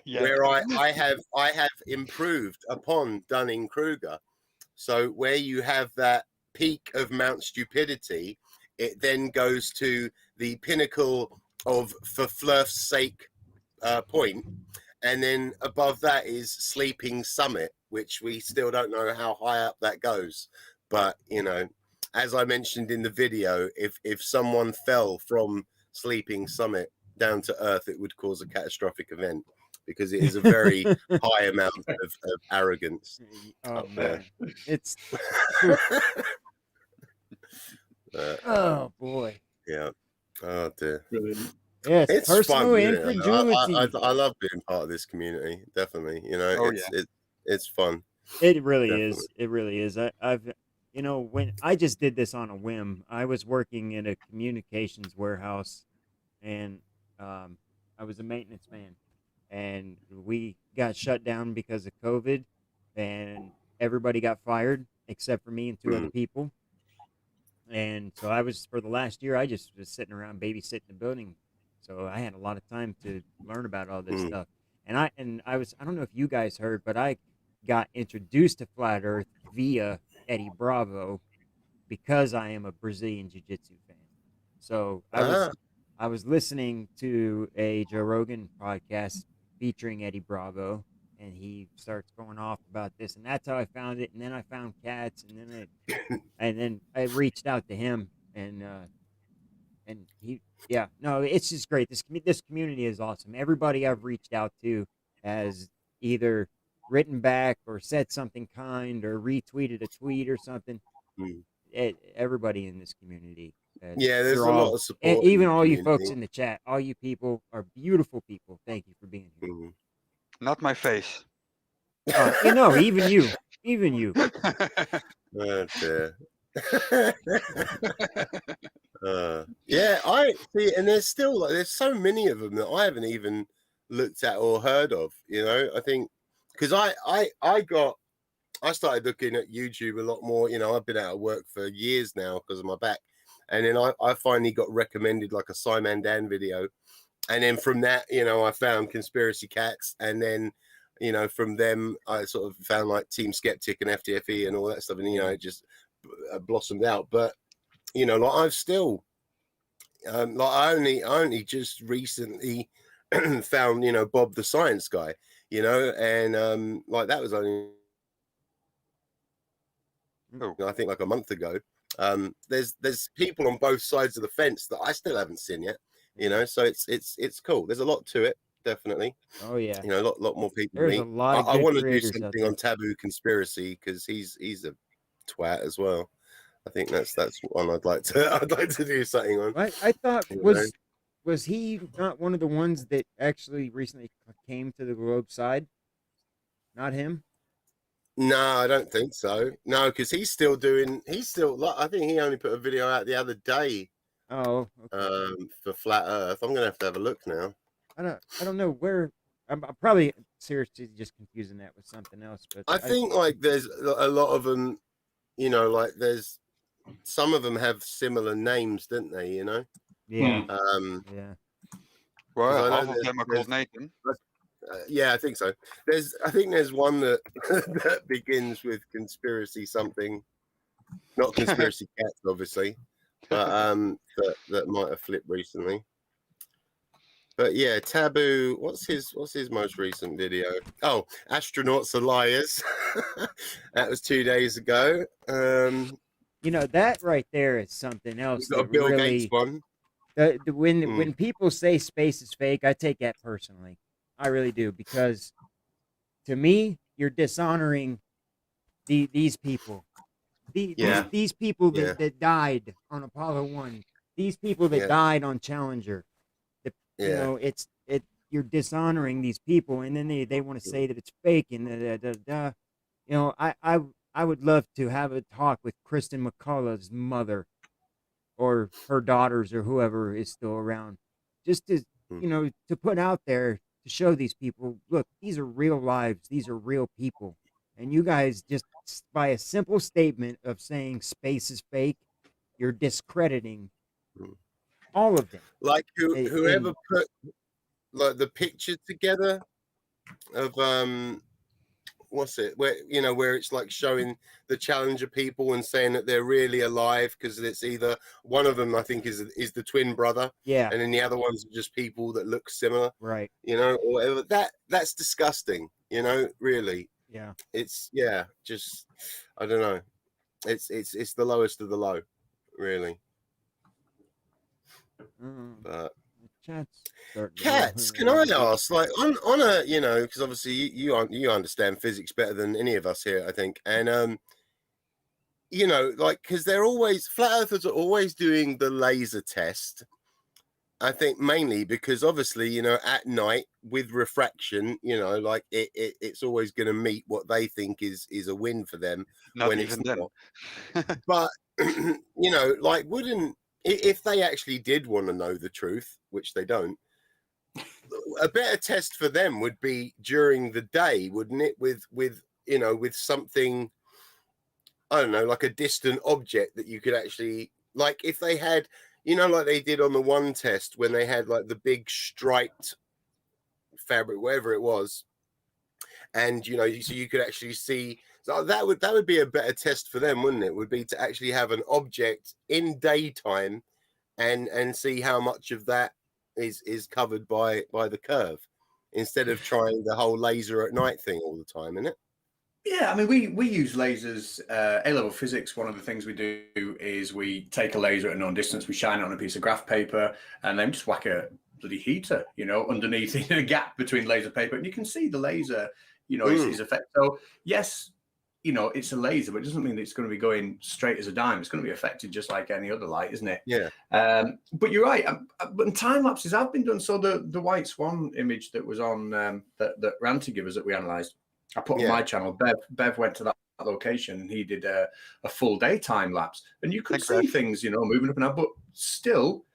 where I have improved upon Dunning-Kruger. So where you have that peak of Mount Stupidity, it then goes to the pinnacle of for flirt's sake point, and then above that is Sleeping Summit, which we still don't know how high up that goes. But as I mentioned in the video, if someone fell from Sleeping Summit down to earth, it would cause a catastrophic event because it is a very high amount of arrogance. Oh man, it's oh boy. Yeah. Oh dear. Brilliant. Yes, It's personal fun, isn't it? incredulity. I love being part of this community. Definitely, it's fun. It really Definitely. is. It really is. I've when I just did this on a whim. I was working in a communications warehouse, and I was a maintenance man. and we got shut down because of COVID, and everybody got fired except for me and two other people. And so I was, for the last year, I just was sitting around babysitting the building. So I had a lot of time to learn about all this stuff. And I don't know if you guys heard, but I got introduced to Flat Earth via Eddie Bravo because I am a Brazilian Jiu-Jitsu fan. So I was listening to a Joe Rogan podcast featuring Eddie Bravo, and he starts going off about this, and that's how I found it. And then I found Catz, and then I reached out to him, and he, yeah, no, it's just great. This community is awesome. Everybody I've reached out to has either written back or said something kind or retweeted a tweet or something. Everybody in this community. Yeah, there's a lot of support. And even all you folks in the chat, all you people are beautiful people. Thank you for being here. Not my face. Even you. Oh, dear. Yeah, I see, and there's so many of them that I haven't even looked at or heard of. I think because I started looking at YouTube a lot more. I've been out of work for years now because of my back, and then I finally got recommended like a Simon Dan video, and then from that, I found Conspiracy Catz, and then from them I sort of found like Team Skeptic and FTFE and all that stuff, and it just blossomed out. But like I've still like I only just recently found Bob the Science Guy, and like that was only I think like a month ago. There's people on both sides of the fence that I still haven't seen yet, so it's cool. There's a lot to it, definitely. Oh yeah, a lot more people. There's a lot of I want to do creators out something there. on Taboo Conspiracy because he's a twat as well. I think that's one I'd like to do something on. I thought was he not one of the ones that actually recently came to the Globe side? Not him. No, I don't think so. No, because he's still like, I think he only put a video out the other day. Oh, okay. For Flat Earth. I'm gonna have to have a look now. I don't know where. I'm probably seriously just confusing that with something else. But I think like there's a lot of them. Like there's some of them have similar names, don't they? Yeah. Yeah. Well, half of them are called Nathan. Yeah, I think so. I think there's one that that begins with Conspiracy something, not Conspiracy Catz, obviously, but that might have flipped recently. But yeah, Taboo. What's his most recent video? Oh, Astronauts Are Liars. That was 2 days ago. That right there is something else. Got a Bill Gates one. When people say space is fake, I take that personally. I really do, because to me, you're dishonoring these people. These people that died on Apollo 1. These people that died on Challenger. You're dishonoring these people, and then they want to say that it's fake and I would love to have a talk with Kristen McCullough's mother or her daughters or whoever is still around, just to to put out there to show these people, look, these are real lives, these are real people, and you guys just by a simple statement of saying space is fake, you're discrediting all of them. Like whoever put like the picture together of what's it where it's like showing the Challenger people and saying that they're really alive, because it's either one of them I think is the twin brother, and then the other ones are just people that look similar, right? Or whatever. That's disgusting, really. It's just I don't know, it's the lowest of the low, really. But Catz, can I ask, like on a because obviously you understand physics better than any of us here, I think, and like because they're always flat earthers are always doing the laser test. I think mainly because obviously at night with refraction, like it's always going to meet what they think is a win for them. Not when even it's then. not. But like if they actually did want to know the truth, which they don't, a better test for them would be during the day, wouldn't it? With with something, I don't know, like a distant object that you could actually, like if they had, like they did on the one test when they had like the big striped fabric, whatever it was, and so you could actually see. So that would be a better test for them, wouldn't it? Would be to actually have an object in daytime and see how much of that is covered by the curve, instead of trying the whole laser at night thing all the time, isn't it? Yeah, I mean, we use lasers. A-level physics, one of the things we do is we take a laser at a known distance, we shine it on a piece of graph paper, and then just whack a bloody heater, underneath in a gap between laser paper, and you can see the laser, is effect. So yes, it's a laser, but it doesn't mean that it's going to be going straight as a dime. It's going to be affected just like any other light, isn't it? Yeah. But you're right. But in time lapses have been done. So the white swan image that was on that Ranty gave us that we analysed, I put on my channel. Bev went to that location and he did a full day time lapse, and you could see things, moving up and down. But still,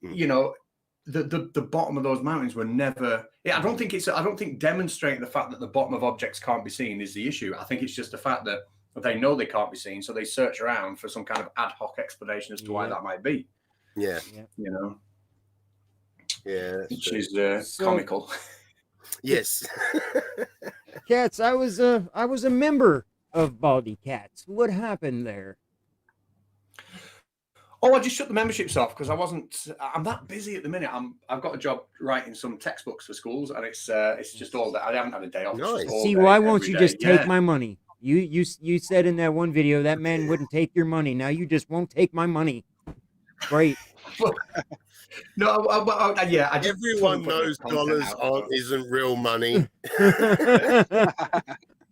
the bottom of those mountains were never. Yeah, I don't think demonstrating the fact that the bottom of objects can't be seen is the issue. I think it's just the fact that they know they can't be seen, so they search around for some kind of ad hoc explanation as to why that might be. Yeah. Yeah, which is comical. Yes. Catz, I was a member of Baldy Catz. What happened there? Oh, I just shut the memberships off because I'm that busy at the minute. I've got a job writing some textbooks for schools, and it's just all that. I haven't had a day off. Nice. See, why won't you just take my money? You said in that one video that man wouldn't take your money. Now you just won't take my money. Great. No, yeah. Everyone knows dollars isn't real money.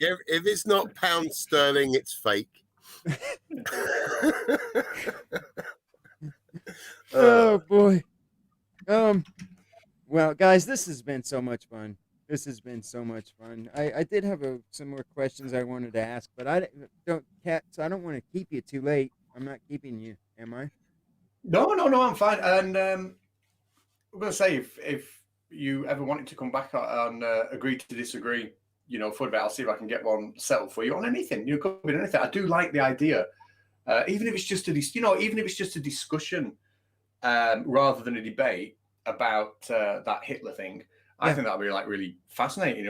If it's not pound sterling, it's fake. Oh boy. Well, guys, this has been so much fun. I did have some more questions I wanted to ask, but I don't want to keep you too late. I'm not keeping you, am I? No, I'm fine. And I'm going to say, if you ever wanted to come back on Agree to Disagree, for a bit, I'll see if I can get one settled for you on anything. You could be anything. I do like the idea, even if it's just a discussion rather than a debate about that Hitler thing. I think that'd be like really fascinating.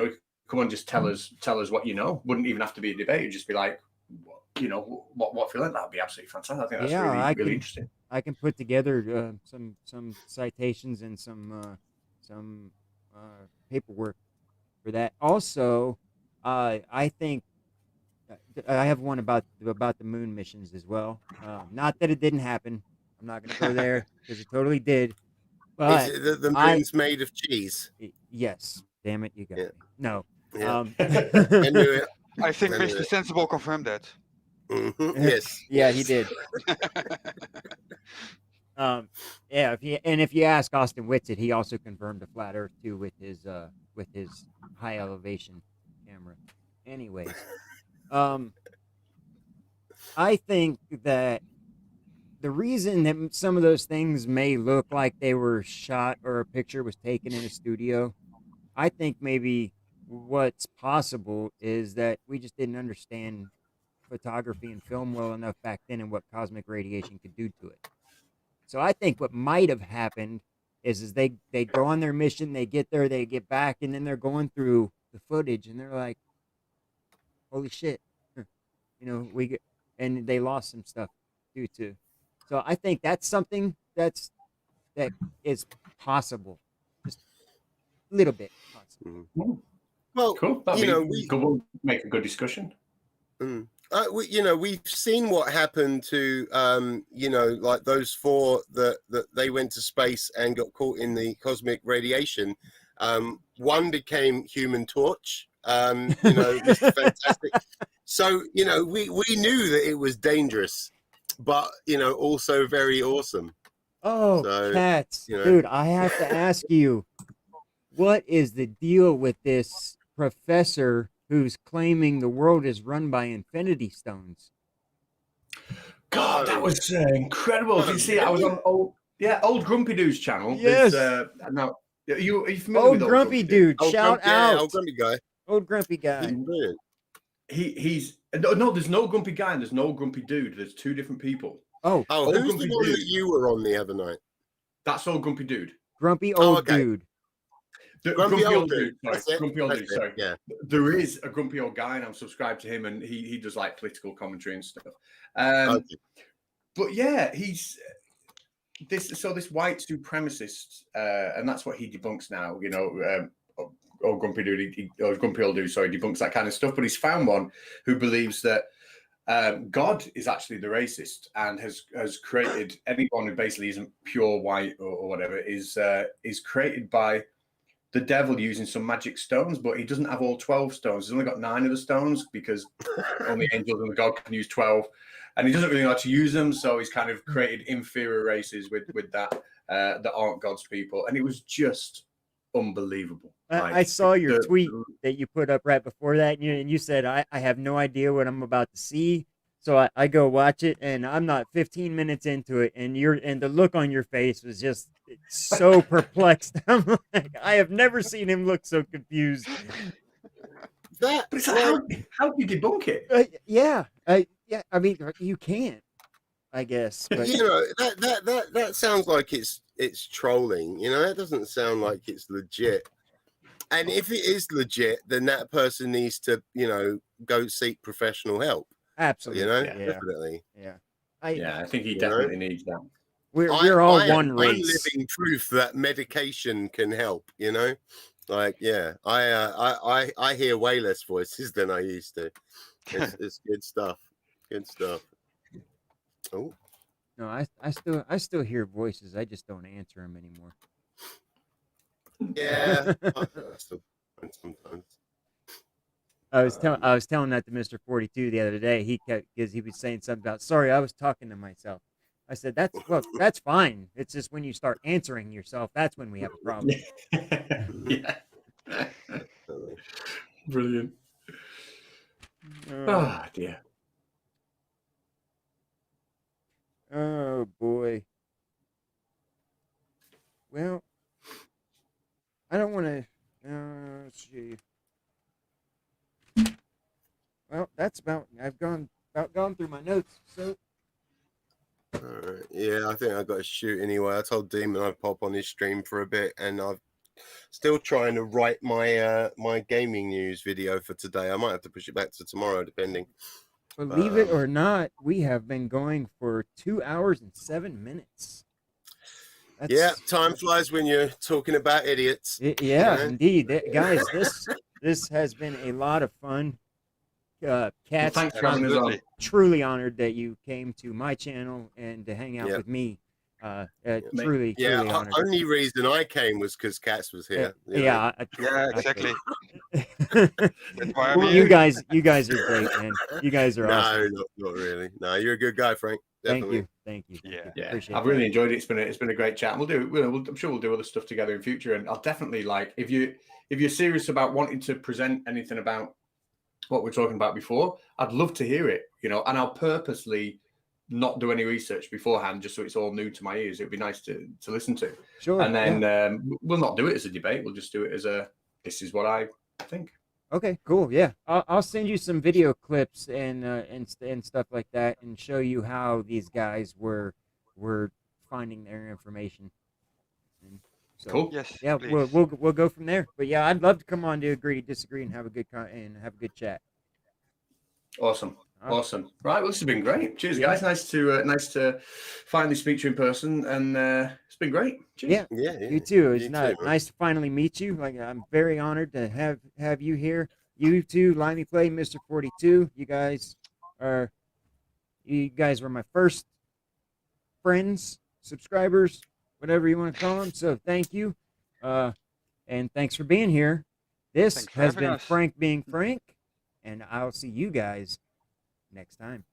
Come on, just tell us what you know. Wouldn't even have to be a debate. It'd just be like, what feeling. That'd be absolutely fantastic. I think that's really interesting. I can put together some citations and some paperwork for that. Also, I think I have one about the moon missions as well. Not that it didn't happen. I'm not going to go there because it totally did. But is it the moon's made of cheese? Yes. Damn it, you got me. No. Yeah. I think Mr. Sensible confirmed that. Mm-hmm. Yes. Yeah, he did. Yeah. If you ask Austin Whitsitt, he also confirmed a flat Earth too with his high elevation camera. Anyways, I think that the reason that some of those things may look like they were shot or a picture was taken in a studio, I think maybe what's possible is that we just didn't understand photography and film well enough back then and what cosmic radiation could do to it. So I think what might have happened is they go on their mission, they get there, they get back, and then they're going through the footage and they're like, holy shit, and they lost some stuff due to. So I think that's something that is possible, just a little bit possible. Well, cool. We'll make a good discussion. We've seen what happened to like those four that they went to space and got caught in the cosmic radiation. One became Human Torch. Mr. Fantastic. So we knew that it was dangerous, but also very awesome. Oh, Catz, dude, I have to ask you, what is the deal with this professor who's claiming the world is run by infinity stones? God, that was incredible. Did you see it? I was on old Grumpy Dude's channel. Yes. Are you familiar with Old grumpy dude, Old shout grumpy, yeah, out. old grumpy guy. Old grumpy guy. He's brilliant. He's no, there's no grumpy guy and there's no grumpy dude. There's two different people. Oh, Old who's grumpy the one dude. that you were on the other night? That's old grumpy dude. grumpy old okay. dude. Grumpy old dude. Sorry. That's it. Grumpy old That's dude. it. Sorry. Yeah. There is a grumpy old guy, and I'm subscribed to him, and he does like political commentary and stuff. Okay. But yeah, he's this white supremacist, and that's what he debunks now. You know, old grumpy dude, or grumpy old dude, sorry, debunks that kind of stuff. But he's found one who believes that God is actually the racist and has created anyone who basically isn't pure white or whatever is created by the devil using some magic stones, but he doesn't have all 12 stones. He's only got 9 of the stones because only angels and God can use 12. And he doesn't really know how to use them, so he's kind of created inferior races with that that aren't God's people. And it was just unbelievable. I saw your tweet that you put up right before that, and you said, I have no idea what I'm about to see. So I go watch it, and I'm not 15 minutes into it, and the look on your face was just so perplexed. I'm like, I have never seen him look so confused. But it's like, how do you debunk it? Yeah, I mean, you can't, I guess. But You know, that sounds like it's trolling. You know, that doesn't sound like it's legit. And if it is legit, then that person needs to, you know, go seek professional help. absolutely, You know, yeah, definitely. yeah. I think he definitely needs that. We're all one I'm race. living proof that medication can help. You know, like yeah, I hear way less voices than I used to. It's good stuff. Good stuff. Oh. No, I still hear voices. I just don't answer them anymore. Yeah, I still sometimes. I was telling that to Mr. 42 the other day. Because he was saying something about, sorry, I was talking to myself. I said, that's fine. It's just when you start answering yourself, that's when we have a problem. Yeah. Brilliant. Oh dear. Oh boy. Well, I don't want to. Let's see. Well, that's I've gone through my notes. So. All right. Yeah, I think I got to shoot anyway. I told Demon I'd pop on his stream for a bit, and I'm still trying to write my my gaming news video for today. I might have to push it back to tomorrow, depending. Believe it or not, we have been going for 2 hours and 7 minutes. Yeah, time flies when you're talking about idiots. Yeah, indeed, guys. This has been a lot of fun. Catz, thanks for having us on. Truly honored that you came to my channel and to hang out with me. Truly honored. Only reason I came was because Catz was here. Yeah, exactly. That's why I'm here. You guys are great, man. You guys are awesome. No, not really. No, you're a good guy, Frank. Definitely. Thank you. Yeah. Appreciate I've really enjoyed it. It's been a great chat. I'm sure we'll do other stuff together in future. And I'll definitely if you're serious about wanting to present anything about what we're talking about before, I'd love to hear it. You know, and I'll purposely not do any research beforehand, just so it's all new to my ears. It'd be nice to listen to. Sure. And then we'll not do it as a debate. We'll just do it as this is what I think. Okay, cool. Yeah, I'll send you some video clips and stuff like that, and show you how these guys were finding their information. And so, cool. Yes. Yeah, we'll go from there. But yeah, I'd love to come on to agree, disagree, and have a good chat. Awesome. Awesome. Right. Well, this has been great. Cheers, guys. Nice to finally speak to you in person, and it's been great. Cheers. Yeah. You too. It's nice to finally meet you. Like, I'm very honored to have you here. You too, Limey Play, Mr. 42. You guys were my first friends, subscribers, whatever you want to call them. So thank you, and thanks for being here. This has been Frank being Frank, and I'll see you guys next time.